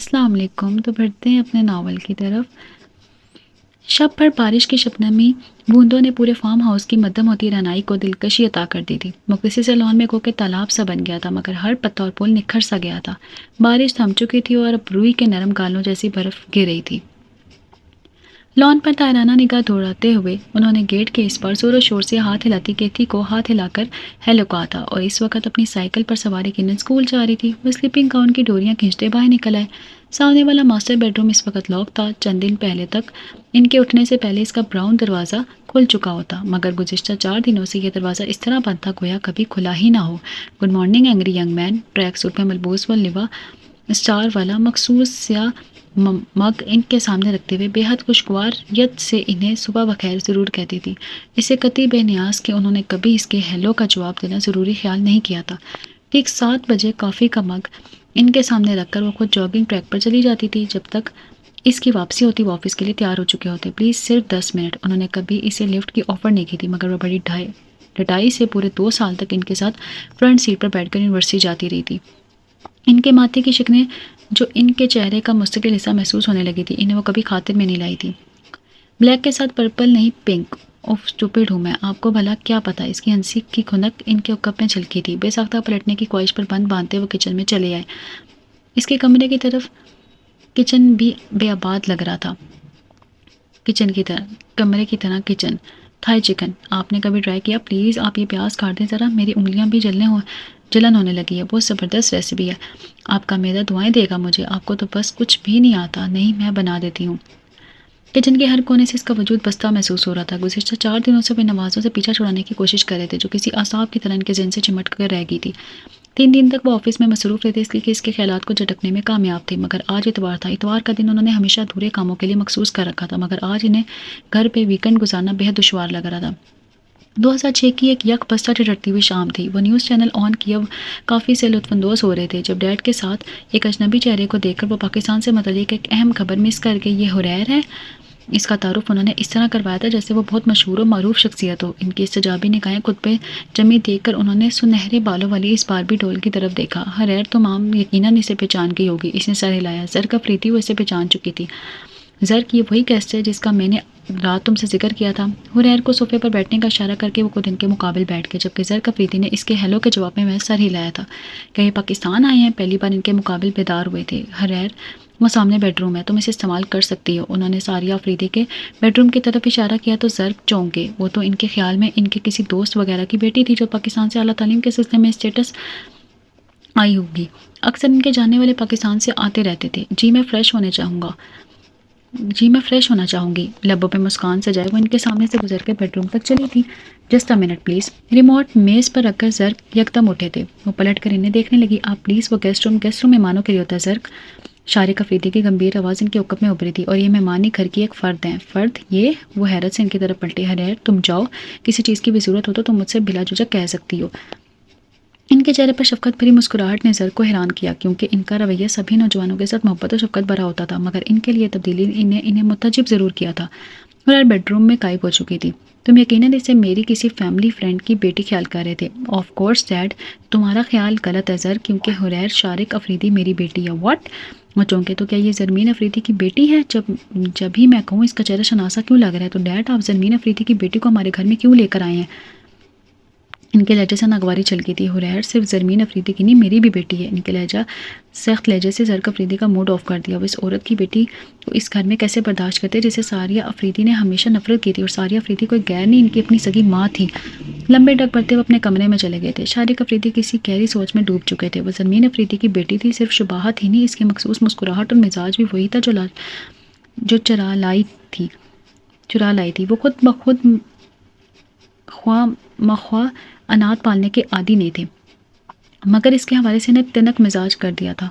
अस्सलाम वालेकुम। तो बढ़ते हैं अपने नावल की तरफ। शब भर बारिश की शबनमी बूंदों ने पूरे फार्म हाउस की मध्यम होती रनाई को दिलकशी अता कर दी थी। मुकदसी से लॉन में के तालाब सा बन गया था, मगर हर पत्ता और पुल निखर सा गया था। बारिश थम चुकी थी और अब रुई के नरम गालों जैसी बर्फ गिर रही थी। लॉन पर ताराना निगाह दौड़ाते हुए उन्होंने गेट के इस पर जोरों शोर से हाथ हिलाती केथी को हाथ हिलाकर हेलो कहा था और इस वक्त अपनी साइकिल पर सवार यकीनन स्कूल जा रही थी। वो स्लीपिंग गाउन की डोरियां खींचते बाहर निकल आए। सामने वाला मास्टर बेडरूम इस वक्त लॉक था। चंद दिन पहले तक इनके उठने से पहले इसका ब्राउन दरवाज़ा खुल चुका होता, मगर गुज़िश्ता 4 दिनों से यह दरवाज़ा इस तरह बंद था गोया कभी खुला ही ना हो। Good morning angry young man. Track suit में मलबूस व लिवा स्टार वाला मखसूस या मग इनके सामने रखते हुए बेहद खुशगवारियत से इन्हें सुबह बखैर ज़रूर कहती थी। इसे कतई बेनियाज कि उन्होंने कभी इसके हेलो का जवाब देना ज़रूरी ख्याल नहीं किया था। ठीक 7 बजे कॉफ़ी का मग इनके सामने रखकर वो खुद जॉगिंग ट्रैक पर चली जाती थी। जब तक इसकी वापसी होती वो ऑफिस के लिए तैयार हो चुके होते। प्लीज़ सिर्फ 10 मिनट। उन्होंने कभी इसे लिफ्ट की ऑफ़र नहीं की थी, मगर वह बड़ी ढटाई से पूरे 2 साल तक इनके साथ फ्रंट सीट पर बैठकर यूनिवर्सिटी जाती रही थी। इनके माथे की शिकनें जो इनके चेहरे का मुस्तकिल हिस्सा महसूस होने लगी थी, इन्हें वो कभी खातिर में नहीं लाई थी। ब्लैक के साथ पर्पल नहीं पिंक। ओफ स्टूपिड हूँ मैं, आपको भला क्या पता। इसकी हंसी की खुनक इनके कप में झलकी थी। बेसाख्ता पलटने की ख्वाहिश पर बंद बांधते वो किचन में चले आए। इसके कमरे की तरफ किचन भी बेआबाद लग रहा था। कमरे की तरह किचन। थाई चिकन आपने कभी ट्राई किया? प्लीज़ आप ये प्याज काट दें ज़रा, मेरी उंगलियां भी जलन होने लगी है। बहुत ज़बरदस्त रेसिपी है। आपका मैदा दुआएं देगा मुझे। आपको तो बस कुछ भी नहीं आता। नहीं, मैं बना देती हूँ। किचन के हर कोने से इसका वजूद बस्ता महसूस हो रहा था। गुज़िश्ता 4 दिनों से वे नवाज़ों से पीछा छुड़ाने की कोशिश कर रहे थे, जो किसी असाब की तरह इनके ज़हन से चिमट कर रह गई थी। 3 दिन तक वो ऑफिस में मसरूफ़ रहते, इसलिए कि इसके ख्यालात को झटकने में कामयाब थे। मगर आज इतवार था। इतवार का दिन उन्होंने हमेशा अधूरे कामों के लिए मखसूस कर रखा था, मगर आज इन्हें घर पे वीकेंड गुजारना बेहद दुश्वार लग रहा था। 2006 की एक यक बस्ता ठिठुरती हुई शाम थी। वो न्यूज़ चैनल ऑन किए काफ़ी से लुत्फानंदोज़ हो रहे थे जब डैड के साथ एक अजनबी चेहरे को देखकर वो पाकिस्तान से मुतल्लिक़ एक अहम खबर मिस कर गए। ये हुरैर है। इसका तारुफ उन्होंने इस तरह करवाया था जैसे वो बहुत मशहूर और मरूफ शख्सियत हो। इनकी इस्तजाबी निगाहें खुद पे जमी देखकर उन्होंने सुनहरे बालों वाली इस बारबी डॉल की तरफ देखा। हुरैर तो माम यकीनन इसे पहचान गई होगी। इसने सर हिलाया। ज़र अफरीदी वो इसे पहचान चुकी थी। ज़र की वही कैस्ट है जिसका मैंने रात तुमसे जिक्र किया था। हुरैर को सोफे पर बैठने का इशारा करके वो खुद इनके मुकाबिल बैठ गए, जबकि ज़र अफरीदी ने इसके हेलो के जवाब में वह सर हिलाया था। क्या ये पाकिस्तान आए हैं? पहली बार इनके मुकाबिल बेदार हुए थे। हुरैर, वो सामने बेडरूम है, तुम इसे इस्तेमाल कर सकती हो। उन्होंने सारिया अफरीदी के बेडरूम की तरफ इशारा किया तो ज़र चौंक गए। वो तो इनके ख्याल में इनके किसी दोस्त वगैरह की बेटी थी जो पाकिस्तान से आला तालीम के सिलसिले में स्टेटस आई होगी। अक्सर इनके जानने वाले पाकिस्तान से आते रहते थे। जी मैं फ्रेश होना चाहूँगी। लब्बों पे मुस्कान सजाए वो इनके सामने से गुजर कर बेडरूम तक चली थी। Just a minute please. Remote मेज़ पर रखकर ज़र्क यकदम उठे थे। वो पलट कर इन्हें देखने लगी। आप प्लीज़, वो गेस्ट रूम मेहमानों के लिए होता है ज़र्क। शारिक अफरीदी की गंभीर आवाज़ इनके उकप में उभरी थी। और ये मेहमानी घर की एक फ़र्द हैं। फ़र्द ये? वो हैरत से इनकी तरफ पलटी। हुरैर, तुम जाओ, किसी चीज़ की भी ज़रूरत हो तो तुम मुझसे बिला झिझक कह सकती हो। इनके चेहरे पर शफकत भरी मुस्कुराहट ने ज़र को हैरान किया, क्योंकि इनका रवैया सभी नौजवानों के साथ मोहब्बत और शफकत भरा होता था, मगर इनके लिए तब्दीली इन्हें मुतजिब ज़रूर किया था। हुरैर बेडरूम में गायब हो चुकी थी। तुम यकीनन इसे मेरी किसी फैमिली फ्रेंड की बेटी ख्याल कर रहे थे। ऑफ कोर्स डैड, तुम्हारा ख्याल गलत है ज़र, क्योंकि हुरैर शारिक अफरीदी मेरी बेटी है। व्हाट? वो चौंके। तो क्या ये ज़रमीन अफरीदी की बेटी है? जब ही मैं कहूँ इसका चेहरा शनासा क्यों लग रहा है, तो डैड आप ज़रमीन अफरीदी की बेटी को हमारे घर में क्यों लेकर आए हैं? इनके लहजे से नागवारी चल गई थी। हुरैर, सिर्फ ज़रमीन अफरीदी की नहीं, मेरी भी बेटी है। इनके लहजा सख्त लहजे से ज़र अफरीदी का मूड ऑफ कर दिया। वो इस औरत की बेटी को इस घर में कैसे बर्दाश्त करते जिसे सारिया अफरीदी ने हमेशा नफरत की थी। और सारिया अफरीदी कोई गैर नहीं, इनकी अपनी सगी माँ थी। लंबे डग भरते वो अपने कमरे में चले गए थे। शारिक अफरीदी किसी गहरी सोच में डूब चुके थे। वो ज़रमीन अफरीदी की बेटी थी, सिर्फ शुबाहत ही नहीं, इसकी मखसूस मुस्कुराहट और मिजाज भी वही था जो चुरा लाई थी। वो खुद ब खुद ख्वाह अनाथ पालने के आदी नहीं थे, मगर इसके हवाले से ने तनक मिजाज कर दिया था।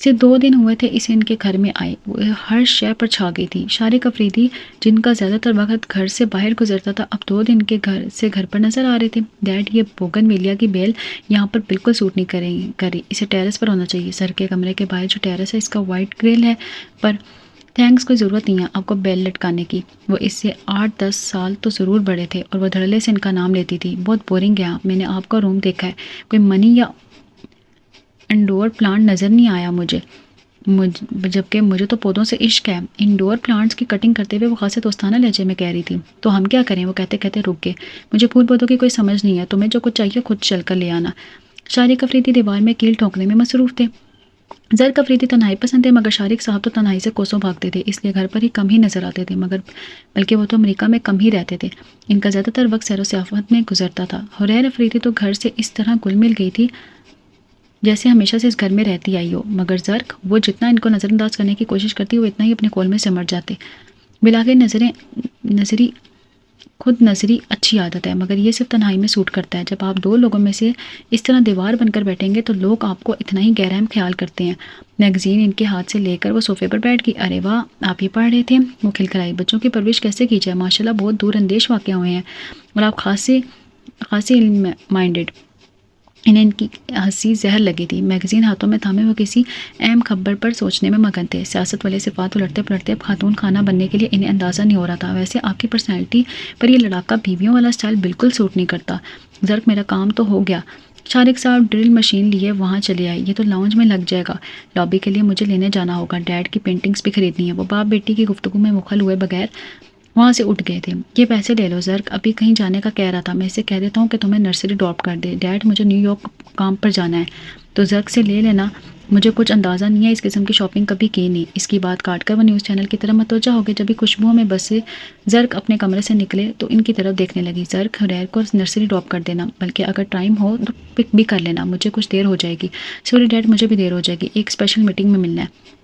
सिर्फ 2 दिन हुए थे इसे इनके घर में आए, वो हर शय पर छा गई थी। शारिक अफरीदी, जिनका ज़्यादातर वक्त घर से बाहर गुजरता था, अब 2 दिन के घर पर नजर आ रहे थे। डैड, ये बोगनविलिया की बेल यहाँ पर बिल्कुल सूट नहीं करी। इसे टेरेस पर होना चाहिए। सर के कमरे के बाहर जो टेरेस है इसका वाइट ग्रिल है, पर थैंक्स, कोई ज़रूरत नहीं है आपको बेल लटकाने की। वो इससे 8-10 साल तो ज़रूर बड़े थे और वह धड़ल्ले से इनका नाम लेती थी। बहुत बोरिंग है आप, मैंने आपका रूम देखा है। कोई मनी या इंडोर प्लांट नज़र नहीं आया जबकि मुझे तो पौधों से इश्क है। इंडोर प्लांट्स की कटिंग करते हुए वो खासे दोस्ताना लहजे में कह रही थी। तो हम क्या करें? वो कहते कहते रुक गए। मुझे फूल पौधों की कोई समझ नहीं है, तुम्हें जो कुछ चाहिए खुद चल कर ले आना। शारिक अफरीदी दीवार में कील ठोकने में मसरूफ़ थे। ज़र्क अफरीदी तन्हाई पसंद थे, मगर शारिक साहब तो तन्हाई से कोसों भागते थे, इसलिए घर पर ही कम ही नजर आते थे। मगर बल्कि वो तो अमेरिका में कम ही रहते थे। इनका ज़्यादातर वक्त सैर सियाफत में गुजरता था। हुरैर अफरीदी तो घर से इस तरह घुल मिल गई थी जैसे हमेशा से इस घर में रहती आई हो। मगर ज़र्क, वो जितना इनको नज़रअंदाज करने की कोशिश करती, वो इतना ही अपने कोल में सिमट जाते। बिलाके नजरी खुद नजरी अच्छी आदत है, मगर ये सिर्फ तन्हाई में सूट करता है। जब आप दो लोगों में से इस तरह दीवार बनकर बैठेंगे तो लोग आपको इतना ही गहराम ख्याल करते हैं। मैगजीन इनके हाथ से लेकर वो सोफे पर बैठ गई। अरे वाह, आप ही पढ़ रहे थे? वो खिलखिलाई। बच्चों की परवरिश कैसे की जाए? माशाल्लाह बहुत दूर अंदेश वाक़ हुए हैं और आप खासी इल्म माइंडेड। इन्हें इनकी हंसी जहर लगी थी। मैगजीन हाथों में थामे वो किसी अहम खबर पर सोचने में मगन थे। सियासत वाले सिफात उलटते पलटते अब खातून खाना बनने के लिए इन्हें अंदाज़ा नहीं हो रहा था। वैसे आपकी पर्सनैलिटी पर ये लड़ाका बीवियों वाला स्टाइल बिल्कुल सूट नहीं करता। ज़र्क, मेरा काम तो हो गया। शारिक साहब ड्रिल मशीन लिए वहाँ चले आए। ये तो लाउंज में लग जाएगा। लॉबी के लिए मुझे लेने जाना होगा। डैड की पेंटिंग्स भी खरीदनी है। वो बाप बेटी की गुफ्तगू में मुखल हुए बगैर वहाँ से उठ गए थे। ये पैसे ले लो। ज़र्क अभी कहीं जाने का कह रहा था, मैं इसे कह देता हूँ कि तुम्हें नर्सरी ड्रॉप कर दे। डैड, मुझे न्यूयॉर्क काम पर जाना है। तो ज़र्क से ले लेना। मुझे कुछ अंदाज़ा नहीं है, इस किस्म की शॉपिंग कभी की नहीं। इसकी बात काटकर वो न्यूज़ चैनल की तरफ मतवज्जा हो गए। जब भी खुशबुओं में बसे ज़र्क अपने कमरे से निकले तो इनकी तरफ देखने लगी। ज़र्क, हुरैर को नर्सरी ड्रॉप कर देना, बल्कि अगर टाइम हो तो पिक भी कर लेना। मुझे कुछ देर हो जाएगी। सॉरी डैड, मुझे भी देर हो जाएगी, एक स्पेशल मीटिंग में मिलना है।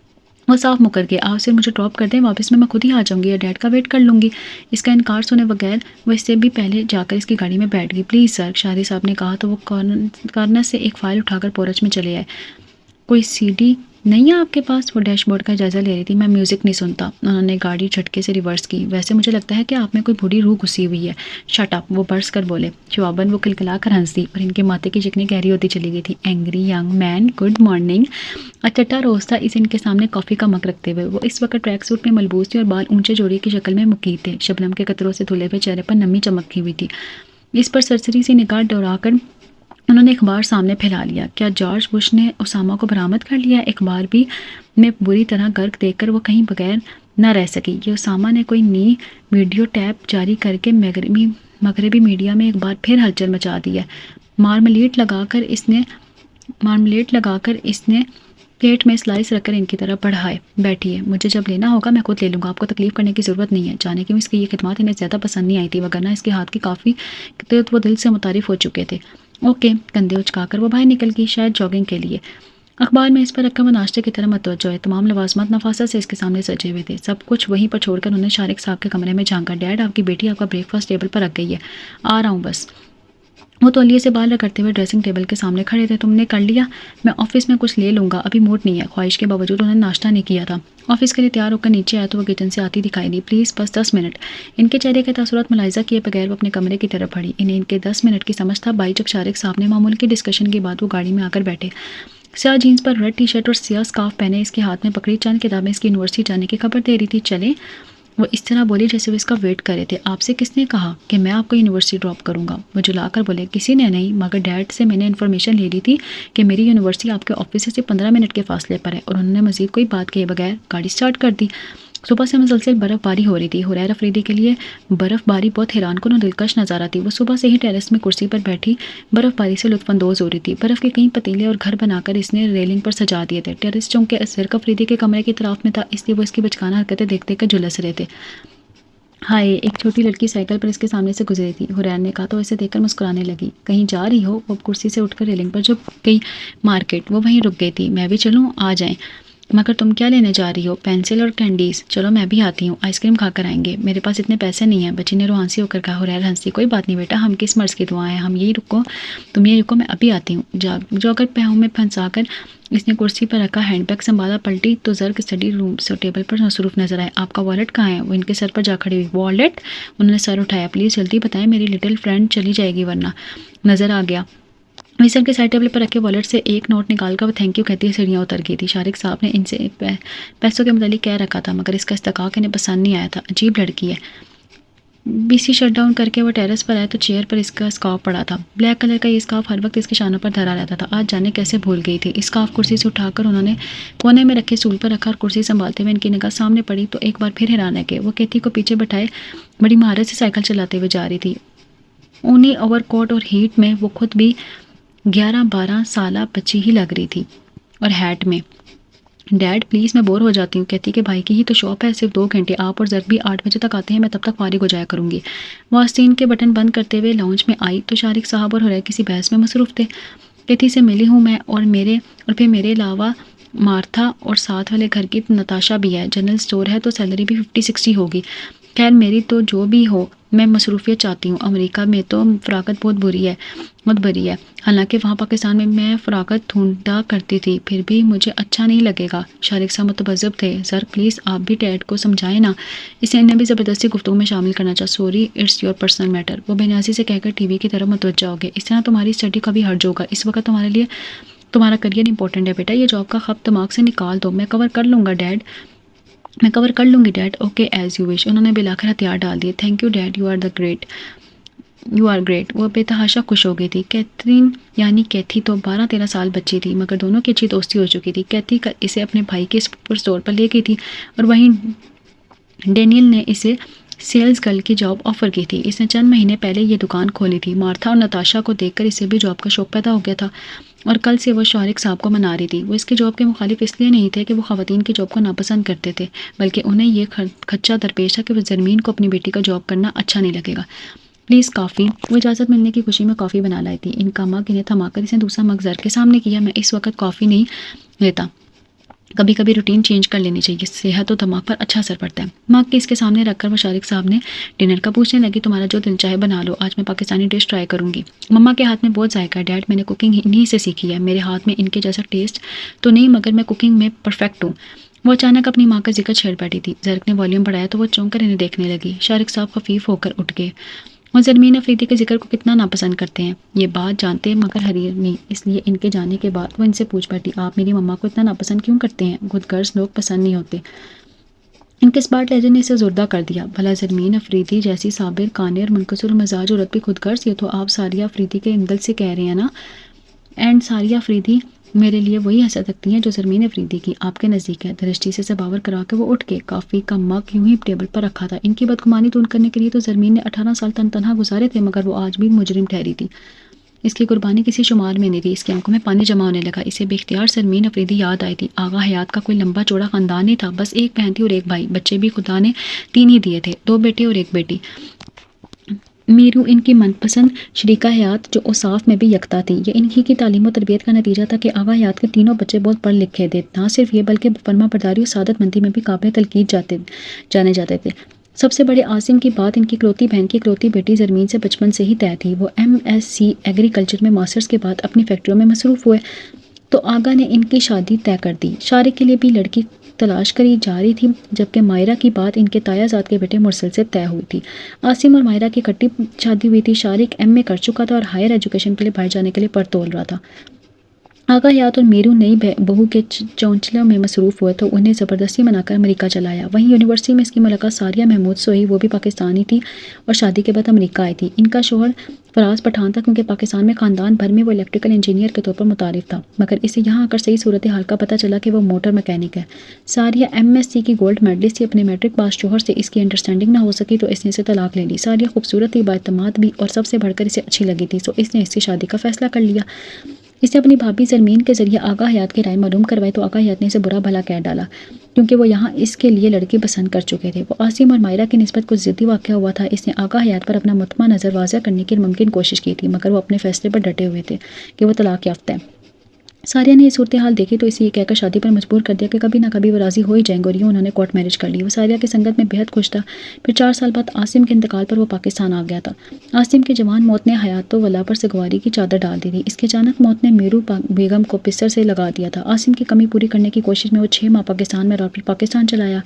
वो साफ मुकर गए। आप सिर्फ मुझे ड्रॉप कर दें, वापस में मैं खुद ही आ जाऊंगी या डैड का वेट कर लूँगी। इसका इनकार सुने बगैर वो इससे भी पहले जाकर इसकी गाड़ी में बैठ गई। प्लीज़ सर, शादी साहब ने कहा तो वो कॉर्नर से एक फ़ाइल उठाकर पोर्च में चले आए। कोई सीडी नहीं है आपके पास? वो डैशबोर्ड का जायज़ा ले रही थी। मैं म्यूज़िक नहीं सुनता। उन्होंने गाड़ी झटके से रिवर्स की। वैसे मुझे लगता है कि आप में कोई बूढ़ी रूह घुसी हुई है। शट अप, वो बरस कर बोले। जवाबन वो खिलखिला कर हंस दी और इनके माथे की चिकनी गहरी होती चली गई थी। Angry young man, good morning. अचट्टा रोज था इस इनके सामने कॉफ़ी का मग रखते हुए। वो इस वक्त ट्रैक सूट में मलबूस थी और बाल ऊंचे जोड़ी की शक्ल में मुकीद थे। शबनम के कतरों से धुले हुए चेहरे पर नमी चमकी हुई थी। इस पर सरसरी सी निगाह दौड़ाकर उन्होंने अखबार सामने फैला लिया। क्या जॉर्ज बुश ने उसामा को बरामद कर लिया? अखबार भी में बुरी तरह गर्क देखकर वो कहीं बगैर न रह सकी। ये उसामा ने कोई नई वीडियो टैप जारी करके मगरबी मीडिया में एक बार फिर हलचल मचा दी है। मार्मलेट लगाकर इसने प्लेट में स्लाइस रखकर इनकी तरफ बढ़ाए। बैठिए, मुझे जब लेना होगा मैं खुद ले लूँगा, आपको तकलीफ करने की ज़रूरत नहीं है। जाने की इसकी ये खिदमत इन्हें ज़्यादा पसंद नहीं आई थी, वगरना इसके हाथ की काफ़ी तो वो दिल से मुतारिफ हो चुके थे। ओके, कंधे उचकाकर वो बाहर निकल गई, शायद जॉगिंग के लिए। अखबार में इस पर रखकर वो नाश्ते की तरह मतवज्जो है। तमाम लवाजमात नफासा से इसके सामने सजे हुए थे। सब कुछ वहीं पर छोड़कर उन्होंने शारिक साहब के कमरे में झांका। डैड, आपकी बेटी आपका ब्रेकफास्ट टेबल पर रख गई है, आ रहा हूँ बस। वो तौलिए से बाल रगड़ते हुए ड्रेसिंग टेबल के सामने खड़े थे। तुमने कर लिया? मैं ऑफिस में कुछ ले लूँगा, अभी मूड नहीं है। ख्वाहिश के बावजूद उन्होंने नाश्ता नहीं किया था। ऑफिस के लिए तैयार होकर नीचे आया तो वो किचन से आती दिखाई दी। प्लीज़ बस 10 मिनट। इनके चेहरे के तासुरात मुलाहिजा किए बगैर वो अपने कमरे की तरफ बढ़ी। इन्हें इनके 10 मिनट की समझ था। बाई जब शारिक साहब ने मामूल की डिस्कशन के बाद वो गाड़ी में आकर बैठे। स्याह जीन्स पर रेड टी शर्ट और स्याह स्कार्फ पहने इसके हाथ में पकड़ी चंद किताबें इसकी यूनिवर्सिटी जाने की खबर दे रही थी। चले, वो इस तरह बोली जैसे वो इसका वेट कर रहे थे। आपसे किसने कहा कि मैं आपको यूनिवर्सिटी ड्रॉप करूंगा? वो जुलाकर बोले। किसी ने नहीं, मगर डैड से मैंने इन्फॉर्मेशन ले ली थी कि मेरी यूनिवर्सिटी आपके ऑफिस से 15 मिनट के फासले पर है। और उन्होंने मजीद कोई बात किए बगैर गाड़ी स्टार्ट कर दी। सुबह से मुसलसल बर्फ़बारी हो रही थी। हुरैर अफरीदी के लिए बर्फ़बारी बहुत हैरानकुन और दिलकश नज़ारा थी। वो सुबह से ही टेरेस में कुर्सी पर बैठी बर्फ़बारी से लुत्फ़अंदोज़ हो रही थी। बर्फ़ के कई पतीले और घर बनाकर इसने रेलिंग पर सजा दिए थे। टेरेस चौंके ज़र्क अफरीदी के कमरे की तरफ में था, इसलिए वो इसकी बचकाना हरकतें देखते कर झुलस रहे थे। हाय, एक छोटी लड़की साइकिल पर इसके सामने से गुजरी थी। हुरैर ने कहा तो इसे देखकर मुस्कुराने लगी। कहीं जा रही हो? वो कुर्सी से उठकर रेलिंग पर जो गई। मार्केट। वो वहीं रुक गई थी। मैं भी चलूँ? आ जाएं। मगर तुम क्या लेने जा रही हो? पेंसिल और कैंडीज। चलो मैं भी आती हूँ, आइसक्रीम खाकर आएंगे। मेरे पास इतने पैसे नहीं हैं, बच्ची ने रुहानसी होकर कहा। हुरैर हंसी। कोई बात नहीं बेटा, हम किस मर्ज़ की दुआ है, हम यही रुको, तुम यही रुको, मैं अभी आती हूँ। जॉगर पैहों में फंसाकर इसने कुर्सी पर रखा हैंडबैग संभाला। पलटी तो ज़र्क स्टडी रूम से टेबल पर मसरूफ़ नजर आए। आपका वॉलेट कहाँ है? वो इनके सर पर जा खड़ी हुई। वॉलेट? उन्होंने सर उठाया। प्लीज़ जल्दी बताएं, मेरी लिटिल फ्रेंड चली जाएगी वरना। नज़र आ गया। विसर के साइड टेबल पर रखे वॉलेट से एक नोट निकालकर वो थैंक यू कहती है सीढ़ियाँ उतर गई थी। शारिक साहब ने इनसे पैसों के मुतालिक कह रखा था, मगर इसका इस्तकाक इन्हें पसंद नहीं आया था। अजीब लड़की है। बीसी शट डाउन करके वो टेरेस पर आया तो चेयर पर इसका स्कार्फ पड़ा था। ब्लैक कलर का ये स्कार्फ हर वक्त इसके शानों पर धरा रहता था। आज जाने कैसे भूल गई थी। स्कार्फ कुर्सी से उठाकर उन्होंने कोने में रखे स्टूल पर रखा और कुर्सी संभालते हुए इनकी निगाह सामने पड़ी तो एक बार फिर हैरान है कि वो कैथी को पीछे बैठाए बड़ी महारत से साइकिल चलाते हुए जा रही थी। ऊनी ओवरकोट और हीट में वो खुद भी 11-12 साल बच्ची ही लग रही थी और हैट में। डैड प्लीज़ मैं बोर हो जाती हूँ। कहती कि भाई की ही तो शॉप है, सिर्फ 2 घंटे। आप और जर भी 8 बजे तक आते हैं, मैं तब तक फारिग हो जाया करूँगी। वो आस्तीन के बटन बंद करते हुए लाउंज में आई तो शारिक साहब और हुरैर किसी बहस में मसरूफ़ थे। कहती से मिली हूँ मैं और फिर मेरे अलावा मार्था और साथ वाले घर की नताशा भी है। जनरल स्टोर है तो सैलरी भी 50-60 होगी। खैर मेरी तो जो भी हो, मैं मसरूफियत चाहती हूँ। अमेरिका में तो फ़रागत बहुत बुरी है। हालांकि वहाँ पाकिस्तान में मैं फ़रागत ढूंढा करती थी, फिर भी मुझे अच्छा नहीं लगेगा। शारिक साहब मुतबज़्ज़ब थे। सर प्लीज़ आप भी डैड को समझाएं ना। इसे इन्हें भी ज़बरदस्ती गुफ्तगू में शामिल करना चाहा। Sorry it's your personal matter. वो बेनियासी से कहकर टीवी की तरफ मुतवज्जा हो गए। इस तरह तुम्हारी स्टडी का भी हर्ज होगा। इस वक्त तुम्हारे लिए तुम्हारा करियर इंपॉर्टेंट है बेटा। ये जॉब का खप दिमाग से निकाल दो। मैं कवर कर लूँगी dad. Okay as you wish. उन्होंने बिलाकर हथियार डाल दिए। Thank you dad, you are great. वो बेतहाशा खुश हो गई थी। कैथरीन यानी कैथी तो 12-13 साल बच्ची थी, मगर दोनों की अच्छी दोस्ती हो चुकी थी। कैथी इसे अपने भाई के स्टोर पर ले गई थी और वहीं डेनियल ने इसे सेल्स गर्ल की जॉब ऑफर की थी। इसने चंद महीने पहले ये दुकान खोली थी। मार्था और नताशा को देखकर इसे भी जॉब का शौक पैदा हो गया था और कल से वो शारिक साहब को मना रही थी। वो इसकी जॉब के मुखालिफ इसलिए नहीं थे कि वो ख़वातीन की जॉब को नापसंद करते थे, बल्कि उन्हें ये खदशा दरपेश था कि वो ज़रमीन को अपनी बेटी का जॉब करना अच्छा नहीं लगेगा। Please coffee. वो इजाज़त मिलने की खुशी में कॉफ़ी बना लाई थी। इनका मग इन्हें थमाकर इसने दूसरा मग ज़र के सामने किया। मैं इस वक्त कॉफ़ी नहीं लेता, कभी कभी रूटीन चेंज कर लेनी चाहिए, सेहत और दिमाग पर अच्छा असर पड़ता है। मग के इसके सामने रखकर वो शारिक साहब ने डिनर का पूछने लगी, तुम्हारा जो दिल चाहे बना लो, आज मैं पाकिस्तानी डिश ट्राई करूंगी। मम्मा के हाथ में बहुत जायका है डैड, मैंने कुकिंग इन्हीं से सीखी है। मेरे हाथ में इनके जैसा टेस्ट तो नहीं, मगर मैं कुकिंग में परफेक्ट हूँ। वो अचानक अपनी माँ का जिक्र छेड़ बैठी थी। जर्क ने वॉल्यूम बढ़ाया तो वो चौंक कर इन्हें देखने लगी। शारिक साहब खफीफ होकर उठ गए। वो ज़रमीन अफरीदी के जिक्र को कितना नापसंद करते हैं ये बात जानते हैं, मगर हरीर नहीं। इसलिए इनके जाने के बाद वो इनसे पूछ बैठी, आप मेरी मम्मा को इतना नापसंद क्यों करते हैं? गुड गर्ल्स लोग पसंद नहीं होते। इनके स्मार्ट लहजे ने इसे ज़ुर्दा कर दिया। भला ज़रमीन अफरीदी जैसी साबिर, काने और मुनकसर मजाज औरत भी खुद गर्ल्स? ये तो आप सारिया अफरीदी के एंगल से कह रहे हैं ना। एंड सारिया अफरीदी मेरे लिए वही हंसत लगती हैं जो ज़रमीन अफरीदी की आपके नज़दीक है। दृष्टि से बावर करा के वो उठ के काफ़ी का मग यूं ही टेबल पर रखा था। इनकी बदगुमानी दूर करने के लिए तो ज़रमीन ने 18 साल तनहा गुजारे थे, मगर वो आज भी मुजरिम ठहरी थी। इसकी कुर्बानी किसी शुमार में नहीं थी। इसकी आंखों में पानी जमा होने लगा। इसे बेख्तियार ज़रमीन अफरीदी याद आई थी। आगा हयात का कोई लंबा चौड़ा ख़ानदान नहीं था, बस एक बहन थी और एक भाई। बच्चे भी खुदा ने 3 ही दिए थे, 2 बेटे और 1 बेटी। मीरू इनकी मनपसंद शरीका हयात जो औसाफ में भी यकता थी। यह इन्हीं की तालीम और तरबियत का नतीजा था कि आगा हयात के तीनों बच्चे बहुत पढ़ लिखे थे। ना सिर्फ ये बल्कि फरमा बरदारी और सादतमंदी में भी काबिल तलकीद जाने जाते थे। सबसे बड़े आसिम की बात इनकी इकलौती बहन की इकलौती बेटी ज़रमीन से बचपन से ही तय थी। वो MSc एग्रीकल्चर में मास्टर्स के बाद अपनी फैक्ट्रियों में मसरूफ़ हुए तो आगा ने इनकी शादी तय कर दी। शारिक के लिए भी लड़की तलाश करी जा रही थी, जबकि मायरा की बात इनके तायाजाद के बेटे मुरसल से तय हुई थी। आसिम और मायरा की इकट्ठी शादी हुई थी। शारिक MA कर चुका था और हायर एजुकेशन के लिए बाहर जाने के लिए पर तोल रहा था। आगा हयात और मीरू नई बहू के चौंचलों में मसरूफ़ हुए तो उन्हें ज़बरदस्ती मनाकर अमेरिका चलाया। वहीं यूनिवर्सिटी में इसकी मुलाकात सारिया महमूद से हुई। वो भी पाकिस्तानी थी और शादी के बाद अमेरिका आई थी। इनका शोहर फराज पठान था, क्योंकि पाकिस्तान में ख़ानदान भर में वो इलेक्ट्रिकल इंजीनियर के तौर पर मुतारिफ था, मगर इसे यहाँ आकर सही सूरत हाल का पता चला कि वो मोटर मैकेनिक है। सारिया MSc की गोल्ड मेडलिस्ट थी। अपने मैट्रिक पास शोहर से इसकी अंडरस्टैंडिंग ना हो सकी तो इसने इसे तलाक ले ली। सारिया खूबसूरत थी, बाएतमाद भी, और सबसे बढ़कर इसे अच्छी लगी थी, तो इसने इससे शादी का फैसला कर लिया। इसने अपनी भाभी ज़रमीन के ज़रिए आगा हयात की राय मालूम करवाई तो आगा हयात ने इसे बुरा भला कह डाला, क्योंकि वो यहाँ इसके लिए लड़की पसंद कर चुके थे। वो आसिम और मायरा की निस्बत कुछ ज़िद्दी वाक़या हुआ था। इसने आगा हयात पर अपना मुतमा नज़र वाज़ह करने की मुमकिन कोशिश की थी, मगर वो अपने फैसले पर डटे हुए थे कि वो तलाक याफ्ता है। सारिया ने ये सूरत हाल देखी तो इसे ये कहकर शादी पर मजबूर कर दिया कि कभी ना कभी वो राज़ी हो ही जाएंगे, और यूँ उन्होंने कोर्ट मैरिज कर ली। वो सारिया की संगत में बेहद खुश था। फिर 4 साल बाद आसिम के इंतकाल पर वो पाकिस्तान आ गया था। आसिम की जवान मौत ने हयात तो वला पर सगवारी की चादर डाल दी थी। इसकी अचानक मौत ने मीरू बेगम को बिस्तर से लगा दिया था। आसिम की कमी पूरी करने की कोशिश में वो 6 माह पाकिस्तान में रहा, फिर पाकिस्तान चलाया,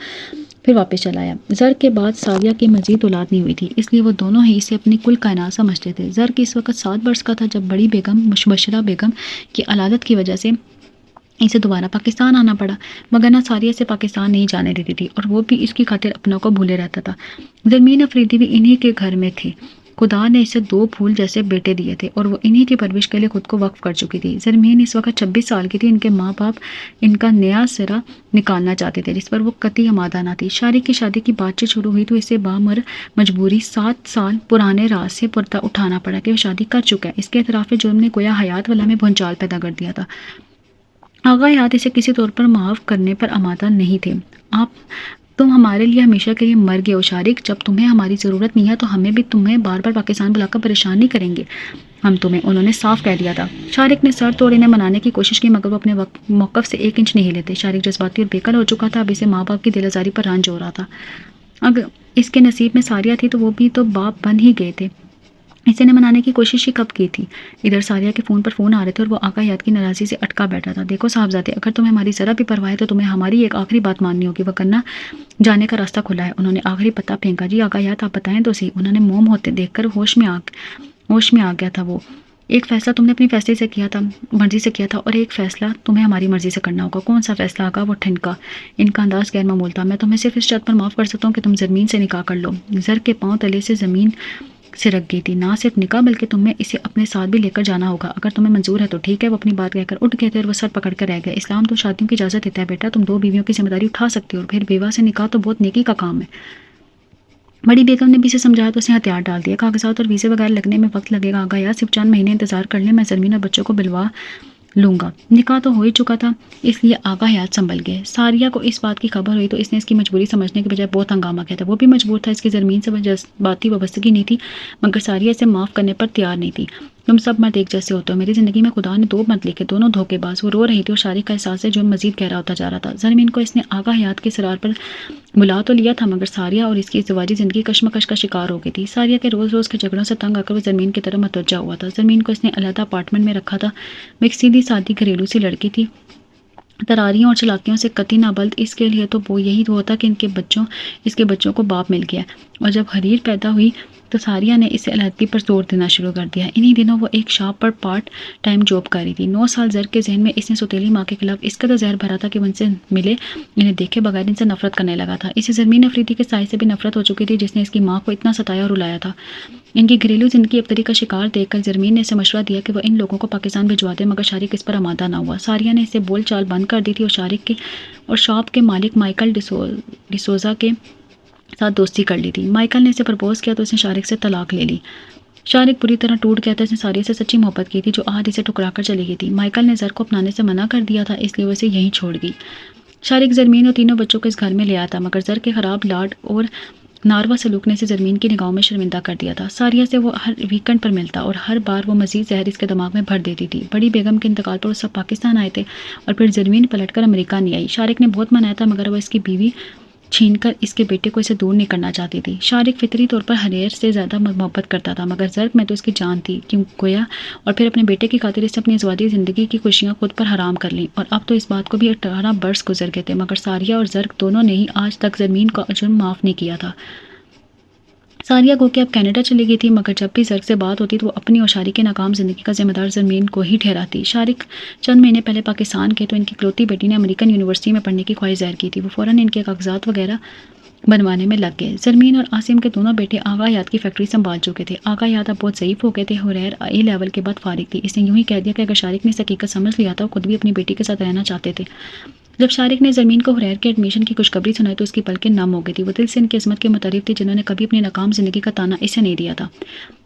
फिर वापस चलाया। ज़र के बाद सारिया की मजीद औलाद नहीं हुई थी, इसलिए वो दोनों ही इसे अपनी कुल कायनात समझते थे। ज़र की इस वक्त 7 वर्ष का था जब बड़ी बेगम मुशबशरा बेगम की अलादत की वजह से इसे दोबारा पाकिस्तान आना पड़ा, मगर ना सारिया से पाकिस्तान नहीं जाने देती थी और वो भी इसकी खातिर अपनों को भूले रहता था। ज़रमीन अफरीदी भी इन्हीं के घर में थी। खुदा ने इसे 2 फूल जैसे बेटे दिए थे और वो इन्हीं की परवरिश के लिए खुद को वक्फ कर चुकी थी। ज़रमीन इस वक्त 26 साल की थी। इनके माँ बाप इनका नया सिरा निकालना चाहते थे, जिस पर वो कतई आमादा ना थी। शारिक की शादी की बातचीत शुरू हुई तो इसे बामर मजबूरी 7 साल पुराने राज से पर्दा उठाना पड़ा कि वो शादी कर चुका है। इसके एतराफ़ जुर्म ने गोया हयात वाला में भूचाल पैदा कर दिया था। आगा याद इसे किसी तौर पर माफ़ करने पर आमादा नहीं थे। आप तुम हमारे लिए हमेशा के लिए मर गए हो शारिक। जब तुम्हें हमारी ज़रूरत नहीं है तो हमें भी तुम्हें बार बार पाकिस्तान बुलाकर परेशान नहीं करेंगे हम तुम्हें, उन्होंने साफ कह दिया था। शारिक ने सर तोड़ इन्हें मनाने की कोशिश की, मगर वो अपने मौक़िफ़ से 1 इंच नहीं लेते। शारिक जज्बाती और बेकल हो चुका था। अब इसे माँ बाप की दिलआज़ारी पर रंज हो रहा था। अगर इसके नसीब में सारिया थी तो वो भी तो बाप बन ही गए थे। इसे ने मनाने की कोशिश ही कब की थी। इधर सारिया के फ़ोन पर फ़ोन आ रहे थे और वो आगा याद की नाराज़ी से अटका बैठा था। देखो साहबजादे, अगर तुम्हें हमारी ज़रा भी परवाह है तो तुम्हें हमारी एक आखिरी बात माननी होगी। वह करना जाने का रास्ता खुला है। उन्होंने आखिरी पता फेंका। जी आगा याद, आप बताएं तो सही। उन्होंने मोम होते देखकर होश में आ गया था वो। एक फ़ैसला तुमने अपनी फैसले से किया था, मर्जी से किया था, और एक फ़ैसला तुम्हें हमारी मर्जी से करना होगा। कौन सा फ़ैसला आगा? वो ठिनका। इनका अंदाज़ गैर मामूल था। मैं तुम्हें सिर्फ इस शर्त पर माफ़ कर सकता हूँ कि तुम ज़मीन से निकाह कर लो। ज़र के पाँव तले से ज़मीन से रख गई थी। ना सिर्फ निकाह बल्कि तुम्हें इसे अपने साथ भी लेकर जाना होगा। अगर तुम्हें मंजूर है तो ठीक है। वो अपनी बात कहकर उठ गए थे और वो सर पकड़ कर रह गए। इस्लाम तो शादियों की इजाज़त देता है बेटा। तुम 2 बीवियों की जिम्मेदारी उठा सकते हो और फिर बेवा से निकाह तो बहुत नेकी का काम है। बड़ी बेगम ने भी इसे समझाया तो उसने हथियार डाल दिया। कागजात और वीज़े वगैरह लगने में वक्त लगेगा आगा यार, सिर्फ चंद महीने इंतजार कर लें, मैं ज़मीन और बच्चों को बिलवा लूँगा। निकाह तो हो ही चुका था, इसलिए आगा हयात संभल गए। सारिया को इस बात की खबर हुई तो इसने इसकी मजबूरी समझने के बजाय बहुत हंगामा किया था। वो भी मजबूर था, इसकी ज़मीन से जज्बाती वाबस्तगी नहीं थी, मगर सारिया इसे माफ़ करने पर तैयार नहीं थी। तुम सब मर्द एक जैसे होते हो। मेरी ज़िंदगी में खुदा ने 2 मर्द लिखे, दोनों धोखेबाज। वो रो रही थी और शारिक का एहसास है जो मज़ीद गहरा होता जा रहा था। ज़मीन को इसने आगा हयात के सरार पर बुला तो लिया था, मगर सारिया और इसकी ज़वाजी ज़िंदगी कशमकश का शिकार हो गई थी। सारिया के रोज़ रोज़ के झगड़ों से तंग आकर वो ज़मीन की तरफ मतवज्जा हुआ था। ज़मीन को इसने अलहदा अपार्टमेंट में रखा था। वो एक सीधी सादी घरेलू सी लड़की थी, तरारियों और चलाकियों से कतई ना बल्द। इसके लिए तो वो यही हुआ था कि इसके बच्चों को बाप मिल गया। और जब हरीर पैदा हुई तो सारिया ने इसे अलहदगी पर जोर देना शुरू कर दिया। इन्हीं दिनों वो एक शॉप पर पार्ट टाइम जॉब कर रही थी। 9 साल ज़र के जहन में इसने सौतेली माँ के खिलाफ इसका तो जहर भरा था कि वो इनसे मिले, इन्हें देखे बगैर इनसे नफरत करने लगा था। इसे ज़मीन अफरीदी के साय से भी नफरत हो चुकी थी, जिसने इसकी माँ को इतना सताया और रुलाया था। इनकी घरेलू जिंदगी अबतरी का शिकार देखकर ज़मीन ने इसे मशवरा दिया कि वह इन लोगों को पाकिस्तान भिजवा दे, मगर शारिक इस पर आमादा ना हुआ। सारिया ने इसे बोल चाल बंद कर दी थी और शारिक के और शॉप के मालिक माइकल डिसोजा के साथ दोस्ती कर ली थी। माइकल ने इसे प्रपोज किया तो उसने शारिक से तलाक ले ली। शारिक बुरी तरह टूट गया था। इसने सारिया से सच्ची मोहब्बत की थी जो आज इसे ठुकराकर चली गई थी। माइकल ने ज़र को अपनाने से मना कर दिया था, इसलिए वो इसे यहीं छोड़ गई। शारिक ज़मीन और तीनों बच्चों को इस घर में ले आया था, मगर ज़र के ख़राब लाड और नारवा सलूक ने इसे ज़मीन की निगाहों में शर्मिंदा कर दिया था। सारिया से वो हर वीकेंड पर मिलता और हर बार वो मज़ीद जहर इसके दिमाग में भर देती थी। बड़ी बेगम के इंतकाल पर वो सब पाकिस्तान आए थे और फिर ज़मीन पलटकर अमेरिका नहीं आई। शारिक ने बहुत मनाया था, मगर वो इसकी बीवी छीनकर इसके बेटे को इसे दूर नहीं करना चाहती थी। शारिक फितरी तौर पर हरेर से ज़्यादा मोहब्बत करता था, मगर ज़र्क में तो इसकी जान थी क्यों गोया, और फिर अपने बेटे की खातिर इसने अपनी अज़वाजी ज़िंदगी की खुशियाँ खुद पर हराम कर लीं। और अब तो इस बात को भी 18 बरस गुजर गए थे, मगर सारिया और ज़र्क दोनों ने ही आज तक ज़मीन का जुर्म माफ़ नहीं किया था। सारिया गो के अब कनाडा चली गई थी, मगर जब भी ज़र्क से बात होती तो वो अपनी और शारिक के नाकाम ज़िंदगी का जिम्मेदार ज़मीन को ही ठहराती। शारिक चंद महीने पहले पाकिस्तान के तो इनकी इकलौती बेटी ने अमेरिकन यूनिवर्सिटी में पढ़ने की ख्वाहिश ज़ाहिर की थी। वो फ़ौरन इनके कागजात वगैरह बनवाने में लग गए। ज़मीन और आसिम के दोनों बेटे आगा याद की फैक्ट्री संभाल चुके थे। आगा याद अब बहुत ज़ईफ़ हो गए थे। हुरैर ए लेवल के बाद फारिग थी। इसने यूं ही कह दिया कि अगर शारिक ने इस हकीकत समझ लिया था वो खुद भी अपनी बेटी के साथ रहना चाहते थे। जब शारिक ने ज़मीन को हुरैर के एडमिशन की खुशखबरी सुनाई तो उसकी पलकें नम हो गई थी। वो दिल से इनकी इस्मत के मुतारिफ थी, जिन्होंने कभी अपनी नाकाम ज़िंदगी का ताना इसे नहीं दिया था।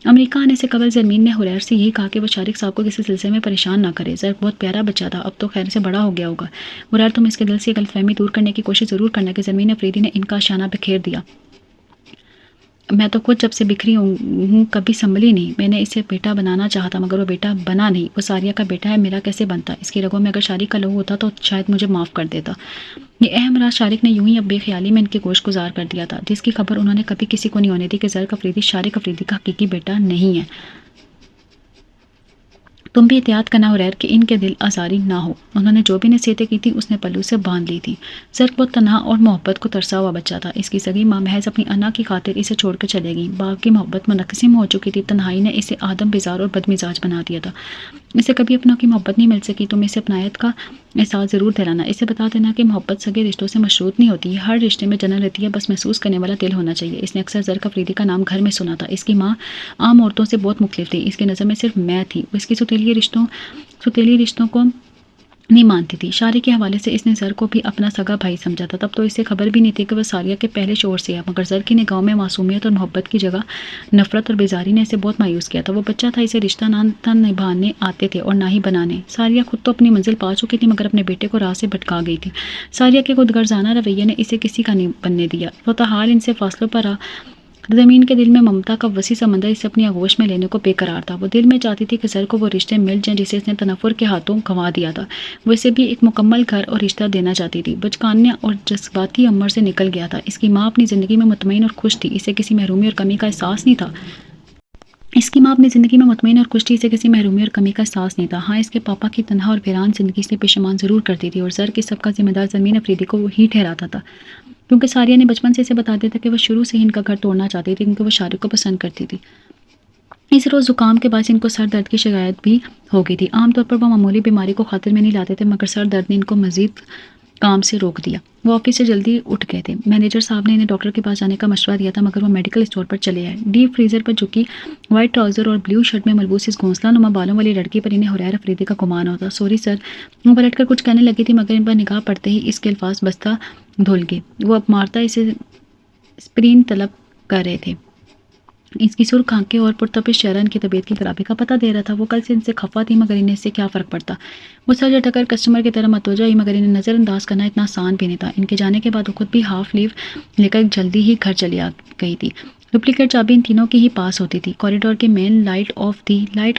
अमेरिका आने से कबल ज़मीन ने हुरैर से यही कहा कि वो शारिक साहब को किसी सिलसिले में परेशान ना करे। ज़र्क बहुत प्यारा बच्चा था, अब तो खैर से बड़ा हो गया होगा। हुरैर, तुम इसके दिल से गलतफहमी दूर करने की कोशिश ज़रूर करना कि ज़मीन अफरीदी ने इनका शाना बिखेर दिया। मैं तो खुद जब से बिखरी हूँ कभी संभली नहीं। मैंने इसे बेटा बनाना चाहा था, मगर वो बेटा बना नहीं। वो सारिया का बेटा है, मेरा कैसे बनता? इसकी रगों में अगर शारिक का लहू होता तो शायद मुझे माफ़ कर देता। ये अहम राज शारिक ने यूं ही अब बेख्याली में इनके गोश गुजार कर दिया था, जिसकी खबर उन्होंने कभी किसी को नहीं होने दी कि ज़र्क अफरीदी शारिक अफरीदी का हकीकी बेटा नहीं है। तुम भी एहतियात करना हुरैर कि इनके दिल आज़ारी ना हो। उन्होंने जो भी नसीहतें की थी उसने पल्लू से बांध ली थी। ज़र्क बहुत तन्हा और मोहब्बत को तरसा हुआ बच्चा था। इसकी सगी माँ महज अपनी अना की खातिर इसे छोड़कर चले गई। बाप की मोहब्बत मुनक़सिम हो चुकी थी। तन्हाई ने इसे आदम बेजार और बदमिजाज बना दिया था। इसे कभी अपनों की मोहब्बत नहीं मिल सकी, तुम इसे अपनायत का एहसास ज़रूर दिलाना। इसे बता देना कि मोहब्बत सगे रिश्तों से मशरूत नहीं होती, हर रिश्ते में जन्नत रहती है, बस महसूस करने वाला दिल होना चाहिए। इसने अक्सर ज़र्क अफरीदी का नाम घर में सुना था। इसकी माँ आम औरतों से बहुत मुख्तलिफ थी, इसकी नज़र में सिर्फ मैं थी। वो इसकी सुतीली रिश्तों को नहीं मानती थी। शादी के हवाले से इसने ज़र को भी अपना सगा भाई समझा था। तब तो इसे खबर भी नहीं थी कि वह सारिया के पहले शोर से है, मगर ज़र की निगाहों में मासूमियत और मोहब्बत की जगह नफरत और बेजारी ने इसे बहुत मायूस किया था। वो बच्चा था, इसे रिश्ता ना था निभाने आते थे और ना ही बनाने। सारिया खुद तो अपनी मंजिल पा चुकी थी, मगर अपने बेटे को राह से भटका गई थी। सारिया के खुदगर्जाना रवैये ने इसे किसी का नहीं बनने दिया। फ़ोतहाल इनसे फासलों पर आ ज़मीन के दिल में ममता का वसी समंदर इसे अपनी आगोश में लेने को बेकरार था। वो दिल में चाहती थी कि ज़र को वो रिश्ते मिल जाएं जिसे इसने तनफ़ुर के हाथों गंवा दिया था। वो इसे भी एक मुकम्मल घर और रिश्ता देना चाहती थी। बचकाने और जज्बाती अमर से निकल गया था। इसकी माँ अपनी ज़िंदगी में मुतमईन और खुश थी, इसे किसी महरूमी और कमी का एहसास नहीं था। इसकी माँ अपनी ज़िंदगी में मुतमईन और खुश थी, इसे किसी महरूमी और कमी का एहसास नहीं था। हाँ, इसके पापा की तनहा और वीरान ज़िंदगी से पेशेमान ज़रूर करती थी और ज़र की सबका जिम्मेदार ज़मीन अफरीदी को ही ठहराता था, क्योंकि सारिया ने बचपन से इसे बता दिया था कि वह शुरू से ही इनका घर तोड़ना चाहती थी, क्योंकि वह शारिक को पसंद करती थी। इस रोज़ ज़ुकाम के बाद इनको सर दर्द की शिकायत भी हो गई थी। आमतौर पर वह मामूली बीमारी को खातिर में नहीं लाते थे, मगर सर दर्द ने इनको मज़ीद काम से रोक दिया। वो ऑफिस से जल्दी उठ गए थे। मैनेजर साहब ने इन्हें डॉक्टर के पास जाने का मशवरा दिया था, मगर वो मेडिकल स्टोर पर चले आए। डीप फ्रीजर पर झुकी वाइट ट्राउज़र और ब्लू शर्ट में मलबूस इस घोंसला नुमा बालों वाली लड़की पर इन्हें हुरैर अफरीदी का गुमान होता। सॉरी सर, वो पलटकर कुछ कहने लगी थी, मगर इन पर निगाह पड़ते ही इसके अल्फाज बस्ता धुल गए। वो अब मारता इसे स्प्रीन तलब कर रहे थे। इसकी सुर्ख आंखें और पुरतपिश चेहरा इनकी तबीयत की खराबी का पता दे रहा था। वो कल से इनसे खफा थी, मगर इन्हें इससे क्या फ़र्क पड़ता। वो सर झटकर कस्टमर की तरह मतवजा हुई, मगर इन्हें नज़रअंदाज करना इतना आसान भी नहीं था। इनके जाने के बाद वो खुद भी हाफ लीव लेकर जल्दी ही घर चली आ गई थी। डुप्लीकेट चाबी इन तीनों की ही पास होती थी। कॉरिडोर के मेन लाइट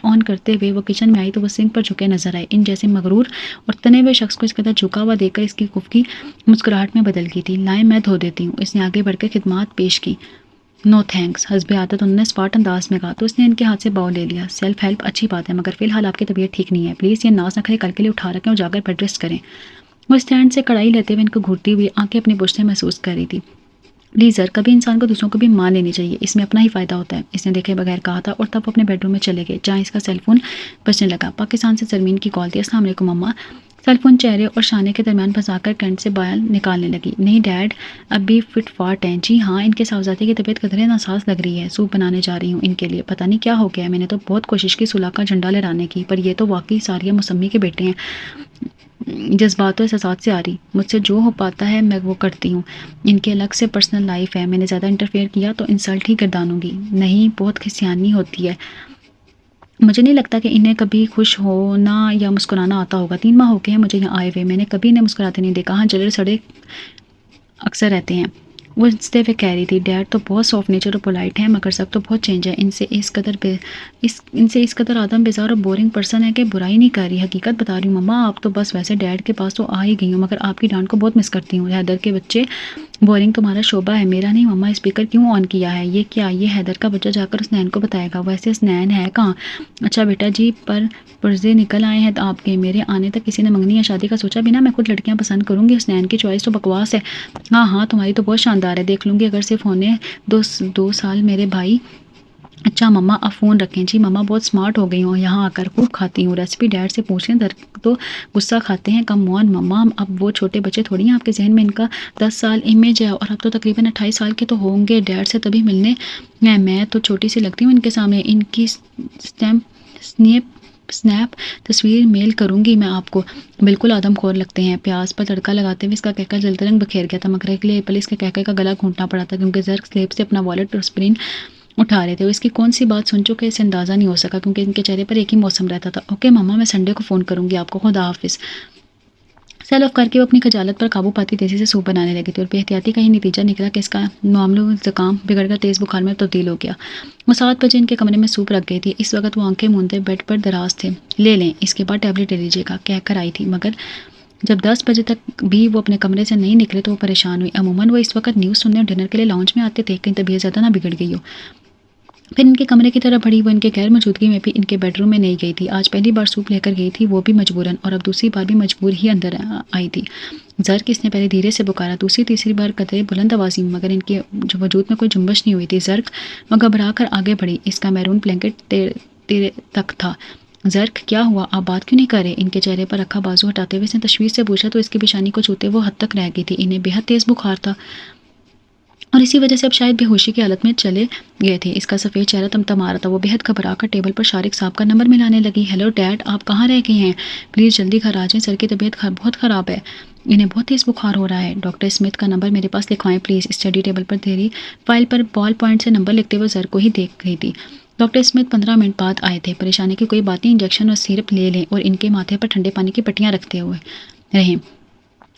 ऑन करते हुए वो किचन में आई तो वो सिंक पर झुके नजर आए। इन जैसे मगरूर और तने हुए शख्स को इस कदर झुका हुआ देखकर इसकी कुफ्की मुस्कुराहट में बदल गई थी। लाएं, मैं धो देती हूँ। इसने आगे बढ़कर खिदमात पेश की। नो थैंक्स, हस्बे आदत उन्होंने स्पार्ट अंदाज में कहा, तो उसने इनके हाथ से बाव ले लिया। सेल्फ हेल्प अच्छी बात है, मगर फिलहाल आपकी तबीयत ठीक नहीं है, प्लीज़ ये नाज नखरे कल के लिए उठा रखें और जाकर बेड रेस्ट करें। वो स्टैंड से कढ़ाई लेते हुए इनको घूरती हुई आंखें अपनी बुश से महसूस कर रही थी। प्लीज़ सर, कभी इंसान को दूसरों को भी मान लेनी चाहिए, इसमें अपना ही फ़ायदा होता है, इसने देखे बगैर कहा था और तब अपने बेडरूम में चले गए, जहाँ इसका सेलफोन बजने लगा। पाकिस्तान से सरमीन की कॉल थी। अस्सलाम वालेकुम मम्मा। सेलफोन चेहरे और शाने के दरमियान फंसाकर करंट से बाल निकालने लगी। नहीं डैड, अब भी फिट फाट हैं। जी हाँ, इनके साहबजादे की तबीयत कदरे नासाज लग रही है, सूप बनाने जा रही हूँ इनके लिए। पता नहीं क्या हो गया है, मैंने तो बहुत कोशिश की सुलह का झंडा लहराने की, पर ये तो वाकई सारिया मौसमी के बेटे हैं। जज्बात एहसास से आ रही, मुझसे जो हो पाता है मैं वो करती हूँ। इनकी अलग से पर्सनल लाइफ है, मैंने ज़्यादा इंटरफेयर किया तो इंसल्ट ही गर्दानूंगी। नहीं, बहुत खिसियानी होती है। मुझे नहीं लगता कि इन्हें कभी खुश होना या मुस्कुराना आता होगा। 3 माह हो गए हैं मुझे यहाँ आए हुए, मैंने कभी इन्हें मुस्कुराते नहीं देखा। हाँ, जले सड़े अक्सर रहते हैं। वो हंसते हुए कह रही थी, डैड तो बहुत सॉफ्ट नेचर और पोलाइट हैं, मगर सब तो बहुत चेंज है। इनसे इस कदर आदम बेजार और बोरिंग पर्सन है कि बुराई नहीं कर रही, हकीकत बता रही हूँ मम्मा। आप तो बस वैसे डैड के पास तो आ ही गई हूँ, मगर आपकी डांट को बहुत मिस करती हूँ। हैदर के बच्चे बोरिंग तुम्हारा शोबा है, मेरा नहीं। मम्मा, स्पीकर क्यों ऑन किया है? ये क्या? ये हैदर का बच्चा जाकर उसनैन को बताएगा। वैसे उसनैन है कहाँ? अच्छा बेटा जी, पर पुर्जे निकल आए हैं आपके। मेरे आने तक किसी ने मंगनी या शादी का सोचा भी ना। मैं खुद लड़कियां पसंद करूंगी, उसनैन की चॉइस तो बकवास है। हाँ हाँ, तुम्हारी तो बहुत शानदार है, देख लूँगी अगर सिर्फ होने 2 साल मेरे भाई। अच्छा मम्मा, आप फ़ोन रखें। जी मम्मा, बहुत स्मार्ट हो गई हूँ, यहाँ आकर खूब खाती हूँ। रेसिपी डैड से पूछ लें, दर तो गुस्सा खाते हैं। कम ऑन मम्मा, अब वो छोटे बच्चे थोड़ी हैं आपके जहन में। इनका 10 साल इमेज है और अब तो तकरीबन 28 साल के तो होंगे। डैड से तभी मिलने मैं तो छोटी सी लगती हूँ इनके सामने। इनकी स्नैप तस्वीर मेल करूंगी मैं आपको। बिल्कुल आदमखोर लगते हैं। प्याज पर तड़का लगाते हुए इसका कहकर जलते रंग बखेर गया था, मगर के लिए पहले इसके कहकर का गला घूंटना पड़ा था, क्योंकि जर्क स्लेब से अपना वॉलेट और स्प्रिन उठा रहे थे। वो इसकी कौन सी बात सुन चुके इसे अंदाज़ा नहीं हो सका, क्योंकि इनके चेहरे पर एक ही मौसम रहता था। ओके मम्मा, मैं संडे को फ़ोन करूंगी आपको, खुदा हाफिज़। सेल ऑफ करके वो अपनी खजालत पर काबू पाती तेज़ी से सूप बनाने लगी थी और बेहतियाती का ही नतीजा निकला कि इसका मामलो ज़ुकाम बिगड़कर तेज़ बुखार में तब्दील हो गया। वो 7 बजे इनके कमरे में सूप रख गई थी। इस वक्त वो आंखें मूंदे बेड पर दराज थे। ले लें, इसके बाद टैबलेट ले लीजिएगा, कहकर आई थी, मगर जब 10 बजे तक भी वो अपने कमरे से नहीं निकले तो वो परेशान हुई। अमूमन वो इस वक्त न्यूज़ सुनने और डिनर के लिए लाउंज में आते थे, कहीं तबीयत ज़्यादा ना बिगड़ गई हो। फिर इनके कमरे की तरफ बढ़ी। वो इनके गैर मौजूदगी में भी इनके बेडरूम में नहीं गई थी। आज पहली बार सूप लेकर गई थी, वो भी मजबूरन, और अब दूसरी बार भी मजबूर ही अंदर आई थी। जर किसने पहले धीरे से पुकारा, दूसरी तीसरी बार कदरे बुलंद आवाज़ी, मगर इनके वजूद में कोई जुम्बश नहीं हुई थी। जर्क वह घबरा कर आगे बढ़ी। इसका मैरून ब्लैंकेट तेरे तक था। ज़र्क क्या हुआ, आप बात क्यों नहीं कर रहे? इनके चेहरे पर रखा बाजू हटाते हुए इसने तशवीश से पूछा तो इसकी पेशानी को छूते वो हद तक रह गई थी। इन्हें बेहद तेज़ बुखार था और इसी वजह से अब शायद बेहोशी की हालत में चले गए थे। इसका सफ़ेद चेहरा तमतमा रहा था। वो बेहद घबरा कर टेबल पर शारिक साहब का नंबर मिलाने लगी। हेलो डैड, आप कहाँ रह गए हैं? प्लीज़ जल्दी घर आ जाएं, सर की तबीयत बहुत ख़राब है, इन्हें बहुत तेज़ बुखार हो रहा है। डॉक्टर स्मिथ का नंबर मेरे पास लिखवाएं प्लीज़। स्टडी टेबल पर तेरी फाइल पर बॉल पॉइंट से नंबर लिखते हुए सर को ही देख रही थी। डॉक्टर स्मिथ 15 मिनट बाद आए थे। परेशानी की कोई बात नहीं, इंजेक्शन और सिरप ले लें और इनके माथे पर ठंडे पानी की पट्टियाँ रखते हुए रहें।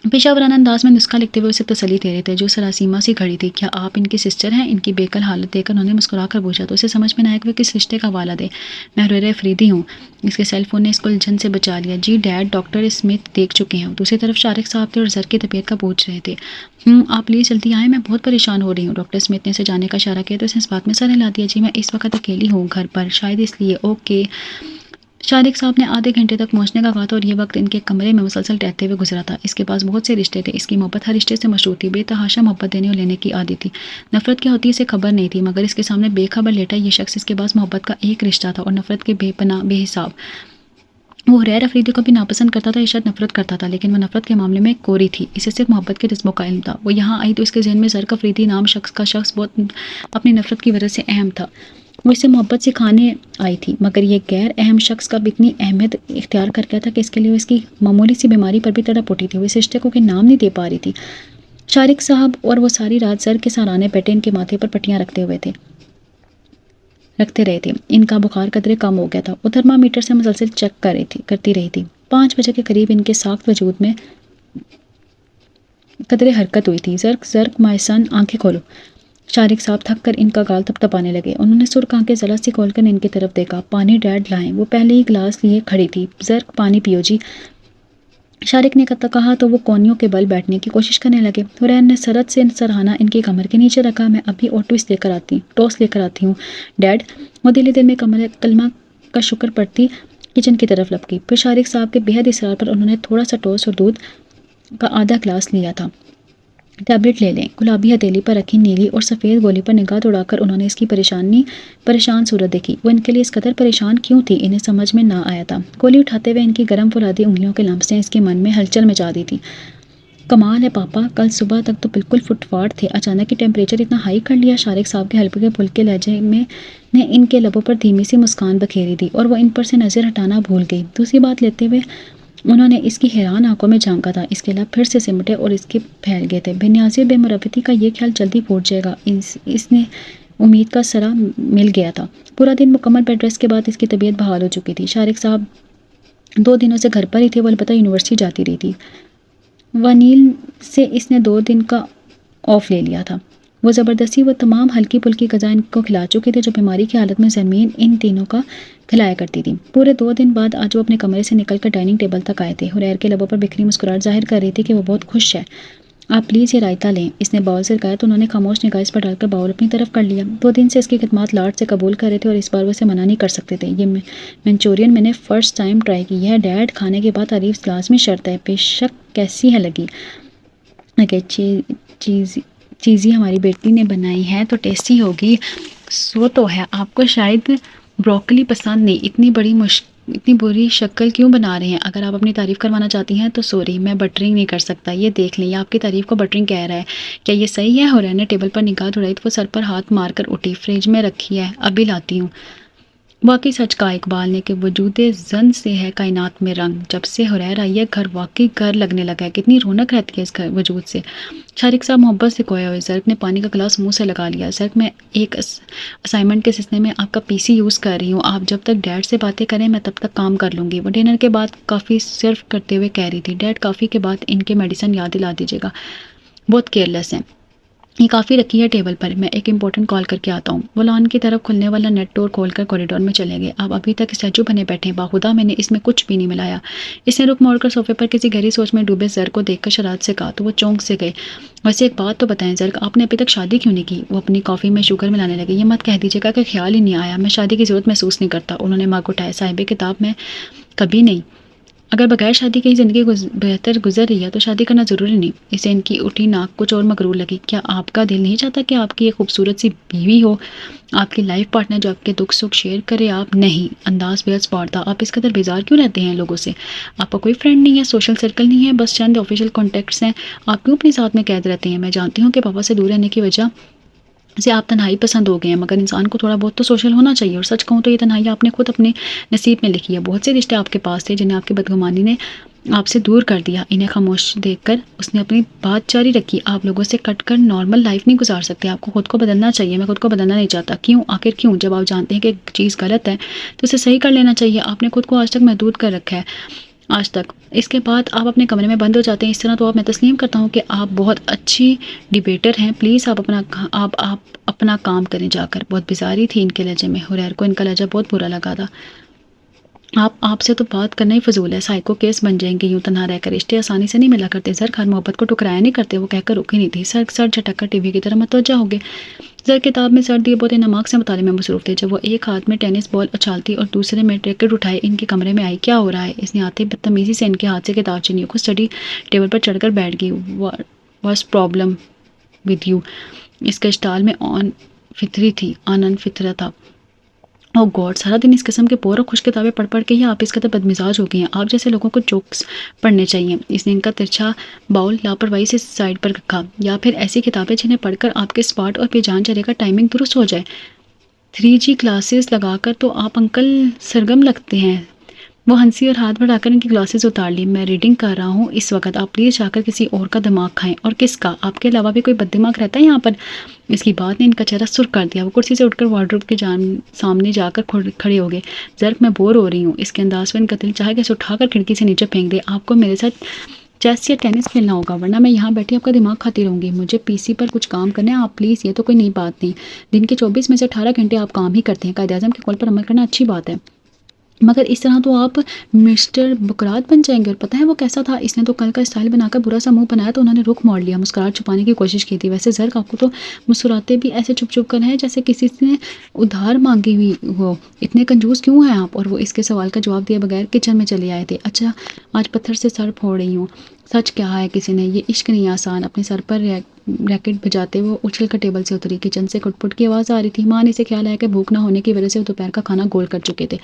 पेशावराना अंदाज में नुस्खा लिखते हुए उसे तसल्ली दे रहे थे। जो सरासीमा सी खड़ी थी। क्या आप इनकी सिस्टर हैं? इनकी बेकल हालत देखकर उन्होंने मुस्कुराकर पूछा तो उसे समझ में ना आया कि वह किस रिश्ते का वालिद है। मैं हुरैरा अफरीदी हूँ। इसके सेल फोन ने इसको उलझन से बचा लिया। जी डैड, डॉक्टर स्मिथ देख चुके हैं। दूसरी तरफ शारिक साहब थे और जर की तबीयत का पूछ रहे थे। आप प्लीज़ जल्दी आएँ, मैं बहुत परेशान हो रही हूँ। डॉक्टर स्मिथ ने उसे जाने का इशारा किया तो उसने इस बात में सर हिला दिया। जी मैं इस वक्त अकेली हूँ घर पर, शायद इसलिए। ओके। शारिक साहब ने आधे घंटे तक पहुंचने का कहा था और ये वक्त इनके कमरे में मुसलसल टहलते हुए गुजरा था। इसके पास बहुत से रिश्ते थे। इसकी मोहब्बत हर रिश्ते से मशहूर थी। बेतहाशा मोहब्बत देने और लेने की आदत थी। नफरत क्या होती है इसे खबर नहीं थी, मगर इसके सामने बेखबर लेटा ये शख्स इसके पास मोहब्बत का एक रिश्ता था और नफरत के बेपनाह बेहिसाब। वो हुरैरा अफरीदी को भी नापसंद करता था, इशाद नफरत करता था, लेकिन वह नफरत के मामले में कोरी थी। इसे सिर्फ मोहब्बत के जज्बों का इल्म था। वो यहाँ आई तो इसके जहन में ज़र्क अफरीदी नाम शख्स बहुत अपनी नफरत की वजह से अहम था। वो इसे मोहब्बत सिखाने आई थी, मगर ये गैर अहम शख्स का इतनी अहमियत इख्तियार कर गया था कि इसके लिए वो इसकी मामूली सी बीमारी पर भी तड़प उठी थी। वो इस रिश्ते को के नाम नहीं दे पा रही थी। शारिक साहब और वो सारी रात ज़र्क के सराहने बैठे इनके माथे पर पट्टियाँ रखते रहे थे। इनका बुखार कदरे कम हो गया था। वो थर्मामीटर से मुसलसल चेक करती रही थी। 5 बजे के करीब इनके साख्त वजूद में कदरे हरकत हुई थी। ज़र्क ज़र्क माय सन, आंखें खोलो। शारिक साहब थक कर इनका गाल थपथपाने लगे। उन्होंने सुर्ख आंखें जला सी खोलकर इनकी तरफ देखा। पानी डैड लाएं। वो पहले ही गिलास लिए खड़ी थी। ज़र्क पानी पियो जी। शारिक ने कहा तो वो कोनियों के बल बैठने की कोशिश करने लगे। हुरैन ने सरत से सरहाना इनकी कमर के नीचे रखा। मैं अभी और टोस्ट लेकर आती हूँ डैड। वो दिली दिल में कलमा का शुक्र पढ़ती किचन की तरफ लपकी। फिर शारिक साहब के बेहद इसरार पर उन्होंने थोड़ा सा टोस्ट और दूध का आधा गिलास लिया था। टैबलेट ले लें। गुलाबी हथेली पर रखी नीली और सफ़ेद गोली पर निगाह दौड़ाकर उन्होंने इसकी परेशान सूरत देखी। वो इनके लिए इस कदर परेशान क्यों थी, इन्हें समझ में ना आया था। गोली उठाते हुए इनकी गर्म फुलादी उंगलियों के लम्से इसके मन में हलचल मचा दी थी। कमाल है पापा, कल सुबह तक तो बिल्कुल फुटफाट थे, अचानक ही टेम्परेचर इतना हाई कर लिया। शारिक साहब के हल्के फुल्के लहजे में ने इनके लबों पर धीमी सी मुस्कान बखेरी थी और वो इन पर से नज़र हटाना भूल गई। दूसरी बात लेते हुए उन्होंने इसकी हैरान आंखों में झांका था। इसके लब फिर से सिमटे और इसके फैल गए थे। बेनियाज़ी और बेमुरवती का ये ख्याल जल्दी फूट जाएगा, इसने उम्मीद का सरा मिल गया था। पूरा दिन मुकम्मल बेड रेस्ट के बाद इसकी तबीयत बहाल हो चुकी थी। शारिक साहब 2 दिनों से घर पर ही थे। वो अलबत्ता यूनिवर्सिटी जाती रही थी। वनील से इसने 2 दिन का ऑफ ले लिया था। वो ज़बरदस्ती वो तमाम हल्की फुल्की ग़ज़ा इनको खिला चुके थे जो बीमारी की हालत में ज़मीन इन तीनों का खिलाया करती थी। पूरे 2 दिन बाद आज वो अपने कमरे से निकलकर डाइनिंग टेबल तक आए थे। हुरैर के लबों पर बिखरी मुस्कुराहट जाहिर कर रही थी कि वो बहुत खुश है। आप प्लीज़ ये रायता लें, इसने बाउल से कहा तो उन्होंने खामोश निगाह इस पर डालकर बाउल अपनी तरफ कर लिया। 2 दिन से इसकी खिदमत लाड से कबूल कर रहे थे और इस बार वो इसे मना नहीं कर सकते थे। ये मंचूरियन मैंने फ़र्स्ट टाइम ट्राई की है डैड, खाने के बाद तारीफ लाजमी शर्त है। बेशक कैसी है लगी? चीज़ी हमारी बेटी ने बनाई है तो टेस्टी होगी। सो तो है, आपको शायद ब्रोकली पसंद नहीं। इतनी बुरी शक्ल क्यों बना रहे हैं? अगर आप अपनी तारीफ़ करवाना चाहती हैं तो सॉरी, मैं बटरिंग नहीं कर सकता। ये देख लें, ये आपकी तारीफ़ को बटरिंग कह रहा है। क्या ये सही है? हुरैन ने टेबल पर निगाह दौड़ाई तो वो सर पर हाथ मारकर उठी। फ्रिज में रखी है, अभी लाती हूँ। वाकई सच कहा इकबाल ने कि वजूदे जन से है कायनात में रंग। जब से हुरैर आई है घर वाकई घर लगने लगा है। कितनी रौनक रहती है इस घर वजूद से। शारिक साहब मोहब्बत से खोया हुए। ज़र्क ने पानी का गिलास मुंह से लगा लिया। ज़र्क, मैं एक असाइनमेंट के सिलसिले में आपका पीसी यूज़ कर रही हूँ। आप जब तक डैड से बातें करें मैं तब तक काम कर लूँगी। वो डिनर के बाद काफ़ी सर्व करते हुए कह रही थी। डैड, काफ़ी के बाद इनके मेडिसिन याद दिला दीजिएगा, बहुत केयरलेस हैं। ये काफ़ी रखी है टेबल पर, मैं एक इंपॉर्टेंट कॉल करके आता हूँ। वो लॉन की तरफ खुलने वाला नेट डोर खोलकर कॉरिडोर में चले गए। अब अभी तक स्टैचू बने बैठे हैं। बाखुदा मैंने इसमें कुछ भी नहीं मिलाया। इसने रुक मोड़कर सोफे पर किसी गहरी सोच में डूबे ज़र्क को देखकर शरारत से कहा तो वो चौंक से गए। वैसे एक बात तो बताएं ज़र्क, आपने अभी तक शादी क्यों नहीं की? वो अपनी कॉफ़ी में शुगर मिलाने लगे। ये मत कह दीजिएगा कि ख्याल ही नहीं आया। मैं शादी की ज़रूरत महसूस नहीं करता। उन्होंने माँ को उठाया। साहिब किताब में कभी नहीं। अगर बगैर शादी की ज़िंदगी बेहतर गुजर रही है तो शादी करना ज़रूरी नहीं। इसे इनकी उठी नाक कुछ और मकरूर लगी। क्या आपका दिल नहीं चाहता कि आपकी एक खूबसूरत सी बीवी हो, आपकी लाइफ पार्टनर जो आपके दुख सुख शेयर करे? आप नहीं, अंदाज बेहद स्पॉट था। आप इस कदर बेजार क्यों रहते हैं लोगों से? आपका कोई फ्रेंड नहीं है, सोशल सर्कल नहीं है, बस चंद ऑफिशियल कॉन्टेक्ट्स हैं। आप क्यों अपने साथ में कैद रहते हैं? मैं जानती हूँ कि पापा से दूर रहने की वजह से आप तन्हाई पसंद हो गए हैं, मगर इंसान को थोड़ा बहुत तो सोशल होना चाहिए। और सच कहूँ तो ये तन्हाई आपने खुद अपने नसीब में लिखी है। बहुत से रिश्ते आपके पास थे जिन्हें आपकी बदगुमानी ने आपसे दूर कर दिया। इन्हें खामोश देखकर उसने अपनी बात जारी रखी। आप लोगों से कटकर नॉर्मल लाइफ नहीं गुजार सकते। आपको खुद को बदलना चाहिए। मैं खुद को बदलना नहीं चाहता। क्यों? आखिर क्यों? जब आप जानते हैं कि एक चीज़ गलत है तो उसे सही कर लेना चाहिए। आपने खुद को आज तक महदूद कर रखा है, आज तक। इसके बाद आप अपने कमरे में बंद हो जाते हैं इस तरह। तो आप मैं तस्लीम करता हूँ कि आप बहुत अच्छी डिबेटर हैं। प्लीज़ आप अपना काम करें जाकर। बहुत बेजारी थी इनके लहजे में। हुरैर को इनका लहजा बहुत बुरा लगा था। आपसे तो बात करना ही फजूल है। साइको केस बन जाएंगे यूं तन्हा रहकर। रिश्ते आसानी से नहीं मिला करते। जर हर मोहब्बत को टुकराया नहीं करते। वो कहकर रुकी नहीं थी। सर झटक कर टीवी की तरफ मतवज्जा हो गए। जर किताब में सर दिए बहुत नमाक से मुताले में मसरूफ थे। जब वो एक हाथ में टेनिस बॉल उछालती और दूसरे में रैकेट उठाए इनके कमरे में आई। क्या हो रहा है? इसने आते बदतमीजी से इनके हाथ से किताब छीनी। खुद स्टडी टेबल पर चढ़कर बैठ गई। What's problem with you? इसका स्टाइल में ऑन फितरी थी, आनंद फितरा था। ओह गॉड, सारा दिन इस किस्म के बोर और खुश किताबें पढ़ पढ़ के ही आप इस कदर बदमिजाज हो गए हैं। आप जैसे लोगों को जोक्स पढ़ने चाहिए। इसने इनका तिरछा बाउल लापरवाही से साइड पर रखा। या फिर ऐसी किताबें जिन्हें पढ़कर आपके स्पॉट और बेजान चले का टाइमिंग दुरुस्त हो जाए। 3G क्लासेस लगाकर तो आप अंकल सरगम लगते हैं। वो हंसी और हाथ बढ़ाकर इनकी ग्लासेस उतार ली। मैं रीडिंग कर रहा हूँ इस वक्त। आप प्लीज़ जाकर किसी और का दिमाग खाएं। और किसका? आपके अलावा भी कोई बददिमाग रहता है यहाँ पर? इसकी बात ने इनका चेहरा सुर्ख कर दिया। वो कुर्सी से उठकर वार्डरोब के सामने जाकर खड़े हो गए। जर्क, मैं बोर हो रही हूँ। इसके अंदाज में इनका दिल चाहे कि उठाकर खिड़की से नीचे फेंक दे। आपको मेरे साथ चेस या टेनिस खेलना होगा, वरना मैं यहाँ बैठी आपका दिमाग खाती रहूँगी। मुझे पीसी पर कुछ काम करना है। आप प्लीज़, ये तो कोई नई बात नहीं। दिन के 24 में से 18 घंटे आप काम ही करते हैं। कायदे आज़म के कॉल पर अमल करना अच्छी बात है, मगर इस तरह तो आप मिस्टर बुकरात बन जाएंगे। और पता है वो कैसा था? इसने तो कल का स्टाइल बनाकर बुरा सा मुंह बनाया तो उन्होंने रुख मोड़ लिया। मुस्कुराहट छुपाने की कोशिश की थी। वैसे जर्क, आपको तो मुस्कुराते भी ऐसे चुप चुप कर है जैसे किसी ने उधार मांगी हुई हो। इतने कंजूस क्यों हैं आप? और वो इसके सवाल का जवाब दिए बगैर किचन में चले आए थे। अच्छा, आज पत्थर से सर फोड़ रही हूँ। सच क्या है किसी ने? ये इश्क नहीं आसान। अपने सर पर रैकेट बजाते वो उछल कर टेबल से उतरी। किचन से कुटपुट की आवाज़ आ रही थी। माँ ने इसे ख्याल आया कि भूख ना होने की वजह से वो दोपहर का खाना गोल कर चुके थे।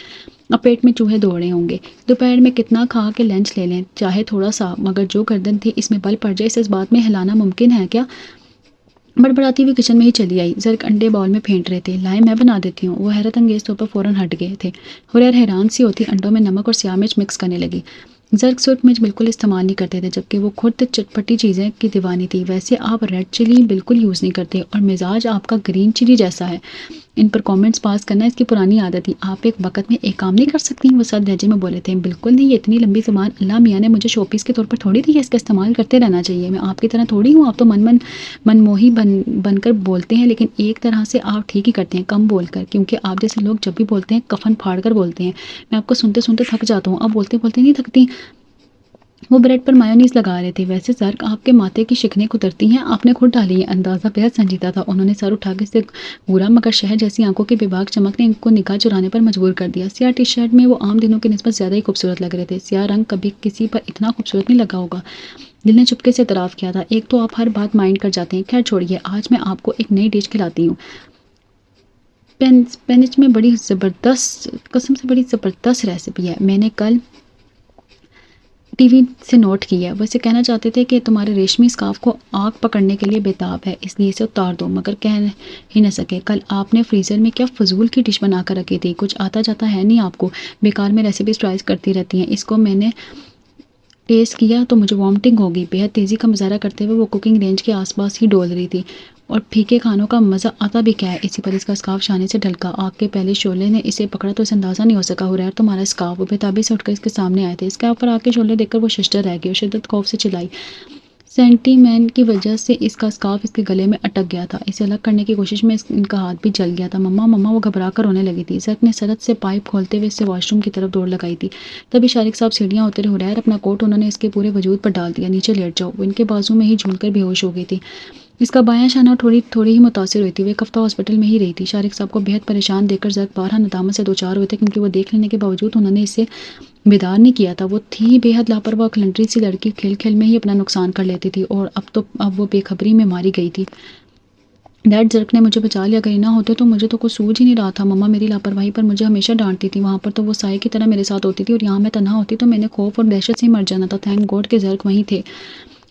अब पेट में चूहे दौड़े होंगे। दोपहर में कितना खा के लंच ले लें, चाहे थोड़ा सा, मगर जो गर्दन थी इसमें बल पड़ जाए इस बात में हिलाना मुमकिन है क्या? बड़बड़ाती हुई किचन में ही चली आई। जर्क अंडे बाउल में फेंट रहे थे। लाए, मैं बना देती हूँ। वो हैरत अंगेज तौर पर फ़ौरन हट गए थे। हुरैर हैरान सी होती अंडों में नमक और स्याह मिर्च मिक्स करने लगी। जर्क सुर्ख मिर्च बिल्कुल इस्तेमाल नहीं करते थे, जबकि वो खुद चटपटी चीज़ें की दीवानी थी। वैसे आप रेड चिली बिल्कुल यूज़ नहीं करते और मिजाज आपका ग्रीन चिली जैसा है। इन पर कमेंट्स पास करना इसकी पुरानी आदत थी। आप एक वक्त में एक काम नहीं कर सकती? वो सद लहजे में बोले थे। बिल्कुल नहीं, ये इतनी लंबी ज़ुबान अल्लाह मियाँ ने मुझे शोपीस के तौर पर थोड़ी दी है। इसका इस्तेमाल करते रहना चाहिए। मैं आपकी तरह थोड़ी हूँ। आप तो मनमोही बनकर बोलते हैं, लेकिन एक तरह से आप ठीक ही करते हैं, कम बोलकर। क्योंकि आप जैसे लोग जब भी बोलते हैं कफन फाड़ कर बोलते हैं। मैं आपको सुनते सुनते थक जाता हूँ। आप बोलते बोलते नहीं थकती। वो ब्रेड पर मायोनीज लगा रहे थे। वैसे जर्क, आपके माथे की शिकनें कुतरती हैं। आपने खुद डाली है। अंदाज़ा बेहद संजीदा था। उन्होंने सर उठा के से घूरा, मगर शहर जैसी आंखों की बेबाक चमक ने इनको निगाह चुराने पर मजबूर कर दिया। स्याह टी शर्ट में वो आम दिनों की निस्बत ज़्यादा ही खूबसूरत लग रहे थे। स्याह रंग कभी किसी पर इतना खूबसूरत नहीं लगा होगा। दिल ने चुपके से इतराफ़ किया था। एक तो आप हर बात माइंड कर जाते हैं। खैर छोड़िए, आज मैं आपको एक नई डिश खिलाती हूँ। स्पेनिश में बड़ी ज़बरदस्त, कसम से बड़ी ज़बरदस्त रेसिपी है। मैंने कल टीवी से नोट किया। वैसे कहना चाहते थे कि तुम्हारे रेशमी स्कार्फ को आग पकड़ने के लिए बेताब है, इसलिए इसे उतार दो, मगर कह ही न सके। कल आपने फ्रीज़र में क्या फजूल की डिश बना कर रखी थी? कुछ आता जाता है नहीं आपको? बेकार में रेसिपीज ट्राई करती रहती हैं। इसको मैंने टेस्ट किया तो मुझे वॉमिटिंग होगी। बेहद तेज़ी का मुजाहरा करते हुए वो कुकिंग रेंज के आसपास ही डोल रही थी। और फीके खानों का मज़ा आता भी क्या है? इसी पर इसका स्कार्फ शाने से ढलका। आग के पहले शोले ने इसे पकड़ा तो इसे अंदाज़ा नहीं हो सका। हुरैर, तुम्हारा स्कार्फ। वो बेताबी से उठकर इसके सामने आए थे। स्कार्फ पर आके शोले देखकर वो शिश्तर रह गई और शिद्दत खौफ से चिल्लाई। सेंटीमेंट की वजह से इसका स्कार्फ इसके गले में अटक गया था। इसे अलग करने की कोशिश में इनका हाथ भी जल गया था। मम्मा मम्मा, वो घबरा कर रोने लगी थी। जर्क ने सरत से पाइप खोलते हुए इससे वॉशरूम की तरफ दौड़ लगाई थी। तभी शारिक साहब सीढ़ियाँ उतरे। हुरैर, अपना कोट उन्होंने इसके पूरे वजूद पर डाल दिया। नीचे लेट जाओ। वो इनके बाजू में ही झूलकर बेहोश हो गई थी। इसका बायां शाना थोड़ी थोड़ी ही मुतासिर हुई थी। वो एक हफ्ता हॉस्पिटल में ही रही थी। शारिक साहब को बेहद परेशान देखकर जर्क बारहा नदामत से दो चार हुए थे, क्योंकि वो देख लेने के बावजूद उन्होंने इसे बेदार नहीं किया था। वो थी बेहद लापरवाह खलंडरी सी लड़की, खेल खेल में ही अपना नुकसान कर लेती थी और अब वो बेखबरी में मारी गई थी। डैड जर्क ने मुझे बचा लिया, कहीं ना होते तो मुझे तो कुछ सूझ ही नहीं रहा था। मम्मा मेरी लापरवाही पर मुझे हमेशा डांटती थी। वहाँ पर तो वो साए की तरह मेरे साथ होती थी और यहाँ मैं तनहा होती तो मैंने खौफ और दहशत से ही मर जाना था। थैंक गॉड के जर्क वहीं थे।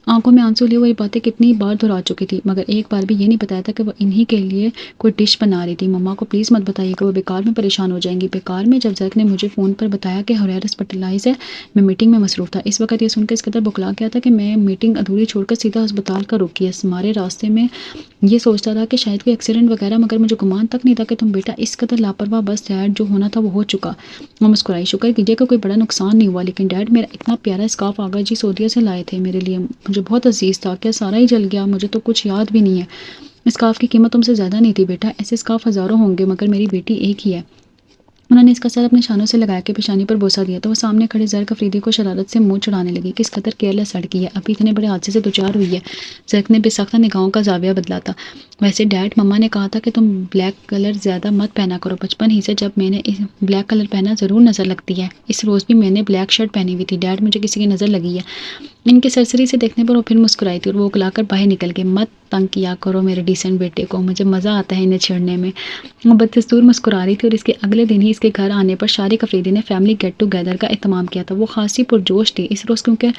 आंखों में आंसू लिए वही बातें कितनी बार दोहरा चुकी थी, मगर एक बार भी ये नहीं बताया था कि वो इन्हीं के लिए कोई डिश बना रही थी। मम्मा को प्लीज़ मत बताइए कि वो बेकार में परेशान हो जाएंगी। बेकार में, जब जर्क ने मुझे फ़ोन पर बताया कि हुरैर हॉस्पिटलाइज है, मैं मीटिंग में मसरूफ़ था। इस वक्त ये सुनकर इस कदर बुखला गया था कि मैं मीटिंग अधूरी छोड़कर सीधा अस्पताल का रुक किया। हमारे रास्ते में ये सोचता था कि शायद कोई एक्सीडेंट वगैरह, मगर मुझे गुमान तक नहीं था कि तुम बेटा इस कदर लापरवाह। बस डैड, जो होना था वो हो चुका। वो मुस्कुराई। शुक्र कीजिए कि कोई बड़ा नुकसान नहीं हुआ। लेकिन डैड, मेरा इतना प्यारा स्कार्फ आगा जी सऊदीया से लाए थे मेरे लिए, मुझे बहुत अजीज़ था। क्या सारा ही जल गया? मुझे तो कुछ याद भी नहीं है। स्कार्फ की कीमत तुमसे ज़्यादा नहीं थी बेटा, ऐसे स्कार्फ हज़ारों होंगे मगर मेरी बेटी एक ही है। उन्होंने इसका सर अपने शानों से लगा के पेशानी पर बोसा दिया तो वो सामने खड़े जर्क अफरीदी को शरारत से मुंह चढ़ाने लगी। किस कदर केयरलेस लड़की है, अभी इतने बड़े हादसे से दो-चार हुई है। जर्क ने बेसाख्ता निगाहों का जाविया बदला था। वैसे डैड, मम्मा ने कहा था कि तुम ब्लैक कलर ज़्यादा मत पहना करो। बचपन ही से जब मैंने ब्लैक कलर पहना ज़रूर नज़र लगती है। इस रोज़ भी मैंने ब्लैक शर्ट पहनी हुई थी। डैड, मुझे किसी की नज़र लगी है। इनके सरसरी से देखने पर वो फिर मुस्कुराई थी और वो उगलाकर बाहर निकल गए। मत तंग किया करो मेरे डिसेंट बेटे को, मुझे मज़ा आता है इन्हें छेड़ने में। वो बदस्तूर मुस्कुरा रही थी और इसके अगले दिन ही इसके घर आने पर शारिक अफरीदी ने फैमिली गेट टुगेदर का एहतमाम किया था। वो खासी पुरजोश थी इस रोज़, क्योंकि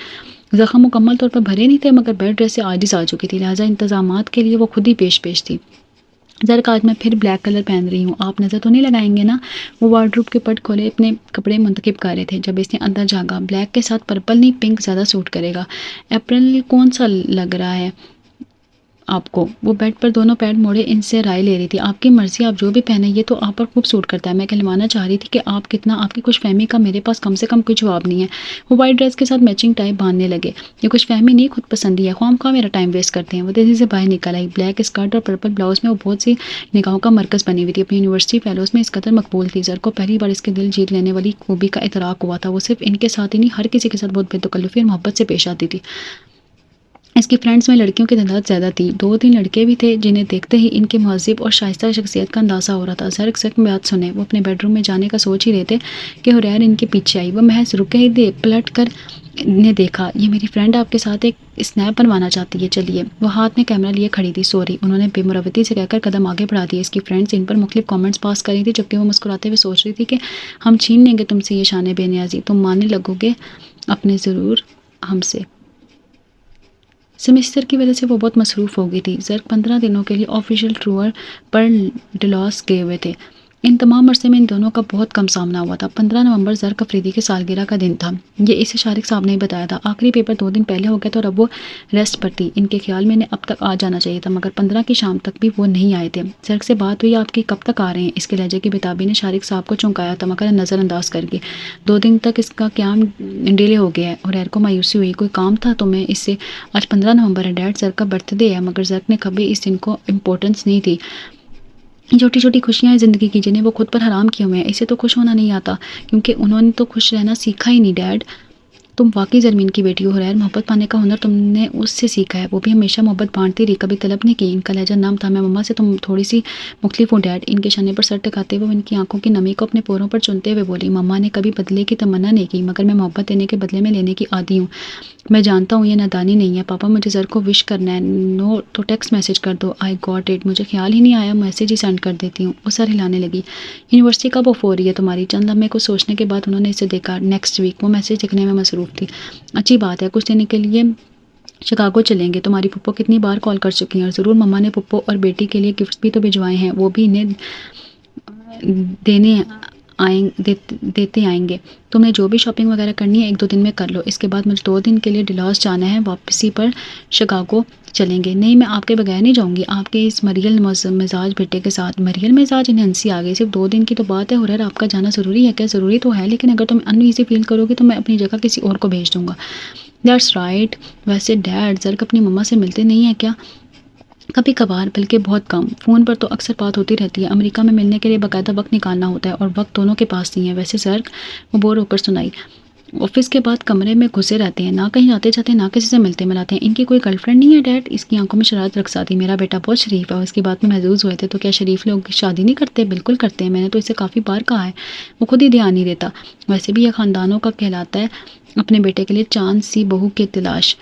ज़ख्म मुकम्मल तौर पर भरे नहीं थे मगर बेड रेस्ट से आजिज़ आ चुकी थी, लिहाजा इंतजामात के लिए वो खुद ही पेश थी। ज़रा आज मैं फिर ब्लैक कलर पहन रही हूँ, आप नज़र तो नहीं लगाएंगे ना? वो वार्डरोब के पट खोले अपने कपड़े मुंतखब कर रहे थे जब इसने अंदर झाँका। ब्लैक के साथ पर्पल नहीं, पिंक ज़्यादा सूट करेगा। अप्रैल कौन सा लग रहा है आपको? वो बेड पर दोनों पैर मोड़े इनसे राय ले रही थी। आपकी मर्जी, आप जो भी पहने, ये तो आप पर खूब सूट करता है। मैं कहलवाना चाह रही थी कि आप कितना, आपकी कुछ फहमी का मेरे पास कम से कम कोई जवाब नहीं है। वो वाइट ड्रेस के साथ मैचिंग टाइप बांधने लगे। ये कुछ फहमी नहीं, खुद पसंदी है, ख्वाम मेरा टाइम वेस्ट करते हैं। वो तेज़ी से बाहर निकल आई। ब्लैक स्कर्ट और पर्पल ब्लाउज में वो बहुत सी निगाहों का मरकज़ बनी हुई थी। अपनी यूनिवर्सिटी फेलोज़ में इस कदर मकबूल थी। जर को पहली बार इसके दिल जीत लेने वाली खूबी का इतराक हुआ था। वो सिर्फ इनके साथ ही नहीं, हर किसी के साथ बहुत बेतकल्लुफ़ी और मोहब्बत से पेश आती थी। इसकी फ्रेंड्स में लड़कियों की तादाद ज़्यादा थी। 2-3 लड़के भी थे जिन्हें देखते ही इनके महज़िब और शाइस्ता शख्सियत का अंदाज़ा हो रहा था। ज़र्क में बात सुने। वो अपने बेडरूम में जाने का सोच ही रहे थे कि हुरैर इनके पीछे आई। वो महज रुके ही दे, पलट कर ने देखा। ये मेरी फ्रेंड आपके साथ एक स्नैप बनवाना चाहती है, चलिए। वो हाथ में कैमरा लिए खड़ी थी। सॉरी, उन्होंने बेमुरवती से कहकर कदम आगे बढ़ा दिए। इसकी फ्रेंड्स इन पर मुख्तलिफ कमेंट्स पास कर रही थी जबकि वो मुस्कुराते हुए सोच रही थी कि हम छीन लेंगे तुमसे ये शान बेनियाजी, तुम मानने लगोगे अपने ज़रूर हमसे। सेमेस्टर की वजह से वो बहुत मसरूफ़ हो गई थी। जर्क 15 दिनों के लिए ऑफिशियल टूर पर डलॉस गए हुए थे। इन तमाम अरसे में इन दोनों का बहुत कम सामना हुआ था। 15 नवंबर जर्क अफरीदी की सालगिरह का दिन था। ये इसे शारिक साहब ने ही बताया था। आखिरी पेपर 2 दिन पहले हो गया था और अब वो रेस्ट पर थी। इनके ख्याल में इन्हें अब तक आ जाना चाहिए था मगर 15 की शाम तक भी वो नहीं आए थे। जर्क से बात हुई, आपकी कब तक आ रहे हैं? इसके लहजे की बेताबी ने शारिक साहब को चौंकाया था मगर नज़रअंदाज करके। 2 दिन तक इसका क्याम डिले हो गया है। और एर को मायूसी हुई। कोई काम था तुम्हें इससे? आज 15 नवंबर है डैड, जर्क का बर्थडे है। मगर जर्क ने कभी इस दिन को इम्पोर्टेंस नहीं थी। छोटी छोटी खुशियाँ हैं ज़िंदगी की जिन्हें वो खुद पर हराम किए हुए हैं। इसे तो खुश होना नहीं आता क्योंकि उन्होंने तो खुश रहना सीखा ही नहीं। डैड, तुम वाकई ज़रमीन की बेटी हो हुरैर। मोहब्बत पाने का हुनर तुमने उससे सीखा है। वो भी हमेशा मोहब्बत बांटती रही, कभी तलब नहीं की। इनका लहजा नम था। मैं मम्मा से तुम थोड़ी सी मुख्तलिफ हूँ डैड। इनके शाने पर सर टकाते हुए इनकी आंखों की नमी को अपने पोरों पर चुनते हुए बोली। मम्मा ने कभी बदले की तमन्ना नहीं की मगर मैं मोहब्बत देने के बदले में लेने की आदी हूँ। मैं जानता हूँ ये नादानी नहीं है। पापा, मुझे ज़र को विश करना है। नो तो टेक्स्ट मैसेज कर दो। I got it. मुझे ख्याल ही नहीं आया, मैसेज ही सेंड कर देती हूँ। वो सर हिलाने लगी। यूनिवर्सिटी कब ऑफ हो रही है तुम्हारी? चंद लम्हे को सोचने के बाद उन्होंने इसे देखा। Next week. वो मैसेज लिखने में मसरूफ़ थी। अच्छी बात है, कुछ दिन के लिए शिकागो चलेंगे। तुम्हारी पुप्पो कितनी बार कॉल कर चुकी हैं और ज़रूर मम्मा ने पुप्पो और बेटी के लिए गिफ्ट्स भी तो भिजवाए हैं, वो भी इन्हें देने देते आएंगे। तुमने जो भी शॉपिंग वगैरह करनी है 1-2 दिन में कर लो। इसके बाद मुझे 2 दिन के लिए डिलॉस जाना है, वापसी पर शिकागो चलेंगे। नहीं, मैं आपके बगैर नहीं जाऊंगी, आपके इस मरियल मिजाज बेटे के साथ। मरियल मिजाज? इन्हें हंसी आ गई। सिर्फ 2 दिन की तो बात है हुरैर, आपका जाना ज़रूरी है क्या? ज़रूरी तो है, लेकिन अगर तुम अनईजी फील करोगे तो मैं अपनी जगह किसी और को भेज दूंगा। That's right. वैसे डैड, जर्क अपनी मम्मा से मिलते नहीं है क्या? कभी कभार, बल्कि बहुत कम। फ़ोन पर तो अक्सर बात होती रहती है। अमेरिका में मिलने के लिए बाकायदा वक्त निकालना होता है और वक्त दोनों के पास नहीं है। वैसे जर्क, वो बोर होकर सुनाई, ऑफिस के बाद कमरे में घुसे रहते हैं, ना कहीं आते जाते, ना किसी से मिलते मिलाते हैं। इनकी कोई गर्लफ्रेंड नहीं है डैड? इसकी आंखों में शरारत रकसा थी। मेरा बेटा बहुत शरीफ है और इसकी बात में महजूज हुए थे। तो क्या शरीफ लोग शादी नहीं करते? बिल्कुल करते हैं, मैंने तो इसे काफ़ी बार कहा है, वो खुद ही ध्यान नहीं देता। वैसे भी यह ख़ानदानों का कहलाता है अपने बेटे के लिए चांद सी बहू की तलाश।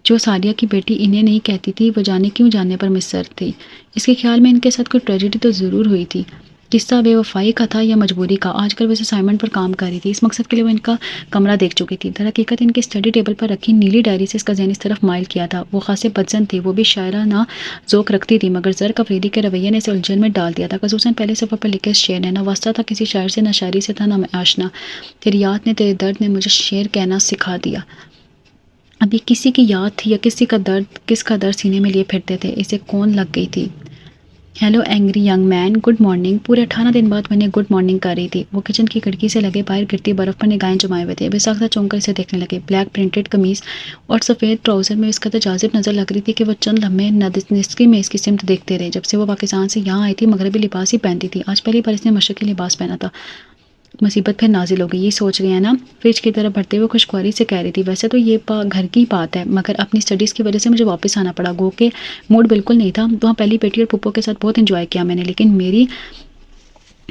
जो सारिया की बेटी इन्हें नहीं कहती थी, वो जाने क्यों जानने पर मिस्र थी। इसके ख्याल में इनके साथ कोई ट्रेजेडी तो ज़रूर हुई थी। किस्सा बेवफाई का था या मजबूरी का? आजकल वैसे असाइनमेंट पर काम कर रही थी, इस मकसद के लिए वो इनका कमरा देख चुकी थी। दरहकीकत इनके स्टडी टेबल पर रखी नीली डायरी से इसका ज़हन इस तरफ माइल किया था। वो खासे बदजन थी, वो भी शायराना ज़ौक़ रखती थी, मगर ज़र्क अफरीदी के रवैये ने इसे उलझन में डाल दिया था। खसूसन पहले सफ़र पर लिखे शेर ने, न वास्ता था किसी शायर से, न शायरी से था, न मैं आशना। तेरी याद ने, तेरे दर्द ने मुझे शेर कहना सिखा दिया। अब ये किसी की याद थी या किसी का दर्द? किसका दर्द सीने में लिए फिरते थे? इसे कौन लग गई थी? Hello angry young man, good morning. पूरे 18 दिन बाद मैंने गुड मॉर्निंग कर रही थी। वो किचन की खिड़की से लगे बाहर गिरती बर्फ़ पर निगाहें जमाए हुए थे। बेसाख्ता चौंक कर इसे देखने लगे। ब्लैक प्रिंटेड कमीज़ और सफ़ेद ट्राउज़र में इसका तो जाजिब नज़र लग रही थी कि वो चंद लम्हे निस्की में इसकी सिमत देखते रहे। जब से वो पाकिस्तान से यहाँ आई थी मगरबी लिबास ही पहनती थी, आज पहली बार इसने मशरक़ी लिबास पहना था। मुसीबत फिर नाजिल हो गई, ये सोच रही है ना? फ्रिज की तरफ बढ़ते हुए खुशख्वारी से कह रही थी, वैसे तो ये घर की बात है, मगर अपनी स्टडीज़ की वजह से मुझे वापस आना पड़ा। गो के मूड बिल्कुल नहीं था। वहाँ पहली बेटी और पुप्पो के साथ बहुत इंजॉय किया मैंने, लेकिन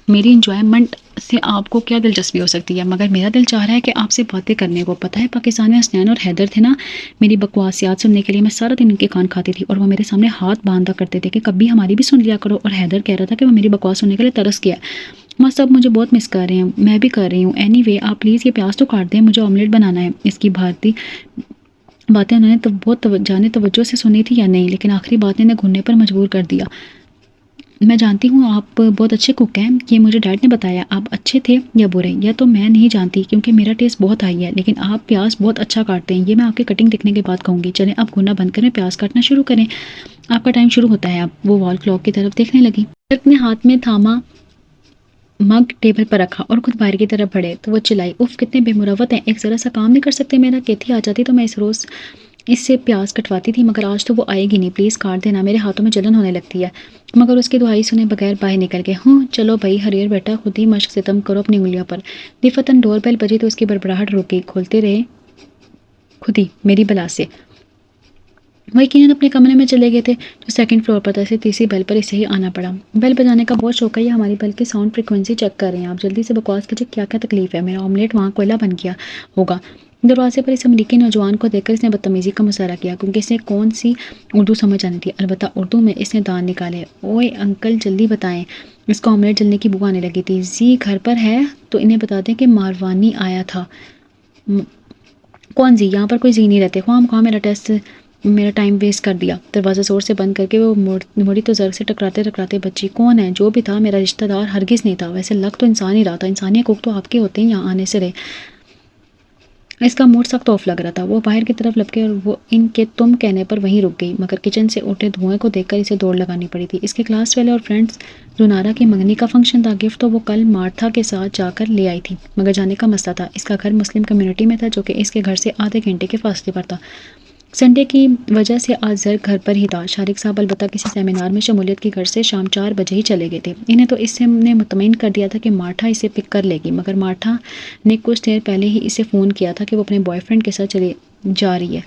मेरी इंजॉयमेंट से आपको क्या दिलचस्पी हो सकती है? मगर मेरा दिल चाह रहा है कि आपसे बातें करने को। पता है पाकिस्तान में हसनैन और हैदर थे ना, मेरी बकवासियात सुनने के लिए मैं सारा दिन उनके कान खाती थी और वो मेरे सामने हाथ बांधा करते थे कि कभी हमारी भी सुन लिया करो। और हैदर कह रहा था कि वो मेरी बकवास सुनने के लिए तरस गया। माँ सब मुझे बहुत मिस कर रहे हैं, मैं भी कर रही हूँ। एनीवे आप प्लीज़ ये प्याज तो काट दें, मुझे ऑमलेट बनाना है। इसकी भारतीय बातें उन्होंने तो बहुत जाने तवज्जो से सुनी थी या नहीं, लेकिन आखिरी बात ने इन्हें घूरने पर मजबूर कर दिया। मैं जानती हूँ आप बहुत अच्छे कुक हैं, ये मुझे डैड ने बताया। आप अच्छे थे या बुरे यह तो मैं नहीं जानती, क्योंकि मेरा टेस्ट बहुत हाई है, लेकिन आप प्याज बहुत अच्छा काटते हैं, ये मैं आपकी कटिंग देखने के बाद कहूँगी। चलें अब घूरना बंद करें, प्याज काटना शुरू करें, आपका टाइम शुरू होता है। अब वो वॉल क्लॉक की तरफ देखने लगी। अपने हाथ में थामा मग टेबल पर रखा और खुद बाहर की तरफ बढ़े तो वो चिल्लाई, उफ कितने बेमुरवत हैं, एक ज़रा सा काम नहीं कर सकते? मेरा केथी आ जाती तो मैं इस रोज़ इससे प्याज कटवाती थी, मगर आज तो वो आएगी नहीं। प्लीज़ काट देना, मेरे हाथों में जलन होने लगती है। मगर उसकी दुहाई सुने बगैर बाहर निकल गए। हूँ चलो भाई हरियर बेटा, खुद ही मश्क सितम करो अपनी उंगलियों पर। दिफतन डोरबेल बजी तो उसकी बड़बड़ाहट रुक गई। खोलते रहे खुद ही मेरी बला से। वह यकीनन अपने कमरे में चले गए थे जो सेकंड फ्लोर पर था। इसे तीसरी बेल पर इसे ही आना पड़ा। बेल बजाने का बहुत शौक है, ये हमारी बेल की साउंड फ्रिक्वेंसी चेक कर रहे हैं। आप जल्दी से बकवास कीजिए, क्या क्या तकलीफ है? मेरा ऑमलेट वहाँ कोयला बन गया होगा। दरवाजे पर इस अमरीकी नौजवान को देखकर इसने बदतमीजी का मुजाहरा किया, क्योंकि इसे कौन सी उर्दू समझ आनी थी। अलबत्ता उर्दू में इसने दांत निकाले। ओए अंकल जल्दी बताएं। इसका ऑमलेट जलने की बू आने लगी थी। जी घर पर है तो इन्हें बता दें कि मारवानी आया था। कौन जी? यहाँ पर कोई जी नहीं रहते। ख्वाह मेरा टाइम वेस्ट कर दिया। दरवाज़ा जोर से बंद करके वो मुड़ी तो जर्ग से टकराते टकराते बच्ची। कौन है? जो भी था मेरा रिश्तेदार हरगिज़ नहीं था। वैसे लग तो इंसान ही रहा था, इंसानी हकूक तो आपके होते हैं यहाँ आने से रहे। इसका मूड सख्त ऑफ लग रहा था। वो बाहर की तरफ लपके और वो इनके तुम कहने पर वहीं रुक गई, मगर किचन से उठे धुएं को देखकर इसे दौड़ लगानी पड़ी थी। इसके क्लास वाले और फ्रेंड्स जुनारा की मंगनी का फंक्शन था। गिफ्ट तो वो कल मार्था के साथ जाकर ले आई थी, मगर जाने का मसला था। इसका घर मुस्लिम कम्युनिटी में था, जो कि इसके घर से आधे घंटे के फासले पर था। संडे की वजह से आज जर घर पर ही था। शारिक साहब अलबत्ता किसी सेमिनार में शमूलियत की घर से शाम 4 बजे ही चले गए थे। इन्हें तो इससे ने मुतमईन कर दिया था कि मार्था इसे पिक कर लेगी, मगर मार्था ने कुछ देर पहले ही इसे फ़ोन किया था कि वो अपने बॉयफ्रेंड के साथ चली जा रही है।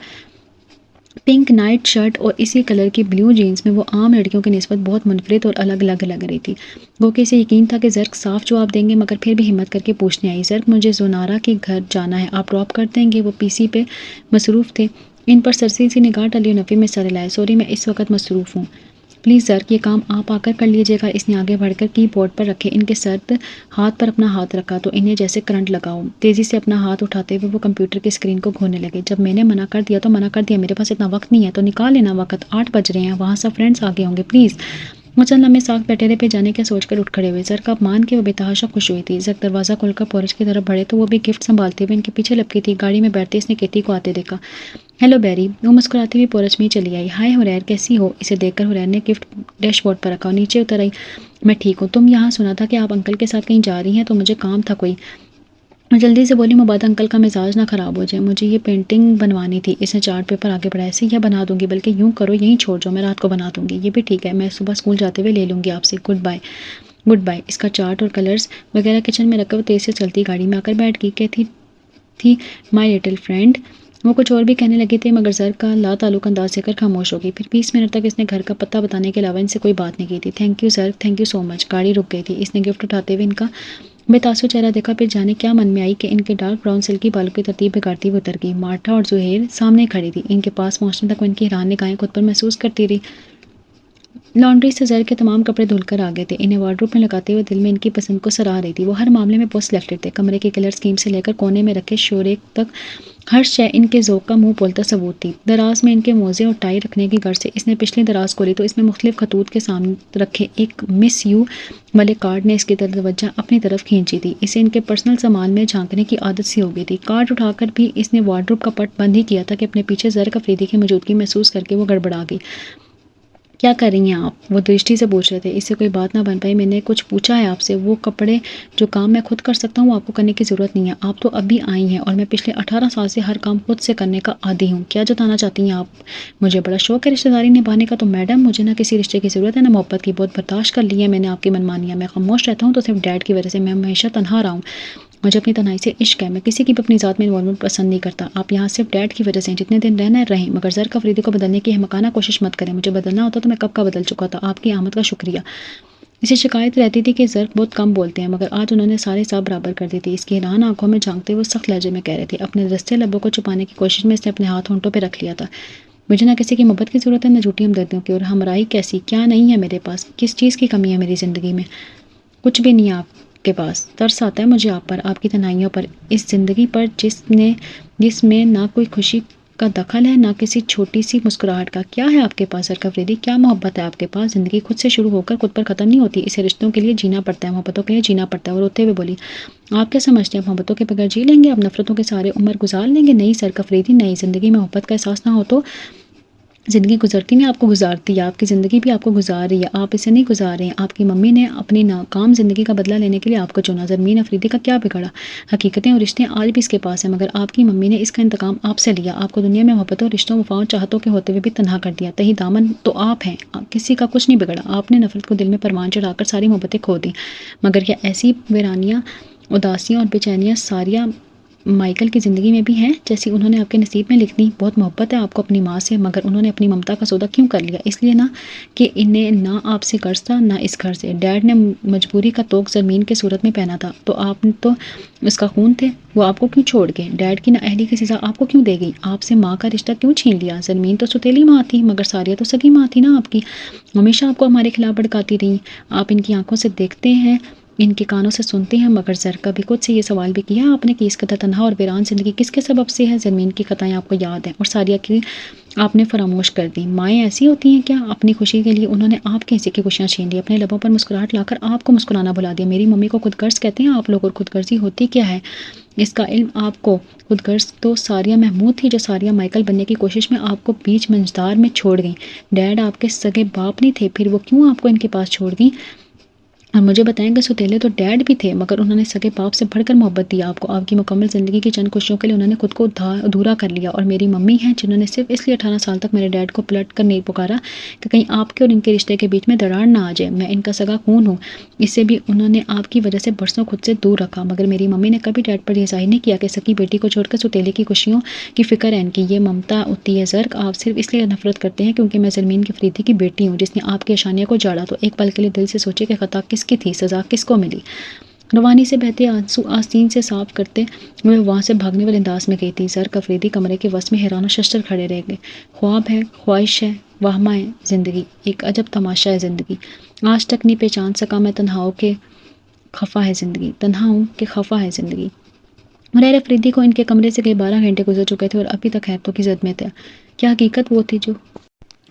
पिंक नाइट शर्ट और इसी कलर की ब्लू जीन्स में वो आम लड़कियों की निस्बत बहुत मुनफरिद और अलग अलग लग रही थी। वो कि इसे यकीन था कि ज़र्क साफ जवाब देंगे, मगर फिर भी हिम्मत करके पूछने आई, ज़र्क मुझे जोनारा के घर जाना है, आप ड्रॉप कर देंगे? वो पीसी पे मसरूफ़ थे। इन पर सरसी सी निगाह डाली। नफ़ी में सर हिलाए। सॉरी मैं इस वक्त मसरूफ़ हूँ, प्लीज़ सर ये काम आप आकर कर लीजिएगा। इसने आगे बढ़कर कीबोर्ड पर रखे इनके सर्द हाथ पर अपना हाथ रखा तो इन्हें जैसे करंट लगाओ। तेज़ी से अपना हाथ उठाते हुए वो कंप्यूटर की स्क्रीन को घूरने लगे। जब मैंने मना कर दिया तो मना कर दिया, मेरे पास इतना वक्त नहीं है तो निकाल लेना वक्त। 8 बज रहे हैं, वहाँ सब फ्रेंड्स आगे होंगे, प्लीज़। वो चंद लम्हे साथ बैठे रहे पे जाने के सोचकर उठ खड़े हुए। ज़र का मान के वो बेतहाशा खुश हुई थी। ज़र दरवाज़ा खोलकर पोरच की तरफ बढ़े तो वो भी गिफ्ट संभालते हुए इनके पीछे लपकी थी। गाड़ी में बैठते इसने केती को आते देखा। हेलो बैरी। वो मुस्कुराती हुई पोरच में ही चली आई। हाय हुरैर कैसी हो? इसे देखकर हुरैर ने गिफ्ट डैशबोर्ड पर रखा और नीचे उतर आई। मैं ठीक हूँ। तुम यहाँ सुना था कि आप अंकल के साथ कहीं जा रही हैं, तो मुझे काम था कोई। मैं जल्दी से बोली, मुबाद अंकल का मिजाज ना ख़राब हो जाए, मुझे ये पेंटिंग बनवानी थी। इसने चार्ट पेपर आगे बढ़ाया। ऐसे यह बना दूंगी, बल्कि यूँ करो यहीं छोड़ जाओ, मैं रात को बना दूंगी। ये भी ठीक है, मैं सुबह स्कूल जाते हुए ले लूँगी आपसे। Good bye. Good bye. इसका चार्ट और कलर्स वगैरह किचन में रखकर तेज़ से चलती गाड़ी में आकर बैठ गई। कहती थी माई लिटिल फ्रेंड। वो कुछ और भी कहने लगे थे मगर ज़र का लाताल्लुक़ अंदाज़ देखकर खामोश हो गई। फिर 20 मिनट तक इसने घर का पता बताने के अलावा इनसे कोई बात नहीं की थी। Thank you sir, thank you so much. गाड़ी रुक गई थी। इसने गिफ्ट उठाते हुए इनका बेतासुर चेहरा देखा। फिर जाने क्या मन में आई कि इनके डार्क ब्राउन सिल्की बालों की तरतीब बिगाड़ती हुई उतर गई। मार्था और ज़ुहैर सामने खड़ी थी। इनके पास पहुंचने तक वो इनकी हैरान निगाहें खुद पर महसूस करती रही। लॉन्ड्री से ज़र के तमाम कपड़े धुलकर आ गए थे। इन्हें वार्डरोब में लगाते हुए दिल में इनकी पसंद को सराह रही थी। वो हर मामले में बहुत सिलेक्टेड थे। कमरे के कलर स्कीम से लेकर कोने में रखे शोरेक तक हर शय इनके ज़ौक़ का मुंह बोलता सबूत थी। दराज में इनके मोज़े और टाई रखने की गर्ज से इसने पिछली दराज खोली तो इसमें मुख्तलिफ खतूत के सामने रखे एक मिस यू वाले कार्ड ने इसकी तवज्जो अपनी तरफ खींची थी। इसे इनके पर्सनल सामान में झांकने की आदत सी हो गई थी। कार्ड उठाकर भी इसने वार्डरोब का पट बंद ही किया था कि अपने पीछे ज़र अफरीदी की मौजूदगी महसूस करके वो गड़बड़ा गई। क्या कर रही हैं आप? वो दृष्टि से पूछ रहे थे। इससे कोई बात ना बन पाई। मैंने कुछ पूछा है आपसे। वो कपड़े जो काम मैं खुद कर सकता हूँ आपको करने की ज़रूरत नहीं है। आप तो अभी आई हैं और मैं पिछले 18 साल से हर काम खुद से करने का आदी हूँ। क्या जताना चाहती हैं आप? मुझे बड़ा शौक है रिश्तेदारी निभाने का। तो मैडम मुझे ना किसी रिश्ते की ज़रूरत है ना मोहब्बत की। बहुत बर्दाश्त कर ली है मैंने आपकी मनमानियाँ। मैं खामोश रहता हूँ तो सिर्फ डैड की वजह से। मैं हमेशा तनहा रहा हूँ। मुझे अपनी तन्हाई से इश्क है। मैं किसी की भी अपनी ज़ात में इन्वॉल्वमेंट पसंद नहीं करता। आप यहाँ सिर्फ डैड की वजह से जितने दिन रहना रहें मगर ज़र अफरीदी को बदलने की अहमकाना कोशिश मत करें। मुझे बदलना होता तो मैं कब का बदल चुका था। आपकी आमद का शुक्रिया। इसे शिकायत रहती थी कि ज़र बहुत कम बोलते हैं मगर आज उन्होंने सारे हिसाब बराबर कर दी थी। इसकी हैरान आंखों में झांकते वो सख्त लहजे में कह रहे थे। अपने दस्ते लबों को छुपाने की कोशिश में इसने अपने हाथ होंठों पर रख लिया था। मुझे ना किसी की मोहब्बत की ज़रूरत है ना झूठी हमदर्दियों की। और हमराही कैसी क्या नहीं है मेरे पास। किस चीज़ की कमी है मेरी ज़िंदगी में? कुछ भी नहीं है आपके पास। तरस आता है मुझे आप पर, आपकी तन्हाइयों पर, इस ज़िंदगी पर जिसमें ना कोई खुशी का दखल है ना किसी छोटी सी मुस्कुराहट का। क्या है आपके पास ज़र अफरीदी? क्या मोहब्बत है आपके पास? ज़िंदगी खुद से शुरू होकर खुद पर ख़त्म नहीं होती। इसे रिश्तों के लिए जीना पड़ता है, मोहब्बतों के लिए जीना पड़ता है। वो रोते हुए बोली, आप क्या समझते हैं आप मोहब्बतों के बगैर जी लेंगे? आप नफरतों के सारे उम्र गुजार लेंगे? नहीं ज़र अफरीदी नहीं। ज़िंदगी में मोहब्बत का एहसास ना हो तो ज़िंदगी गुजरती नहीं आपको गुजारती है। आपकी ज़िंदगी भी आपको गुजार रही है। आप इसे नहीं गुजार रहे हैं। आपकी मम्मी ने अपनी नाकाम ज़िंदगी का बदला लेने के लिए आपको चुना। ज़रमीन अफरीदी का क्या बिगड़ा? हकीकतें और रिश्ते आज भी इसके पास हैं मगर आपकी मम्मी ने इसका इंतकाम आपसे लिया। आपको दुनिया में मोहब्बतों रिश्तों वफाओं चाहतों के होते हुए भी तनहा कर दिया। तही दामन तो आप हैं। किसी का कुछ नहीं बिगड़ा। आपने नफरत को दिल में परवान चढ़ाकर सारी मोहब्बतें खो दी। मगर क्या ऐसी वीरानियाँ उदासियाँ और बेचैनियाँ सारियाँ माइकल की ज़िंदगी में भी हैं जैसी उन्होंने आपके नसीब में लिख दी? बहुत मोहब्बत है आपको अपनी माँ से मगर उन्होंने अपनी ममता का सौदा क्यों कर लिया? इसलिए ना कि इन्हें ना आपसे गर्ज था ना इस घर से। डैड ने मजबूरी का तोक ज़मीन के सूरत में पहना था तो आप तो उसका खून थे। वो आपको क्यों छोड़ गए? डैड की नाअहली की सज़ा आपको क्यों दे गई? आपसे माँ का रिश्ता क्यों छीन लिया? ज़मीन तो सुतेली माँ थी मगर सारिया तो सगी माँ थी ना आपकी। हमेशा आपको हमारे खिलाफ भड़काती रही। आप इनकी आंखों से देखते हैं, इनके कानों से सुनते हैं मगर ज़र कभी खुद से ये सवाल भी किया आपने कि इस कदर तन्हा और वीरान ज़िंदगी किसके सबब से है? ज़मीन की खताएं आपको याद हैं और सारिया की आपने फरामोश कर दी। माएँ ऐसी होती हैं क्या? अपनी खुशी के लिए उन्होंने आपके हिस्से की खुशियाँ छीन ली। अपने लबों पर मुस्कुराहट लाकर आपको मुस्कुराना भुला दिया। मेरी मम्मी को खुदगर्ज कहते हैं आप लोग और खुदगर्जी होती क्या है इसका इल्म आपको? खुदगर्ज तो सारिया महमूद थी जो सारिया माइकल बनने की कोशिश में आपको बीच मंझदार में छोड़ गई। डैड आपके सगे बाप नहीं थे फिर वो क्यों आपको इनके पास छोड़ दी? और मुझे बताएंगे सुतेले तो डैड भी थे मगर उन्होंने सगे बाप से बढ़कर मोहब्बत दी आपको। आपकी मुकम्मल ज़िंदगी की चंद खुशियों के लिए उन्होंने खुद को अधूरा कर लिया। और मेरी मम्मी हैं जिन्होंने सिर्फ इसलिए 18 साल तक मेरे डैड को पलट कर नहीं पुकारा कि कहीं आपके और इनके रिश्ते के बीच में दरार ना आ जाए। मैं इनका सगा खून हूँ। इससे भी उन्होंने आपकी वजह से बरसों खुद से दूर रखा मगर मेरी मम्मी ने कभी डैड पर यह जाहिर नहीं किया कि सकी बेटी को छोड़कर सुतेले की खुशियों की फ़िक्र है इनकी। ये ममता होती है ज़र। आप सिर्फ इसलिए नफरत करते हैं क्योंकि मैं ज़मीन की अफरीदी की बेटी हूँ जिसने आपकी आशानियों को जाड़ा। तो एक पल के लिए दिल से सोचे कि ख़ता किसकी थी, सज़ा किसको मिली? रवानी से बहते आंसू आस्तीन से साफ करते हुए वहाँ से भागने वाले अंदाज में गई थी। ज़र अफरीदी कमरे के वस में हैरान शशर खड़े रह गए। ख्वाब है, ख्वाहिश है, वाहमा है ज़िंदगी, एक अजब तमाशा है ज़िंदगी। आज तक नहीं पहचान सका मैं तन्हाओं के खफा है ज़िंदगी, तन्हा हूँ कि खफा है ज़िंदगी। हुरैरा अफरीदी को इनके कमरे से कई 12 घंटे गुजर चुके थे और अभी तक हैरतों की जद में थे। क्या हकीकत वो थी जो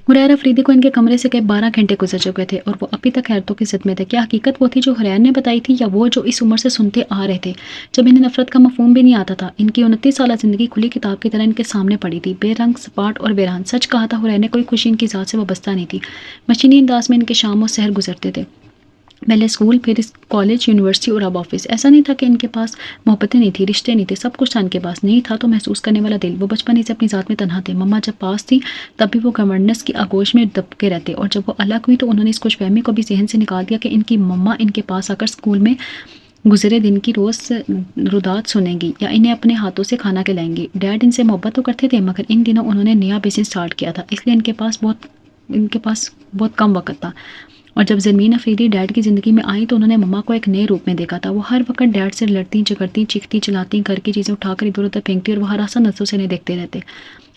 हुरैरा अफरीदी को इनके कमरे से कई 12 घंटे गुजर चुके थे और वो अभी तक हैरतों की ज़द में थे। क्या हकीकत वो थी जो हुरैरा ने बताई थी या वो जो इस उम्र से सुनते आ रहे थे जब इन्हें नफरत का मफहूम भी नहीं आता था? इनकी 29 साल ज़िंदगी खुली किताब की तरह इनके सामने पड़ी थी, बेरंग, सपाट और वीरान। सच कहा था हुरैरा ने, कोई खुशी इनकी ज़ात से वाबस्ता नहीं थी। मशीनी अंदाज में इनके शाम और सहर गुजरते थे। पहले स्कूल, फिर कॉलेज, यूनिवर्सिटी और अब ऑफिस। ऐसा नहीं था कि इनके पास मोहब्बतें नहीं थी, रिश्ते नहीं थे, सब कुछ था इनके पास। नहीं था तो महसूस करने वाला दिल। वो बचपन ही से अपनी ज़ात में तन्हा थे। मम्मा जब पास थी तब भी वो गवर्नेंस की आगोश में दबके रहते और जब वो अलग हुई तो उन्होंने इस खुशफहमी को भी जहन से निकाल दिया कि इनकी मम्मा इनके पास आकर स्कूल में गुजरे दिन की रोज़ रुदात सुनेंगी या इन्हें अपने हाथों से खाना खिलाएंगी। डैड इनसे मोहब्बत तो करते थे, मगर इन दिनों उन्होंने नया बिजनेस स्टार्ट किया था, इसलिए इनके पास बहुत कम वक्त था। और जब ज़रमीन अफरीदी डैड की ज़िंदगी में आई तो उन्होंने मम्मा को एक नए रूप में देखा था। वो हर वक्त डैड से लड़ती झगड़ती, चीखती चिल्लाती, घर की चीज़ें उठाकर इधर उधर फेंकती और वो हरासा नजरों से इन्हें देखते रहते।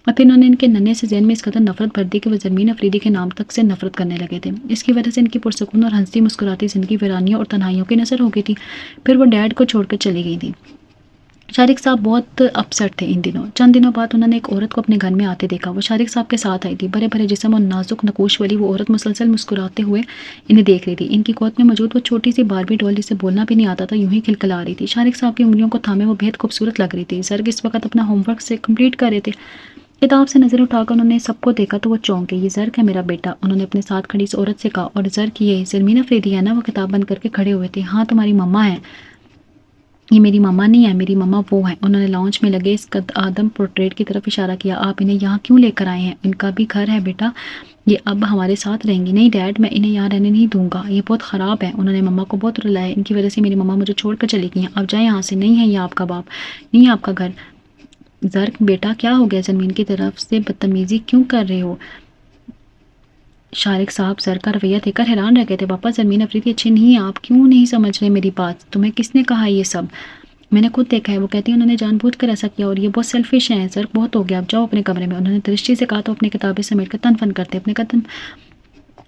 और फिर उन्होंने इनके नन्हे से ज़हन में इस कदर नफरत भर दी कि वो ज़रमीन अफरीदी के नाम तक से नफरत करने लगे थे। इसकी वजह से इनकी पुरसकून और हंसती मुस्कुराती ज़िंदगी वीरानियों और तन्हाइयों की नज़र हो गई थी। फिर वो डैड को छोड़कर चली गई थी। शारिक साहब बहुत अपसेट थे इन दिनों। चंद दिनों बाद उन्होंने एक औरत को अपने घर में आते देखा। वो शारिक साहब के साथ आई थी। बड़े बड़े जिस्म और नाजुक नकोश वाली वो औरत मुसलसल मुस्कुराते हुए इन्हें देख रही थी। इनकी गोद में मौजूद वो छोटी सी बारबी डॉल जिसे बोलना भी नहीं आता था, यूं ही खिलखिला रही थी। शारिक साहब की उंगलियों को थामे वो बेहद खूबसूरत लग रही थी। सर्ग इस वक्त अपना होमवर्क से कंप्लीट कर रहे थे। किताब से नजर उठाकर उन्होंने सबको देखा तो वो चौंक गई। ये जर्क है मेरा बेटा, उन्होंने अपने साथ खड़ी इस औरत से कहा। और जर्क ये ज़रमीन अफरीदी है ना? वो किताब बंद करके खड़े हुए थे। हाँ, तुम्हारी मम्मा है। ये मेरी मम्मा नहीं है, मेरी मम्मा वो है। उन्होंने लाउंज में लगे इस कद आदम पोर्ट्रेट की तरफ इशारा किया। आप इन्हें यहाँ क्यों लेकर आए हैं? इनका भी घर है बेटा, ये अब हमारे साथ रहेंगी। नहीं डैड, मैं इन्हें यहाँ रहने नहीं दूंगा, ये बहुत ख़राब है। उन्होंने मम्मा को बहुत रुलाया। इनकी वजह से मेरी मम्मा मुझे छोड़कर चली गई हैं। अब जाए यहाँ से, नहीं है ये आपका बाप, नहीं है आपका घर। जर्क बेटा क्या हो गया? ज़मीन की तरफ से बदतमीजी क्यों कर रहे हो? शारिक साहब सर का रवैया देखकर हैरान रह गए थे। पापा, ज़रमीन अफरीदी अच्छी नहीं है, आप क्यों नहीं समझ रहे मेरी बात? तुम्हें किसने कहा ये सब? मैंने खुद देखा है। वो कहती है उन्होंने जानबूझकर ऐसा किया और ये बहुत सेल्फिश हैं। सर बहुत हो गया, अब जाओ अपने कमरे में। उन्होंने दृष्टि से कहा तो अपनी किताबें समेट कर तन फन करते अपने कदम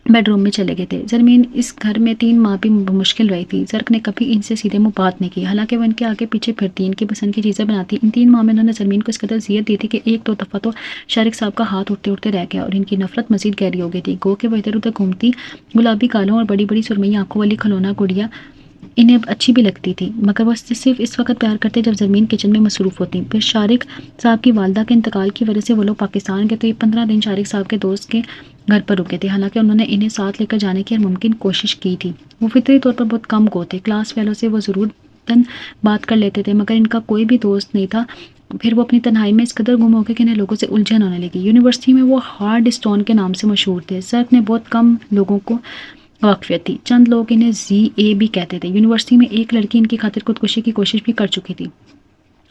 बेडरूम में चले गए थे। ज़रमीन इस घर में 3 माह भी मुश्किल रही थी। जर्क ने कभी इनसे सीधे मुंह बात नहीं की, हालांकि वो इनके आगे पीछे फिरती, इनकी पसंद की चीज़ें बनाती। इन 3 माह में उन्होंने ज़रमीन को इस कदर ज़ियत दी थी कि एक दो दफ़ा तो शारिक साहब का हाथ उठते उठते रह गया और इनकी नफरत मजीद गहरी हो गई थी। गो के वो इधर उधर घूमती गुलाबी गालों और बड़ी बड़ी सुरमई आंखों वाली खलौना गुड़िया इन्हें अच्छी भी लगती थी, मगर वह सिर्फ इस वक्त प्यार करते जब ज़रमीन किचन में मसरूफ़ होती। फिर शारिक साहब की वालदा के इंतकाल की वजह से वो लोग पाकिस्तान गए तो ये 15 दिन शारिक साहब के दोस्त के घर पर रुके थे। हालांकि उन्होंने इन्हें साथ लेकर जाने की हर मुमकिन कोशिश की थी। वो फितरी तौर पर बहुत कम गो थे। क्लास फेलो से वो ज़रूर बात कर लेते थे, मगर इनका कोई भी दोस्त नहीं था। फिर वो अपनी तन्हाई में इस कदर गुम हो गए कि इन्हें लोगों से उलझन होने लगी। यूनिवर्सिटी में वो हार्ड स्टोन के नाम से मशहूर थे। सर्क ने बहुत कम लोगों को वाकफियत थी। चंद लोग इन्हें ZA भी कहते थे। यूनिवर्सिटी में एक लड़की इनकी खातिर खुदकुशी की कोशिश भी कर चुकी थी,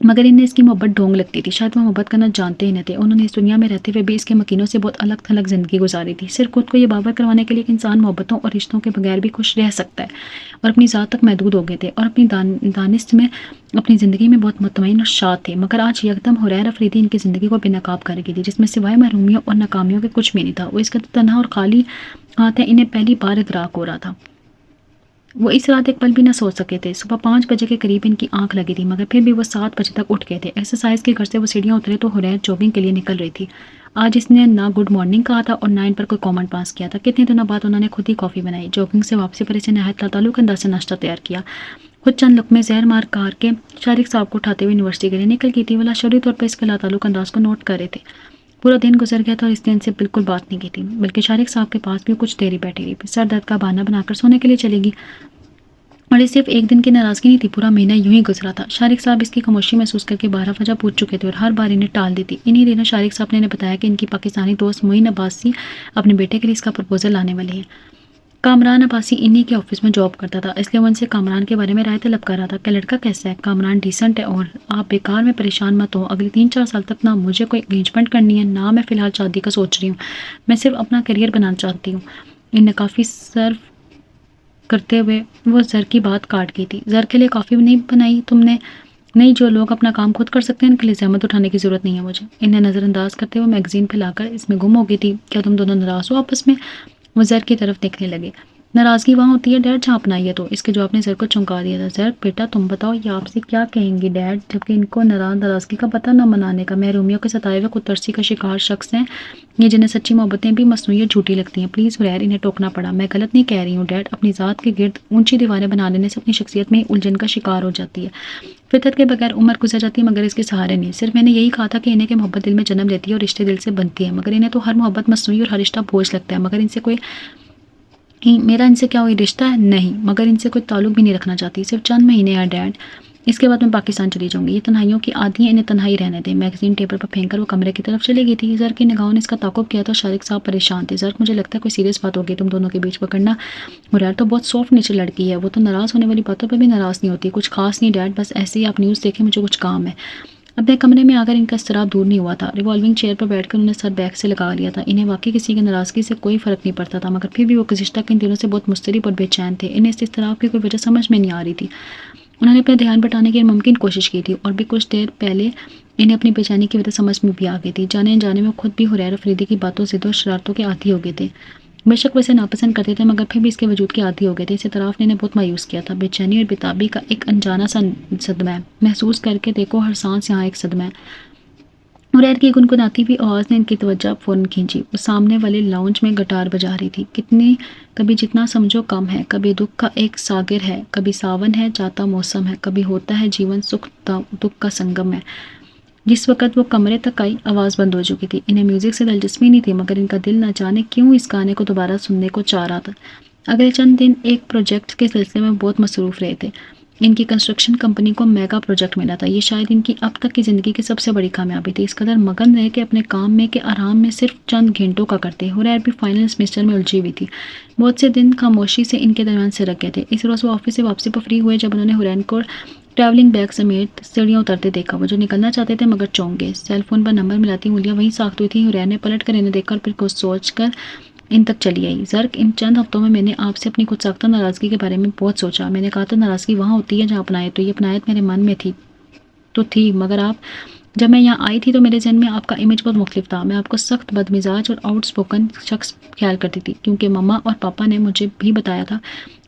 मगर इन्हें इसकी मोहब्बत ढोंग लगती थी। शायद वो मोहब्बत करना जानते ही नहीं थे। उन्होंने इस दुनिया में रहते हुए भी इसके मकीनों से बहुत अलग थलग ज़िंदगी गुजारी थी। सिर्फ खुद को ये बावर करवाने के लिए कि इंसान मोहब्बतों और रिश्तों के बगैर भी खुश रह सकता है, और अपनी ज़ात तक महदूद हो गए थे और अपनी दानिश में अपनी ज़िंदगी में बहुत मुतमईन और शाद थे। मगर आज यकदम हुरैर अफरीदी इनकी ज़िंदगी को बेनकाब कर गई थी, जिसमें सिवाय महरूमियों और नाकामियों के कुछ भी नहीं था। वो इसका तन्हा और खाली हाथ है इन्हें पहली बार इदराक हो रहा था। वो इस रात एक पल भी ना सोच सके थे। सुबह 5 बजे के करीब इनकी आंख लगी थी, मगर फिर भी वो 7 बजे तक उठ गए थे। एक्सरसाइज के घर से वो सीढ़ियाँ उतरे तो हुरैर जॉगिंग के लिए निकल रही थी। आज इसने ना गुड मॉर्निंग कहा था और ना इन पर कोई कमेंट पास किया था। कितने दिनों बाद उन्होंने खुद ही कॉफ़ी बनाई। जॉगिंग से वापसी पर इसे नहायत लाताल्लुक़ अंदाज से नाश्ता तैयार किया। खुद चंद लुकमे जहर मार कार के शारिक साहब को उठाते हुए यूनिवर्सिटी के लिए निकल गई थी। वाला शौरी तौर पर इसके लाताल्लुक़ अंदाज को नोट कर रहे थे। पूरा दिन गुजर गया था और इसने इनसे बिल्कुल बात नहीं की थी, बल्कि शारिक साहब के पास भी कुछ देरी बैठी रही। सर दर्द का बहाना बनाकर सोने के लिए चलेगी। और ये सिर्फ एक दिन की नाराज़गी नहीं थी, पूरा महीना यूं ही गुजरा था। शारिक साहब इसकी खामोशी महसूस करके 12 वजह पूछ चुके थे और हर बार इन्हें टाल देती। इन्हीं दिनों शारिक साहब ने इन्हें बताया कि इनकी पाकिस्तानी दोस्त मोइन अब्बासी अपने बेटे के लिए इसका प्रपोजल लाने वाली है। कामरान अब्बासी इन्हीं के ऑफिस में जॉब करता था, इसलिए वो उनसे कामरान के बारे में राय तलब कर रहा था कि लड़का कैसा है। कामरान डिसेंट है और आप बेकार में परेशान मत हो। अगले 3-4 साल तक ना मुझे कोई एंगेजमेंट करनी है, ना मैं फ़िलहाल शादी का सोच रही हूँ। मैं सिर्फ अपना करियर बनाना चाहती हूँ। इन्हें काफ़ी सर्व करते हुए वो ज़र की बात काट गई थी। ज़र के लिए कॉफ़ी नहीं बनाई तुमने? नहीं, जो लोग अपना काम खुद कर सकते हैं उनके लिए ज़हमत उठाने की ज़रूरत नहीं है मुझे। इन्हें नज़रअंदाज करते हुए मैगज़ीन फैलाकर इसमें गुम हो गई थी। क्या तुम दोनों नाराज़ हो आपस में? वो ज़र की तरफ देखने लगे। नाराज़गी वहाँ होती है डैड जहाँ अपनाई है तो। इसके जवाब ने ज़र को चौंका दिया था। ज़र बेटा तुम बताओ ये आपसे क्या कहेंगी डैड, जबकि इनको नाराज़गी का पता न मनाने का। महरूमियों के सताए हुए कुतरसी का शिकार शख्स हैं ये, जिन्हें सच्ची मोहब्बतें भी मसनूई झूठी लगती हैं। प्लीज़ हुरैर, इन्हें टोकना पड़ा। मैं गलत नहीं कह रही हूँ डैड। अपनी ज़ात के गिर्द ऊंची दीवारें बना लेने से अपनी शख्सियत में उलझन का शिकार हो जाती है। फितरत के बगैर उम्र गुजर जाती है, मगर इसके सहारे नहीं। सिर्फ मैंने यही कहा था कि इन्हें के मोहब्बत दिल में जन्म लेती है और रिश्ते दिल से बनती है, मगर इन्हें तो हर मोहब्बत मसनूई और हर रिश्ता बोझ लगता है। मगर इनसे कोई मेरा इनसे क्या कोई रिश्ता है? नहीं, मगर इनसे कोई ताल्लुक भी नहीं रखना चाहती। सिर्फ चंद महीने हैं डैड। इसके बाद मैं पाकिस्तान चली जाऊंगी, ये तन्हाइयों की आदि है, इन्हें तन्हाई रहने दें। मैगजीन टेबल पर फेंक कर वो कमरे की तरफ चली गई थी। जर की निगाहों ने इसका ताक़ुब किया तो शारिक साहब परेशान थे। जर मुझे लगता है कोई सीरियस बात होगी तुम दोनों के बीच, पकड़ना। मुरार तो बहुत सॉफ्ट नेचर लड़की है, वो तो नाराज़ होने वाली बातों पर भी नाराज़ नहीं होती। कुछ खास नहीं डैड, बस ऐसे ही आप न्यूज़ देखें, मुझे कुछ काम है। अपने कमरे में आकर इनका इसराब दूर नहीं हुआ था। रिवॉल्विंग चेयर पर बैठकर उन्होंने सर बैग से लगा लिया था। इन्हें वाकई किसी की नाराज़गी से कोई फ़र्क नहीं पड़ता था, मगर फिर भी वो गुज़िश्ता के इन दिनों से बहुत मुस्तरिब और बेचैन थे। इन्हें इस इज़्तिराब की कोई वजह समझ में नहीं आ रही थी। उन्होंने अपना ध्यान बटाने की मुमकिन कोशिश की थी, और भी कुछ देर पहले इन्हें अपनी बेचैनी की वजह समझ में भी आ गई थी। जाने अनजाने में खुद भी हुरैर अफरीदी की बातों से और शरारतों के आदी हो गए थे। बेशक वैसे नापसंद करते थे, मगर फिर भी इसके वजूद के आदी हो गए थे। इस इतराफ़ ने इन्हें बहुत मायूस किया था। बेचैनी और बेताबी का एक अनजाना सा सदमा है। महसूस करके देखो, हर सांस यहाँ एक सदमा है। हुरैर की गुनगुनाती हुई आवाज़ ने इनकी तवज्जो फ़ौरन खींची। वो सामने वाले लाउंज में गिटार बजा रही थी। कितनी कभी जितना समझो कम है, कभी दुख का एक सागर है, कभी सावन है जाता मौसम है, कभी होता है जीवन सुख दुख का संगम है। जिस वक्त वो कमरे तक आई, आवाज़ बंद हो चुकी थी। इन्हें म्यूज़िक से दिलचस्पी नहीं थी, मगर इनका दिल न जाने क्यों इस गाने को दोबारा सुनने को चाह रहा था। अगले चंद दिन एक प्रोजेक्ट के सिलसिले में बहुत मसरूफ़ रहे थे। इनकी कंस्ट्रक्शन कंपनी को मेगा प्रोजेक्ट मिला था। ये शायद इनकी अब तक की ज़िंदगी की सबसे बड़ी कामयाबी थी। इस कदर मगन रहे कि अपने काम में के आराम में सिर्फ चंद घंटों का करते। हुरैर भी फाइनल सेमेस्टर में उलझी हुई थी। बहुत से दिन खामोशी से इनके दरमियान से रख गए थे। इस रोज़ वो ऑफिस से वापसी पर फ्री हुए जब उन्होंने हुरैन को ट्रैवलिंग बैग समेत सीढ़ियाँ उतरते देखा। वो जो निकलना चाहते थे मगर चौंक गए। सेल फोन पर नंबर मिलाती उंगलियां वहीं साख्त हुई थी। हुरैन ने पलट कर इन्हें देखकर फिर कुछ सोच कर इन तक चली आई। ज़र्क, इन चंद हफ्तों में मैंने आपसे अपनी खुद साख्ता नाराज़गी के बारे में बहुत सोचा। मैंने कहा था नाराज़गी वहाँ होती है जहाँ अपनायत, तो ये अपनायत मेरे मन में थी मगर आप जब मैं यहाँ आई थी तो मेरे जहन में आपका इमेज बहुत मुख्तलिफ था। मैं आपको सख्त बदमिजाज और आउटस्पोकन शख्स ख्याल करती थी, क्योंकि मम्मा और पापा ने मुझे भी बताया था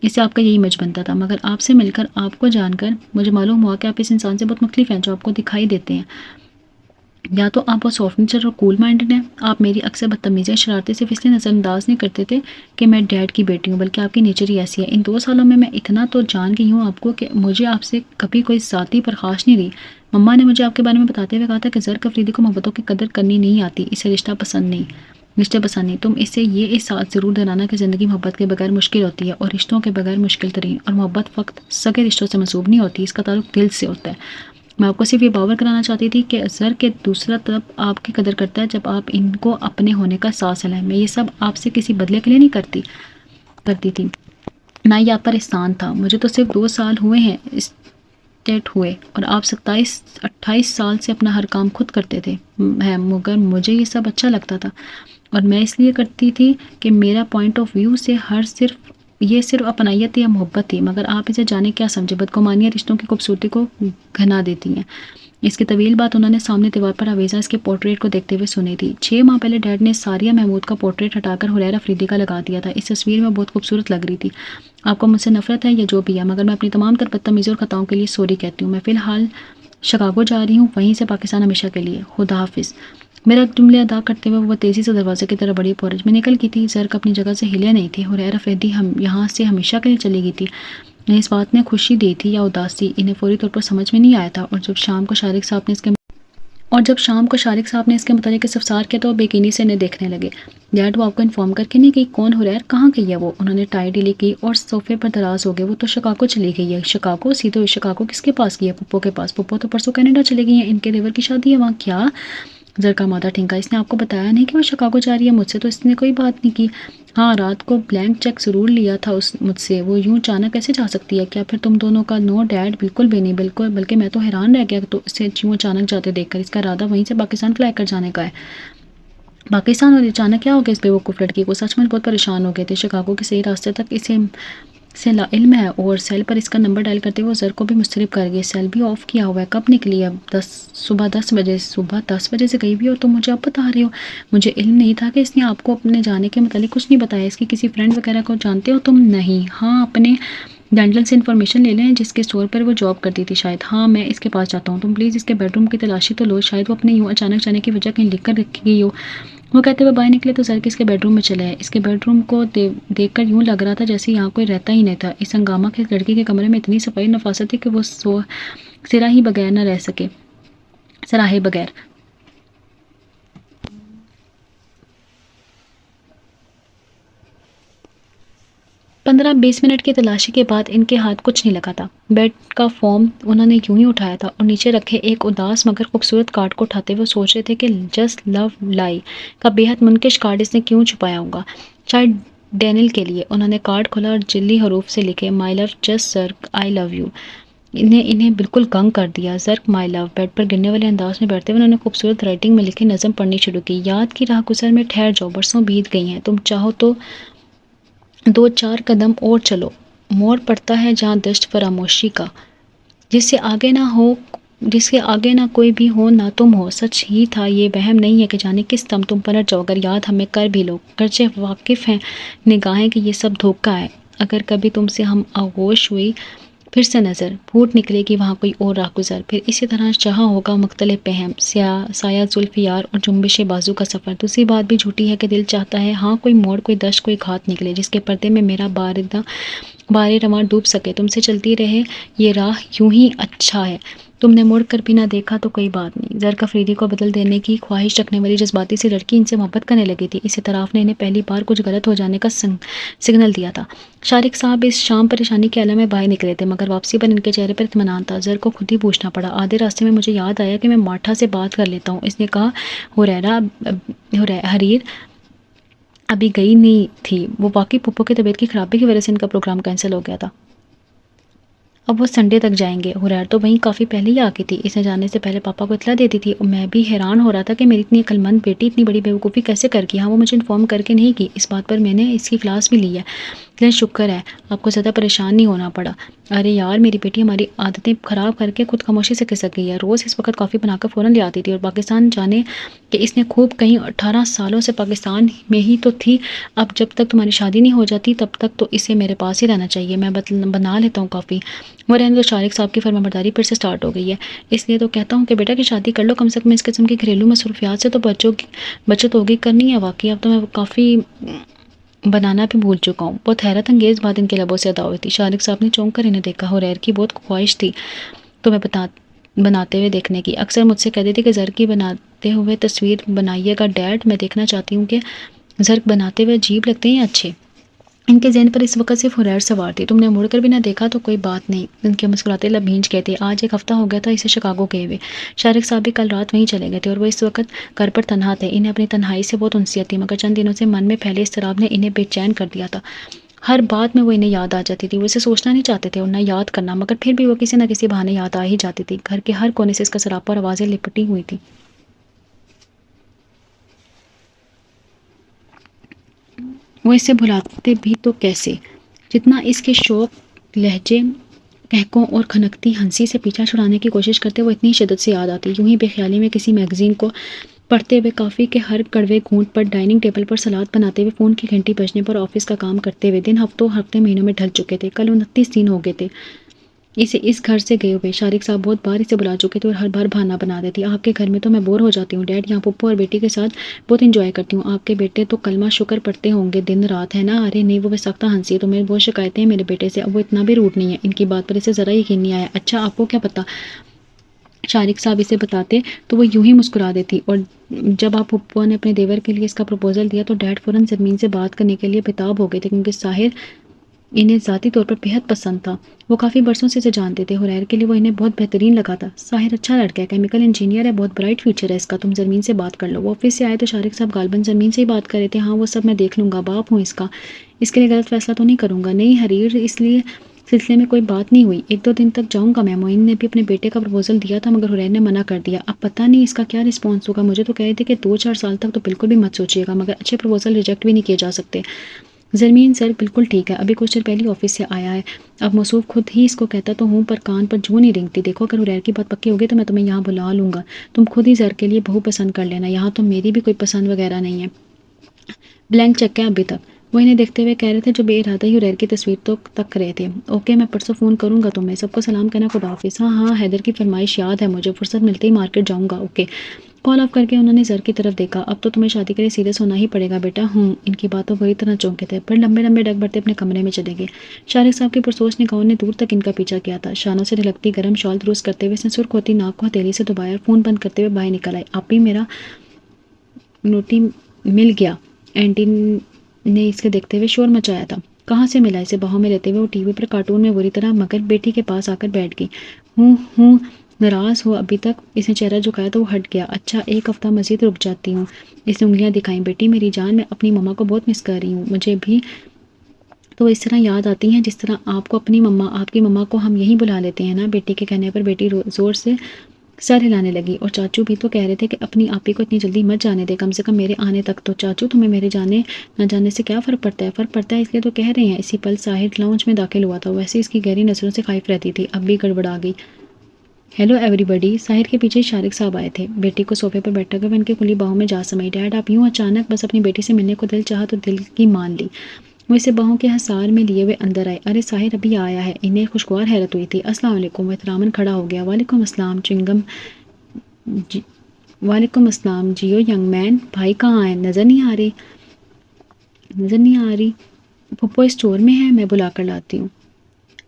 इससे आपका यही इमेज बनता था। मगर आपसे मिलकर, आपको जानकर मुझे मालूम हुआ कि आप इस इंसान से बहुत मुख्तलिफ हैं जो आपको दिखाई देते हैं। या तो आप बहुत सॉफ्ट नेचर और कूल माइंडेड हैं। आप मेरी अक्सर बदतमीज़ियाँ शरारतें सिर्फ इसलिए नज़रअंदाज नहीं करते थे कि मैं डैड की बेटी हूँ, बल्कि आपकी नेचर ही ऐसी है। इन 2 सालों में मैं इतना तो जान गई हूँ आपको कि मुझे आपसे कभी कोई ज़ाती परखाश नहीं रही। मम्मा ने मुझे आपके बारे में बताते हुए कहा था कि ज़र्क अफरीदी को मोहब्बतों की कदर करनी नहीं आती, इसे रिश्ते पसंद नहीं। तुम इससे ये एहसास ज़रूर दिलाना कि ज़िंदगी मोहब्बत के बगैर मुश्किल होती है, और रिश्तों के बगैर मुश्किल तरीन, और मोहब्बत फ़क्त सगे रिश्तों से मंसूब नहीं होती, इसका ताल्लुक दिल से होता है। मैं आपको सिर्फ ये बावर कराना चाहती थी कि ज़र के दूसरा तब आपकी कदर करता है जब आप इनको अपने होने का एहसास दिलाएं। मैं ये सब आपसे किसी बदले के लिए नहीं करती थी, ना ये आप पर एहसान था। मुझे तो सिर्फ 2 साल हुए हैं स्टेट हुए, और आप 27-28 साल से अपना हर काम खुद करते थे है, मगर मुझे ये सब अच्छा लगता था, और मैं इसलिए करती थी कि मेरा पॉइंट ऑफ व्यू से ये सिर्फ अपनायत या मोहब्बत थी। मगर आप इसे जाने क्या समझे, बदगुमानियाँ रिश्तों की खूबसूरती को घना देती हैं। इसकी तवील बात उन्होंने सामने दीवार पर आवेजा इसके पोर्ट्रेट को देखते हुए सुनी थी। 6 माह पहले डैड ने सारिया महमूद का पोर्ट्रेट हटाकर हुरैर अफरीदी का लगा दिया था। इस तस्वीर में बहुत खूबसूरत लग रही थी। आपको मुझसे नफरत है या जो भी है, मगर मैं अपनी तमाम तर बदतमीज़ी और ख़ताओं के लिए सॉरी कहती हूँ। मैं फ़िलहाल शिकागो जा रही हूँ, वहीं से पाकिस्तान हमेशा के लिए। खुदा हाफिज़। मेरा जुमले अदा करते हुए वो तेज़ी से दरवाजे की तरफ बढ़ी। पोरज में निकल की थी। ज़र्क अपनी जगह से हिले नहीं थी। हुरैर अफरीदी हम यहाँ से हमेशा के लिए चली गई थी। इस बात ने खुशी दी थी या उदासी, इन्हें फौरी तौर पर समझ में नहीं आया था। और जब शाम को शारिक साहब ने इसके मुतालिक इस्तफसार किया तो वो बेकीनी से इन्हें देखने लगे। डैड, वो आपको इन्फॉर्म करके नहीं गई कौन हुरैर, कहाँ गई है वो? उन्होंने टाई ढीली की और सोफे पर दराज हो गए। वो तो शिकागो चली गई है। शिकागो? सीधे शिकागो किसके पास गई है? पुप्पो के पास। पुप्पो तो परसों कनाडा चली गई हैं, इनके देवर की शादी है वहाँ। क्या? ज़र का माथा ठिंका। इसने आपको बताया नहीं कि वो शिकागो जा रही है? मुझसे तो इसने कोई बात नहीं की। हाँ, रात को ब्लैंक चेक ज़रूर लिया था मुझसे। वो यूँ अचानक कैसे जा सकती है? क्या फिर तुम दोनों का? नो डैड, बिल्कुल भी नहीं, बिल्कुल, बल्कि मैं तो हैरान रह गया तो इसे यूँ अचानक जाते देखकर। इसका इरादा वहीं से पाकिस्तान फ्लाई कर जाने का है। पाकिस्तान? और अचानक क्या हो गया इस बेवकूफ़ लड़की को? सचमुच बहुत परेशान हो गए थे। शिकागो के सही रास्ते तक से लाइल्म है, और सेल पर इसका नंबर डायल करते हुए ज़र को भी मुस्तरब कर गई। सेल भी ऑफ़ किया हुआ है। कब निकली? अब सुबह 10 बजे। सुबह 10 बजे से गई भी हो तो मुझे अब बता रहे हो? मुझे इल्म नहीं था कि इसने आपको अपने जाने के मतलब कुछ नहीं बताया। इसकी किसी फ्रेंड वगैरह को जानते हो तुम? नहीं। हाँ, अपने डैंडलन से इन्फॉर्मेशन ले लें, जिसके स्टोर पर वो जॉब करती थी शायद। हाँ, मैं इसके पास जाता हूँ। तुम प्लीज़ इसके बेडरूम की तलाशी तो लो, शायद वो अपने यूँ अचानक जाने की वजह कहीं लिख कर रखी गई हो। वो कहते हुए बाहर निकले तो ज़र इसके बेडरूम में चले आए। इसके बेडरूम को देखकर यूँ लग रहा था जैसे यहाँ कोई रहता ही नहीं था। इस हंगामा के लड़की के कमरे में इतनी सफाई नफासत थी कि वो सराहे बगैर। 15-20 मिनट की तलाशी के बाद इनके हाथ कुछ नहीं लगा था। बेड का फ़ॉर्म उन्होंने यूं ही उठाया था और नीचे रखे एक उदास मगर खूबसूरत कार्ड को उठाते हुए सोच रहे थे कि जस्ट लव लाई का बेहद मुनकिश कार्ड इसने क्यों छुपाया होगा। शायद डैनियल के लिए। उन्होंने कार्ड खोला और जिल्ली हरूफ से लिखे, my love just sir I love you. इन्हें इन्हें बिल्कुल गंग कर दिया। Jerk my love. बेड पर गिरने वाले अंदाज में बैठते हुए उन्होंने खूबसूरत राइटिंग में लिखी नज़म पढ़नी शुरू की। याद की राह गुजर में ठहर जाओ, बरसों बीत गई हैं, तुम चाहो तो 2-4 कदम और चलो। मोड़ पड़ता है जहाँ दश्त फरामोशी का, जिससे आगे ना हो, जिसके आगे ना कोई भी हो ना तुम हो। सच ही था, ये वहम नहीं है कि जाने किस दम तुम पलट जाओ अगर याद हमें कर भी लो। गर्चे वाकिफ़ हैं निगाहें कि ये सब धोखा है। अगर कभी तुमसे हम आगोश हुई फिर से नज़र, फूट निकलेगी वहाँ कोई और राहगुज़र। फिर इसी तरह चाहा होगा मुख्तलिफ पहम, साया जुल्फ़ यार और जुम्बिश बाजू का सफ़र। दूसरी बात भी झूठी है कि दिल चाहता है हाँ कोई मोड़, कोई दश्त, कोई घात निकले जिसके पर्दे में मेरा बारे रवां डूब सके। तुमसे चलती रहे ये राह यूं ही अच्छा है। तुमने मुड़ कर भी ना देखा तो कोई बात नहीं। ज़र्क अफरीदी को बदल देने की ख्वाहिश रखने वाली जज्बाती सी लड़की इनसे मोहब्बत करने लगी थी। इस इतराफ़ ने इन्हें पहली बार कुछ गलत हो जाने का सिग्नल दिया था। शारिक साहब इस शाम परेशानी के आलम में बाहर निकले थे, मगर वापसी पर इनके चेहरे पर इत्मीनान था। ज़र्क को खुद ही पूछना पड़ा, आधे रास्ते में मुझे याद आया कि मैं माठा से बात कर लेता हूँ। इसने कहा, हरीर अभी गई नहीं थी। वो वाकई पप्पो की तबीयत की खराबी की वजह से इनका प्रोग्राम कैंसिल हो गया था। अब वो संडे तक जाएंगे। हुरैर तो वहीं काफ़ी पहले ही आ गई थी। इसने जाने से पहले पापा को इत्तला दे दी थी और मैं भी हैरान हो रहा था कि मेरी इतनी अक्लमंद बेटी इतनी बड़ी बेवकूफ़ी कैसे कर गई। हाँ, वो मुझे इन्फॉर्म करके नहीं की। इस बात पर मैंने इसकी क्लास भी ली है, लेकिन शुक्र है आपको ज़्यादा परेशान नहीं होना पड़ा। अरे यार, मेरी बेटी हमारी आदतें ख़राब करके खुद खामोशी से खिसक गई है। रोज़ इस वक्त कॉफ़ी बनाकर फ़ौरन ले आती थी और पाकिस्तान जाने कि इसने खूब कहीं 18 सालों से पाकिस्तान में ही तो थी। अब जब तक तुम्हारी शादी नहीं हो जाती तब तक तो इसे मेरे पास ही रहना चाहिए। मैं बना लेता हूँ कॉफ़ी। वो रहने तो शारिक साहब की फरमाबरदारी फिर से स्टार्ट हो गई है। इसलिए तो कहता हूँ कि बेटा की शादी कर लो, कम से कम इस किस्म की घरेलू मसरूफियात से तो बचत होगी। करनी है वाकई। अब तो मैं काफ़ी बनाना भी भूल चुका हूँ। बहुत हैरत अंगेज़ बात इनके लबों से अदा हुई थी। शारिक साहब ने चौंक कर इन्हें देखा। हुरैर की बहुत ख्वाहिश थी तो मैं बनाते हुए देखने की। अक्सर मुझसे कहती थी कि ज़र्क की बनाते हुए तस्वीर बनाइएगा डैड, मैं देखना चाहती हूँ कि ज़र्क बनाते हुए अजीब लगते हैं या अच्छे। इनके ज़हन पर इस वक्त सिर्फ हुरैर सवार थी। तुमने मुड़कर भी ना देखा तो कोई बात नहीं। इनके मुस्कुराते लब भींच गए थे। आज 1 हफ्ता हो गया था इसे शिकागो गए हुए। शारिक साहब भी कल रात वहीं चले गए थे और वो इस वक्त घर पर तन्हा थे। इन्हें अपनी तन्हाई से बहुत उनसियत थी, मगर चंद दिनों से मन में फैले इज़्तिराब ने इन्हें बेचैन कर दिया था। हर बात में वो इन्हें याद आ जाती थी। वो इसे सोचना नहीं चाहते थे और ना याद करना, मगर फिर भी वो किसी न किसी बहाने याद आ ही जाती थी। घर के हर कोने से इसका सरापा और आवाज़ें लिपटी हुई थी। वो इसे भुलाते भी तो कैसे, जितना इसके शौक, लहजे, कहकों और खनकती हंसी से पीछा छुड़ाने की कोशिश करते वो इतनी शिद्दत से याद आती। यूं ही बेख्याली में किसी मैगजीन को पढ़ते हुए, कॉफ़ी के हर कड़वे घूंट पर, डाइनिंग टेबल पर सलाद बनाते हुए, फ़ोन की घंटी बजने पर, ऑफिस का काम करते हुए। दिन हफ्ते महीनों में ढल चुके थे। कल 29 दिन हो गए थे इसे इस घर से गए हुए। शारिक साहब बहुत बार इसे बुला चुके थे और हर बार बहाना बना देती। आपके घर में तो मैं बोर हो जाती हूँ डैड, यहाँ पप्पू और बेटी के साथ बहुत इंजॉय करती हूँ। आपके बेटे तो कलमा शुक्र पढ़ते होंगे दिन रात, है ना। अरे नहीं, वो बेसख्ता हंसी है। तो मेरी बहुत शिकायतें हैं मेरे बेटे से। अब वो इतना भी रूट नहीं है। इनकी बात पर इसे ज़रा यकीन नहीं आया। अच्छा, आपको क्या पता। शारिक साहब इसे बताते तो वो यूं ही मुस्कुरा देती। और जब आप पप्पू ने अपने देवर के लिए इसका प्रपोजल दिया तो डैड फ़ौरन ज़मीन से बात करने के लिए बेताब हो गए थे, क्योंकि साहिर इन्हें ज़ाती तौर पर बेहद पसंद था। वो काफ़ी बरसों से इसे जानते थे। हुरैर के लिए वो इन्हें बहुत बेहतरीन लगा था। साहिर अच्छा लड़का है, केमिकल इंजीनियर है, बहुत ब्राइट फ्यूचर है इसका। तुम ज़मीन से बात कर लो। वो ऑफिस से आए तो शारिक साहब गालबन ज़मीन से ही बात कर रहे थे। हाँ, वो सब मैं देख लूँगा, बाप हूँ इसका, इसके लिए गलत फैसला तो नहीं करूँगा। नहीं हरीर, इसलिए सिलसिले में कोई बात नहीं हुई। 1-2 दिन तक जाऊँगा मैं। मोइन ने भी अपने बेटे का प्रपोजल दिया था, मगर हुरैर ने मना कर दिया। अब पता नहीं इसका क्या रिस्पॉन्स होगा। मुझे तो कह रहे थे कि 2-4 साल तक तो बिल्कुल भी मत सोचिएगा, मगर अच्छे प्रपोजल रिजेक्ट भी नहीं किए जा सकते। ज़मीन सर बिल्कुल ठीक है, अभी कुछ देर पहले ऑफिस से आया है। अब मसूफ खुद ही इसको कहता तो हूँ, पर कान पर जूं नहीं रेंगती। देखो, अगर हुरैर की बात पक्की होगी तो मैं तुम्हें यहाँ बुला लूँगा। तुम खुद ही ज़र के लिए बहू पसंद कर लेना। यहाँ तो मेरी भी कोई पसंद वगैरह नहीं है। ब्लैंक चेक है अभी तक। वो इन्हें देखते हुए कह रहे थे जो बेइरादा ही हुरैर की तस्वीर तो तक रहे थे। ओके, मैं परसों फ़ोन करूँगा तुम्हें। सबको सलाम कहना, खुदा हाफिज़। हाँ हाँ, हैदर की फरमाइश याद है मुझे, फुर्सत मिलते ही मार्केट जाऊँगा। ओके। कॉल ऑफ करके उन्होंने ज़र की तरफ देखा। अब तो तुम्हें शादी के लिए सीरियस होना ही पड़ेगा बेटा। इनकी बातों बुरी तरह चौंके थे, पर लंबे लंबे डग बढ़ते अपने कमरे में चले गए। शारिक साहब की पुरसोच निगाहों ने दूर तक इनका पीछा किया था। शानों से ढलकती गर्म शॉल दुरुस्त करते हुए इसने सुर्ख होती नाक को हथेली से दबाया, फ़ोन बंद करते हुए बाहर निकल आए। आप ही मेरा नोटी मिल गया, एंटी ने इसके देखते हुए शोर मचाया था। कहाँ से मिला इसे बाहों में लेते हुए वो टीवी पर कार्टून में बुरी तरह मगर बेटी के पास आकर बैठ गई। हूँ नाराज़ हो अभी तक इसने चेहरा झुकाया तो वो हट गया। अच्छा, एक हफ्ता मजीद रुक जाती हूँ। इसने उंगलियां दिखाई। बेटी मेरी जान, मैं अपनी मम्मा को बहुत मिस कर रही हूँ। मुझे भी तो इस तरह याद आती हैं जिस तरह आपको अपनी मम्मा, आपकी मम्मा को हम यहीं बुला लेते हैं ना। बेटी के कहने पर बेटी ज़ोर से सर हिलाने लगी। और चाचू भी तो कह रहे थे कि अपनी आपी को इतनी जल्दी मत जाने दे, कम से कम मेरे आने तक तो। चाचू तुम्हें मेरे जाने न जाने से क्या फ़र्क पड़ता है? फ़र्क पड़ता है इसलिए तो कह रहे हैं। इसी पल साहिर लाउंज में दाखिल हुआ था। वैसे इसकी गहरी नज़रों से खाइफ रहती थी, अब भी गड़बड़ा गई। Hello everybody. साहिर के पीछे शारिक साहब आए थे। बेटी को सोफे पर बैठा कर उनकी खुली बाहों में जा समाई। डैड आप यूं अचानक? बस अपनी बेटी से मिलने को दिल चाहा तो दिल की मान ली। वो इसे बाहों के हसार में लिए हुए अंदर आए। अरे साहिर अभी आया है। इन्हें खुशगवार हैरत हुई थी। अस्सलाम वालेकुम। वो एहतरामन खड़ा हो गया। वालेकुम अस्सलाम चिंगम जी, वालेकुम अस्सलाम जियो यंग मैन। भाई कहाँ है? नज़र नहीं आ रही। नज़र नहीं आ रही। पप्पो स्टोर में है, मैं बुला कर लाती हूँ।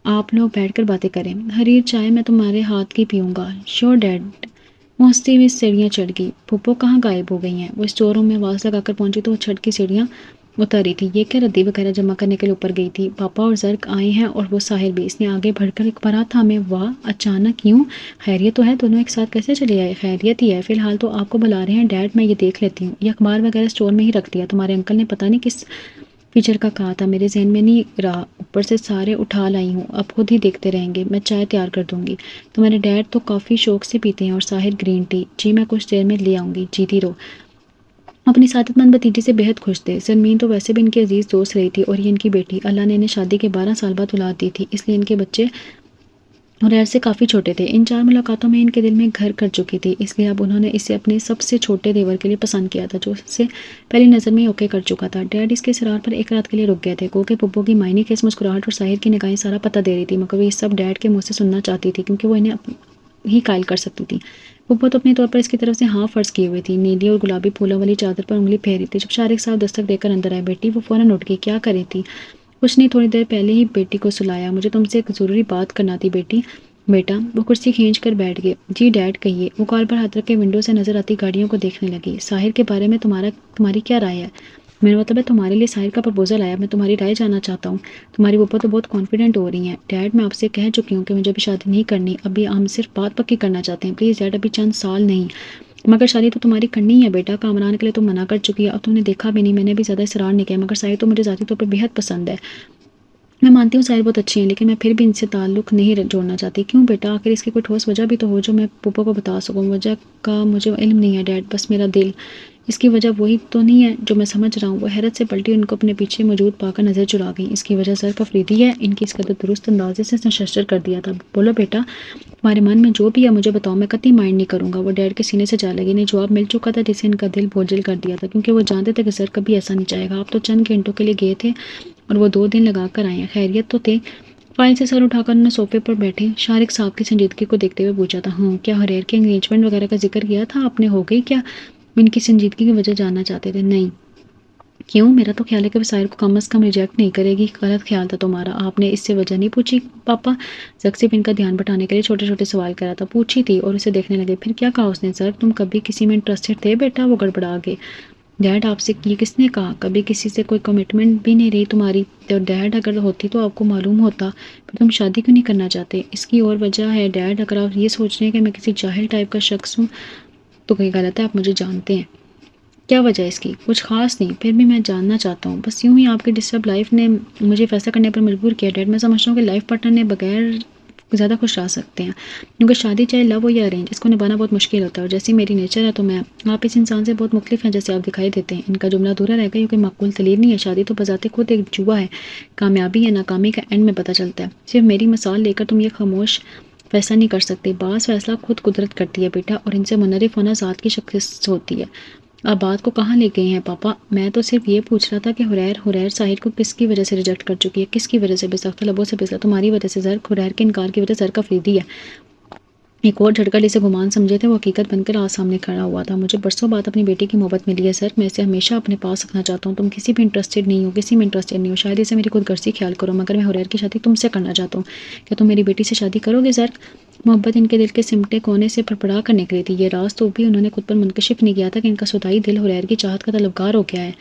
आप लोग बैठकर बातें करें। हरीर चाय मैं तुम्हारे हाथ की पीऊँगा। Sure dad. वो हंसती हुई सीढ़ियाँ चढ़ गई। पुप्पो कहाँ गायब हो गई हैं? वो स्टोर रूम में आवाज़ लगाकर पहुंची तो वो छत की सीढ़ियाँ उतर रही थी। ये क्या रद्दी वगैरह जमा करने के लिए ऊपर गई थी? पापा और जर्क आए हैं और वो साहिर भी। इसने आगे बढ़कर एक बारात थामे। वाह, अचानक यूँ? खैरियत तो है? दोनों एक साथ कैसे चले आए? खैरियत ही है, फिलहाल तो आपको बुला रहे हैं। डैड मैं ये देख लेती हूँ। ये अखबार वगैरह स्टोर में ही रख दिया। तुम्हारे अंकल ने पता नहीं किस फीचर का कहा था, मेरे जहन में नहीं रहा। ऊपर से सारे उठा लाई हूँ, अब खुद ही देखते रहेंगे। मैं चाय तैयार कर दूंगी। तुम्हारे डैड तो काफ़ी शौक से पीते हैं। और साहिर ग्रीन टी। जी मैं कुछ देर में ले आऊँगी, जीती रहो। अपनी सादतमंद भतीजी से बेहद खुश थे। सरमीन तो वैसे भी इनकी अजीज़ दोस्त रही थी और ये इनकी बेटी। अल्लाह ने इन्हें शादी के 12 साल बाद औलाद दी थी, इसलिए इनके बच्चे और ऐसे काफ़ी छोटे थे। इन 4 मुलाकातों में इनके दिल में घर कर चुकी थी, इसलिए अब उन्होंने इसे अपने सबसे छोटे देवर के लिए पसंद किया था, जो उससे पहली नज़र में ही ओके कर चुका था। डैड इसके सरार पर एक रात के लिए रुक गए थे। के पुप्पो की मायने केस मुस्कुराहट और साहिर की निगाहें सारा पता दे रही थी, मगर वो ये सब डैड के मुँह से सुनना चाहती थी, क्योंकि वो इन्हें ही कायल कर सकती थी। पुप्पो तो अपने तौर पर इसकी तरफ से हाँ फर्ज किए हुए थी। नीली और गुलाबी फूलों वाली चादर पर उंगली फेरी थी। जब शारिक साहब दस्तक देकर अंदर आए बेटी, वो फौरन उठ गई। क्या करी थी? कुछ नहीं, थोड़ी देर पहले ही बेटी को सुलाया। मुझे तुमसे एक ज़रूरी बात करना थी बेटी। बेटा, वो कुर्सी खींच कर बैठ गए। जी डैड कहिए। वो कॉल पर हाथ रख के विंडो से नजर आती गाड़ियों को देखने लगी। साहिर के बारे में तुम्हारी क्या राय है? मेरा मतलब है तुम्हारे लिए साहिर का प्रपोजल आया, मैं तुम्हारी राय जानना चाहता हूँ। तुम्हारी ऊपर तो बहुत कॉन्फिडेंट हो रही हैं। डैड मैं आपसे कह चुकी हूँ कि मुझे अभी शादी नहीं करनी, अभी हम सिर्फ बात पक्की करना चाहते हैं। प्लीज़ डैड, अभी चंद साल नहीं। मगर शादी तो तुम्हारी करनी है बेटा। कामरान के लिए तुम मना कर चुकी है, अब तुमने देखा भी नहीं, मैंने भी ज़्यादा इसरार नहीं किया। मगर साहिर तो मुझे ज़ाती तौर पर बेहद पसंद है। मैं मानती हूँ साहिर बहुत अच्छी हैं, लेकिन मैं फिर भी इनसे ताल्लुक़ नहीं जोड़ना चाहती। क्यों बेटा? आखिर इसकी कोई ठोस वजह भी तो हो जो मैं पुप्पो को बता सकूँ। वजह का मुझे इल्म नहीं है डैड, बस मेरा दिल। इसकी वजह वही तो नहीं है जो मैं समझ रहा हूँ। वो हैरत से पलटी, उनको अपने पीछे मौजूद पाकर नज़र चुरा गई। इसकी वजह सर अफरीदी है। इनकी इस कदर दुरुस्त अंदाजे से इसने शस्त्र कर दिया था। बोलो बेटा, तुम्हारे मन में जो भी है मुझे बताओ, मैं कतई माइंड नहीं करूँगा। वो डैड के सीने से जा लगी। नहीं, जवाब मिल चुका था जिसे इनका दिल बोझिल कर दिया था, क्योंकि वो जानते थे कि सर कभी ऐसा नहीं चाहेगा। आप तो चंद घंटों के लिए गए थे और वो 2 दिन लगा कर आए हैं। खैरियत तो थे? फाइल से सर उठाकर उन्होंने सोफे पर बैठे शारिक साहब की संजीदगी को देखते हुए पूछा था। हाँ, क्या हुरैर के एंगेजमेंट वगैरह का जिक्र किया था आपने? हो गई क्या? इनकी संजीदगी की वजह जानना चाहते थे। नहीं। क्यों? मेरा तो ख्याल है कि वो साहिर को कम अज़ कम रिजेक्ट नहीं करेगी। गलत ख्याल था तुम्हारा। आपने इससे वजह नहीं पूछी? पापा जक सिर्फ इनका ध्यान बटाने के लिए छोटे छोटे सवाल करा था। पूछी थी और उसे देखने लगे। फिर क्या कहा उसने? सर तुम कभी किसी में इंटरेस्टेड थे बेटा? वो गड़बड़ा गए। डैड आपसे ये किसने कहा? कभी किसी से कोई कमिटमेंट भी नहीं रही तुम्हारी। तो डैड अगर होती तो आपको मालूम होता। फिर तुम शादी क्यों नहीं करना चाहते? इसकी और वजह है डैड। अगर आप ये सोच रहे हैं कि मैं किसी जाहिल टाइप का शख्स हूँ तो कहीं गलत है। आप मुझे जानते हैं। क्या वजह है इसकी? कुछ खास नहीं, फिर भी मैं जानना चाहता हूँ। बस यूं ही आपकी डिस्टर्ब लाइफ ने मुझे फैसला करने पर मजबूर किया डैड। मैं समझता हूँ कि लाइफ पार्टनर ने बगैर ज़्यादा खुश रह सकते हैं, क्योंकि शादी चाहे लव हो या अरेंज, इसको निभाना बहुत मुश्किल होता है। और जैसी मेरी नेचर है तो मैं आप इस इंसान से बहुत मुख्तलिफ हैं जैसे आप दिखाई देते हैं। इनका जुमला अधूरा रह गया क्योंकि माकूल तलील नहीं है। शादी तो बजाते खुद एक जुआ है। कामयाबी या नाकामी का एंड में पता चलता है। सिर्फ मेरी मिसाल लेकर तुम ये खामोश फैसला नहीं कर सकते। बास फैसला खुद कुदरत करती है बेटा, और इनसे मुनरिफ होना ज़ात की शख्सियत होती है। आप बात को कहाँ ले गए हैं पापा? मैं तो सिर्फ ये पूछ रहा था कि हुरैर साहिर को किसकी वजह से रिजेक्ट कर चुकी है? किसकी वजह से? बेसख्त लबों से पिसला। तुम्हारी वजह से सर। हुरैर के इनकार की वजह सर का अफरीदी है। एक और झटका जिसे गुमान समझे थे वो हकीकत बनकर आज सामने खड़ा हुआ था। मुझे बरसों बाद अपनी बेटी की मोहब्बत मिली है सर। मैं इसे हमेशा अपने पास रखना चाहता हूँ। तुम किसी भी इंटरेस्टेड नहीं हो, किसी में इंटरेस्टेड नहीं हो। शायद इसे मेरी खुद गर्जी ख्याल करो, मगर मैं हुरैर की शादी तुमसे करना चाहता हूँ। क्या तुम मेरी बेटी से शादी करोगे सर? मोहब्बत इनके दिल के सिमटे कोने से फड़फड़ा कर निकली थी। ये राज तो भी उन्होंने खुद पर मुनकशिफ नहीं किया था कि इनका सुदाई दिल हुरैर की चाहत का तलबगार हो गया है।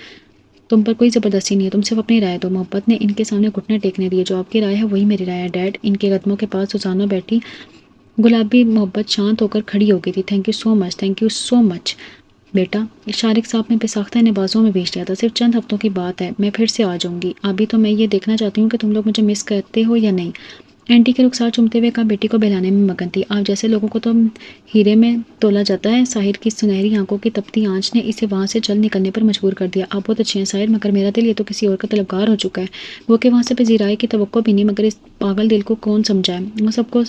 तुम पर कोई ज़बरदस्ती नहीं है, तुम सिर्फ अपनी राय दो। मोहब्बत ने इनके सामने घुटने टेकने दिए। जो आपकी राय है वही मेरी राय है डैड। इनके कदमों के पास सुजाना बैठी गुलाबी मोहब्बत शांत होकर खड़ी हो गई थी। Thank you so much, thank you so much बेटा। शारिक साहब ने बेसाख्ता इन्हें बाजुओं में भेज दिया था। सिर्फ चंद हफ्तों की बात है, मैं फिर से आ जाऊंगी। अभी तो मैं ये देखना चाहती हूँ कि तुम लोग मुझे मिस करते हो या नहीं। आंटी के रुखसार चूमते हुए कहा, बेटी को बहलाने में मगन थी। आप जैसे लोगों को तो हीरे में तोला जाता है। साहिर की सुनहरी आंखों की तपती आंच ने इसे वहां से चल निकलने पर मजबूर कर दिया। आप बहुत अच्छे हैं साहिर, मगर मेरा दिल ये तो किसी और का तलबगार हो चुका है। वो कि वहां से बेजीराई की तवक्को भी नहीं, मगर इस पागल दिल को कौन समझाए। वो सबको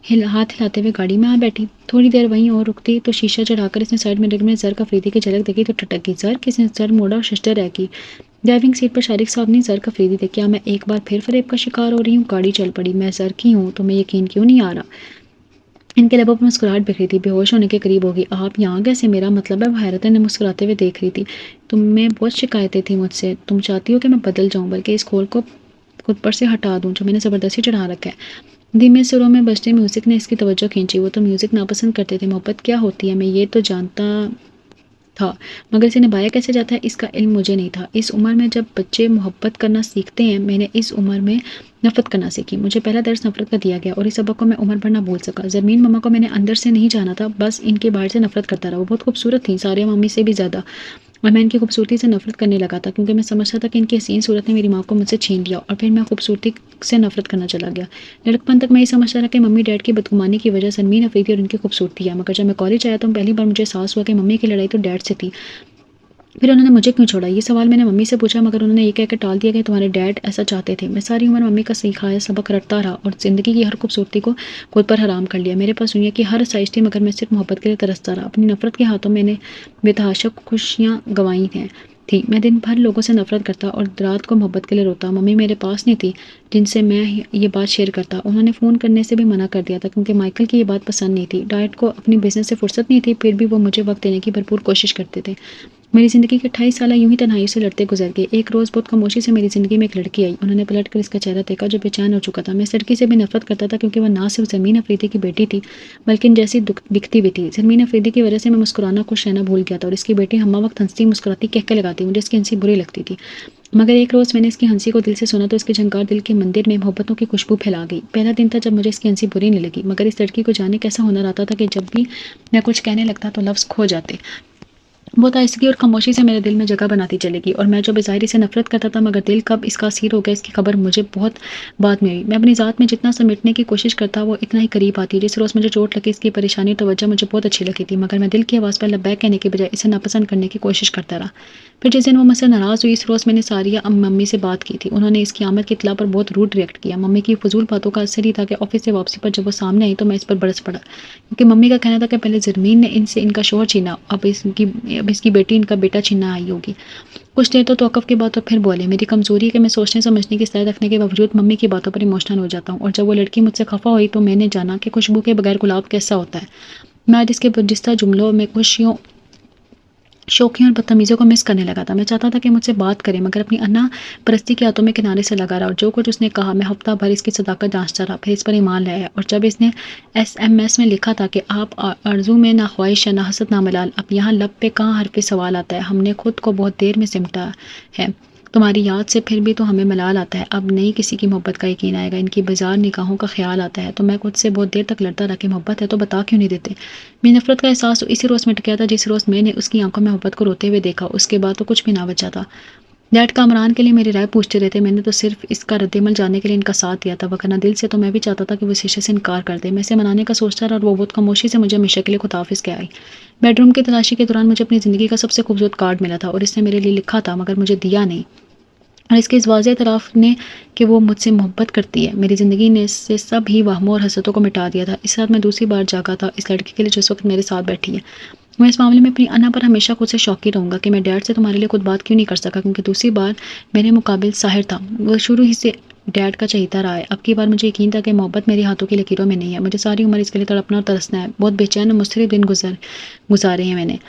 हाथ हिलाते हुए गाड़ी में आ बैठी। थोड़ी देर वहीं और रुकती तो शीशा चढ़ाकर इसने साइड मिरर में जर अफरीदी की झलक देखी तो टटक गई। जर किसने सर मोड़ा और शशटर रह गई। ड्राइविंग सीट पर शारिक साहब ने जर अफरीदी देखी। क्या मैं एक बार फिर फरेब का शिकार हो रही हूँ। गाड़ी चल पड़ी। मैं जर की हूँ, तुम्हें यकीन क्यों नहीं आ रहा। इनके लबों पर मुस्कुराहट बिखरी थी। बेहोश होने के करीब होगी। आप यहाँ कैसे, मेरा मतलब है। वो हैरत ने मुस्कुराते हुए देख रही थी। तुम्हें बहुत शिकायतें थी मुझसे। तुम चाहती हो कि मैं बदल जाऊँ, बल्कि इस खोल को खुद पर से हटा दूँ जो मैंने ज़बरदस्ती चढ़ा रखा है। धीमे सुरों में बजते म्यूजिक ने इसकी तवज्जो खींची। वो तो म्यूजिक नापसंद करते थे। मोहब्बत क्या होती है मैं ये तो जानता था, मगर इसे निभाया कैसे जाता है इसका इल्म मुझे नहीं था। इस उम्र में जब बच्चे मोहब्बत करना सीखते हैं, मैंने इस उम्र में नफरत करना सीखी। मुझे पहला दर्स नफरत का दिया गया और इस सबक को मैं उम्र भर ना भूल सका। जरमीन मम्मा को मैंने अंदर से नहीं जाना था, बस इनके बाहर से नफरत करता रहा। वो बहुत खूबसूरत थी, सारे मम्मी से भी ज़्यादा। और मैं इनकी खूबसूरती से नफरत करने लगा था, क्योंकि मैं समझता था कि इनकी हसीन सूरत ने मेरी माँ को मुझसे छीन लिया। और फिर मैं खूबसूरती से नफरत करना चला गया। लड़कपन तक मैं ये समझता था कि मम्मी डैड की बदगुमानी की वजह सरमीन अफरीदी और उनकी खूबसूरती है। मगर जब मैं कॉलेज आया तो पहली बार मुझे एहसास हुआ कि मम्मी की लड़ाई तो डैड से थी। फिर उन्होंने मुझे क्यों छोड़ा, ये सवाल मैंने मम्मी से पूछा, मगर उन्होंने ये कहकर टाल दिया कि तुम्हारे डैड ऐसा चाहते थे। मैं सारी उम्र मम्मी का सिखाया सबक रटता रहा और ज़िंदगी की हर खूबसूरती को खुद पर हराम कर लिया। मेरे पास दुनिया की हर साइज थी, मगर मैं सिर्फ मोहब्बत के लिए तरसता रहा। अपनी नफरत के हाथों मैंने बेतहाशा खुशियाँ गंवाई हैं थी। मैं दिन भर लोगों से नफरत करता और रात को मोहब्बत के लिए रोता। मम्मी मेरे पास नहीं थी जिनसे मैं ये बात शेयर करता। उन्होंने फ़ोन करने से भी मना कर दिया था, क्योंकि माइकल की ये बात पसंद नहीं थी। डाइट को अपनी बिजनेस से फुर्सत नहीं थी, फिर भी वो मुझे वक्त देने की भरपूर कोशिश करते थे। मेरी ज़िंदगी के 28 साल यूं ही तन्हाई से लड़ते गुजर गए। एक रोज़ बहुत खामोशी से मेरी ज़िंदगी में एक लड़की आई। उन्होंने पलट कर इसका चेहरा देखा जो बेचैन हो चुका था। मैं इस लड़की से भी नफरत करता था, क्योंकि वह ना सिर्फ ज़रमीन अफरीदी की बेटी थी, बल्कि इन जैसी दिखती भी थी। ज़रमीन अफरीदी की वजह से मैं मुस्कुराना खुश रहना भूल गया था, और इसकी बेटी हम्मा वक्त हंसती मुस्कुराती कहके लगाती। मुझे इसकी हंसी बुरी लगती थी। मगर एक रोज़ मैंने इसकी हंसी को दिल से सुना तो इसके झंकार दिल के मंदिर में मोहब्बतों की खुशबू फैला गई। पहला दिन था जब मुझे इसकी हंसी बुरी नहीं लगी, मगर इस लड़की को जाने कैसा हुनर आता था कि जब भी मैं कुछ कहने लगता तो लफ्ज़ खो जाते। बहुत आहिस्तगी और खामोशी से मेरे दिल में जगह बनाती चलेगी। और मैं जो बेज़ाहिरी से नफरत करता था, मगर दिल कब इसका असीर हो गया इसकी खबर मुझे बहुत बाद में हुई। मैं अपनी ज़ात में जितना समेटने की कोशिश करता वो इतना ही करीब आती। जिस रोज़ मुझे चोट लगी इसकी परेशानी तो वजह मुझे बहुत अच्छी लगी थी, मगर मैं दिल की आवाज़ पर लब्बैक कहने के बजाय इसे नापसंद करने की कोशिश करता रहा। फिर जिस दिन वो मुझसे नाराज़ हुई, इस रोज़ मैंने सारिया मम्मी से बात की थी। उन्होंने इसकी आमद की इत्तला पर बहुत रूड रिएक्ट किया। मम्मी की फजूल बातों का असर ही था कि ऑफिस से वापसी पर जब वो सामने आई तो मैं इस पर बरस पड़ा, क्योंकि मम्मी का कहना था कि पहले ज़रमीन ने इनसे इनका शोहर छीना, अब इसकी बेटी इनका बेटा छीनना आई होगी। कुछ देर तो तौक़ुफ़ के बाद तो फिर बोले। मेरी कमज़ोरी है कि मैं सोचने समझने की सलाहियत रखने के बावजूद मम्मी की बातों पर इमोशनल हो जाता हूँ। और जब वो लड़की मुझसे खफा हुई तो मैंने जाना कि खुशबू के बगैर गुलाब कैसा होता है। मैं आज इसके बजिस्ता जुमलों में खुशियों शौकियों और बदतमीज़ों को मिस करने लगा था। मैं चाहता था कि मुझसे बात करे, मगर अपनी अन्ना परस्ती के हाथों में किनारे से लगा रहा। और जो कुछ उसने कहा मैं हफ्ता भर इसकी सदाकत जांचता रहा, फिर इस पर ईमान लाया। और जब इसने SMS में लिखा था कि आप आरज़ू में ना ख्वाहिश है ना हसद ना मलाल, अब यहाँ लब पे कहाँ हर्फ़ सवाल आता है। हमने खुद को बहुत देर में सिमटा है तुम्हारी याद से, फिर भी तो हमें मलाल आता है। अब नहीं किसी की मोहब्बत का यकीन आएगा, इनकी बाजार निगाहों का ख्याल आता है। तो मैं खुद से बहुत देर तक लड़ता रहा कि मोहब्बत है तो बता क्यों नहीं देते। मेरी नफरत का एहसास तो इसी रोज़ मिट गया था जिस रोज़ मैंने उसकी आंखों में मोहब्बत को रोते हुए देखा। उसके बाद तो कुछ भी ना बचा था। डैड कामरान के लिए मेरी राय पूछते रहते, मैंने तो सिर्फ इसका रद्देमल जानने के लिए इनका साथ दिया था, वरना दिल से तो मैं भी चाहता था कि वो इस शीशे से इनकार कर दे। मैं इसे मनाने का सोचता रहा और वो बहुत खामोशी से मुझे हमेशा के लिए खुदाफिज कह आई। बेडरूम की तलाशी के दौरान मुझे अपनी ज़िंदगी का सबसे खूबसूरत कार्ड मिला था, और इसने मेरे लिए लिखा था मगर मुझे दिया नहीं। और इसके इस वाज़ेह तरफ ने कि वो मुझसे मोहब्बत करती है, मेरी ज़िंदगी ने इससे सब ही वहमों और हसरतों को मिटा दिया था। इस रात मैं दूसरी बार जागा था इस लड़की के लिए जो इस वक्त मेरे साथ बैठी है। मैं इस मामले में अपनी अन्ना पर हमेशा खुद से शौकी रहूँगा कि मैं डैड से तुम्हारे लिए खुद बात क्यों नहीं कर सका, क्योंकि दूसरी बार मेरे मुकाबिल साहिर था। वो शुरू ही से डैड का चहीता रहा है। अब की बार मुझे यकीन था कि मोहब्बत मेरे हाथों की लकीरों में नहीं है। मुझे सारी उम्र इसके लिए तड़पना और तरसना है। बहुत बेचैन और मुस्तरिब दिन गुजारे हैं मैंने।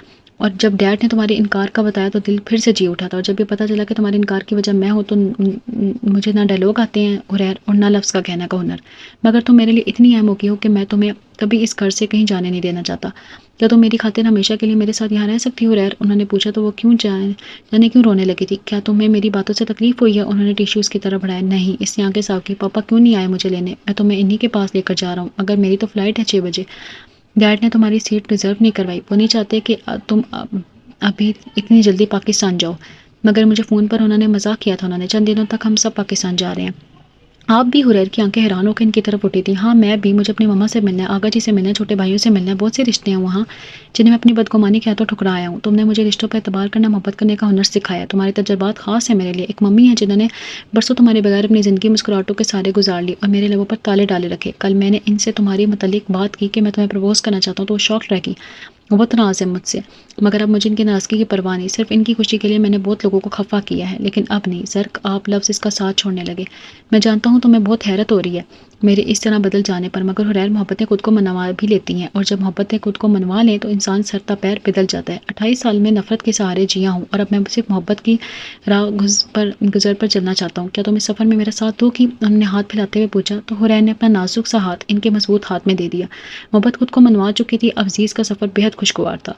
और जब डैड ने तुम्हारे इनकार का बताया तो दिल फिर से जी उठा था, और जब ये पता चला कि तुम्हारे इनकार की वजह मैं हूँ तो मुझे ना डायलॉग आते हैं हुरैर और ना लफ्ज़ का कहने का हुनर। मगर तुम मेरे लिए इतनी अहम हो गई हो कि मैं तुम्हें कभी इस घर से कहीं जाने नहीं देना चाहता। क्या तुम मेरी खातिर हमेशा के लिए मेरे साथ यहाँ रह सकती हो हुरैर? उन्होंने पूछा तो वो जाने क्यों रोने लगी थी। क्या तुम्हें मेरी बातों से तकलीफ हुई है? उन्होंने टिश्यू उसकी तरफ बढ़ाया। नहीं, इसने आंखें साफ की। पापा क्यों नहीं आए मुझे लेने? मैं तुम्हें इन्हीं के पास लेकर जा रहा हूँ। अगर मेरी तो फ्लाइट है 6 बजे। डैड ने तुम्हारी सीट रिजर्व नहीं करवाई, वो नहीं चाहते कि तुम अभी इतनी जल्दी पाकिस्तान जाओ। मगर मुझे फ़ोन पर उन्होंने मजाक किया था, उन्होंने चंद दिनों तक हम सब पाकिस्तान जा रहे हैं। आप भी? हुरैर की आंखें हैरान होकर इनकी तरफ उठी थी। हाँ, मैं भी। मुझे अपनी मम्मा से मिलना है, आगा जी से मिलना है, छोटे भाइयों से मिलना है। बहुत से रिश्ते हैं वहाँ जिन्हें मैं अपनी बदगुमानी के हाथों ठुकरा आया हूँ। तुमने मुझे रिश्तों पर एतबार करना, मोहब्बत करने का हुनर सिखाया। तुम्हारे तजुर्बात खास है मेरे लिए। एक मम्मी है जिन्होंने बरसों तुम्हारे बगैर अपनी ज़िंदगी मुस्कुराहटों के सारे गुजार ली और मेरे लबों पर ताले डाले रखे। कल मैंने इनसे तुम्हारी मुतल्लिक बात की कि मैं तुम्हें प्रपोज करना चाहता हूँ तो वो शॉक्ड रह गई। वो बहुत नाराज़ है मुझसे, मगर अब मुझे इनकी नाराज़गी की परवाह नहीं। सिर्फ इनकी खुशी के लिए मैंने बहुत लोगों को खफा किया है, लेकिन अब नहीं। ज़र्क आप लफ्ज़ इसका साथ छोड़ने लगे। मैं जानता हूँ तुम्हें बहुत हैरत हो रही है मेरे इस तरह बदल जाने पर, मगर हुरैर मोहब्बतें खुद को मनवा भी लेती हैं, और जब मोहब्बतें खुद को मनवा लें तो इंसान सरता पैर बदल जाता है। 28 साल में नफ़रत के सहारे जिया हूँ और अब मैं सिर्फ मोहब्बत की राह गुजर पर चलना चाहता हूँ। क्या तुम इस सफ़र में मेरा साथ दोगी? उन्होंने हाथ फैलाते हुए पूछा तो हुरैर ने अपना नाजुक सा हाथ इनके मजबूत हाथ में दे दिया। मोहब्बत खुद को मनवा चुकी थी। अब अजीज़ का सफ़र बेहद खुशगवार था।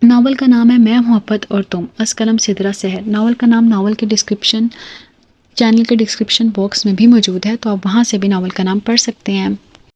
नावल का नाम है मैं, मोहब्बत और तुम। असकलम सिदरा सहर। नावल का नाम नावल के डिस्क्रिप्शन चैनल के डिस्क्रिप्शन बॉक्स में भी मौजूद है, तो आप वहाँ से भी नावल का नाम पढ़ सकते हैं।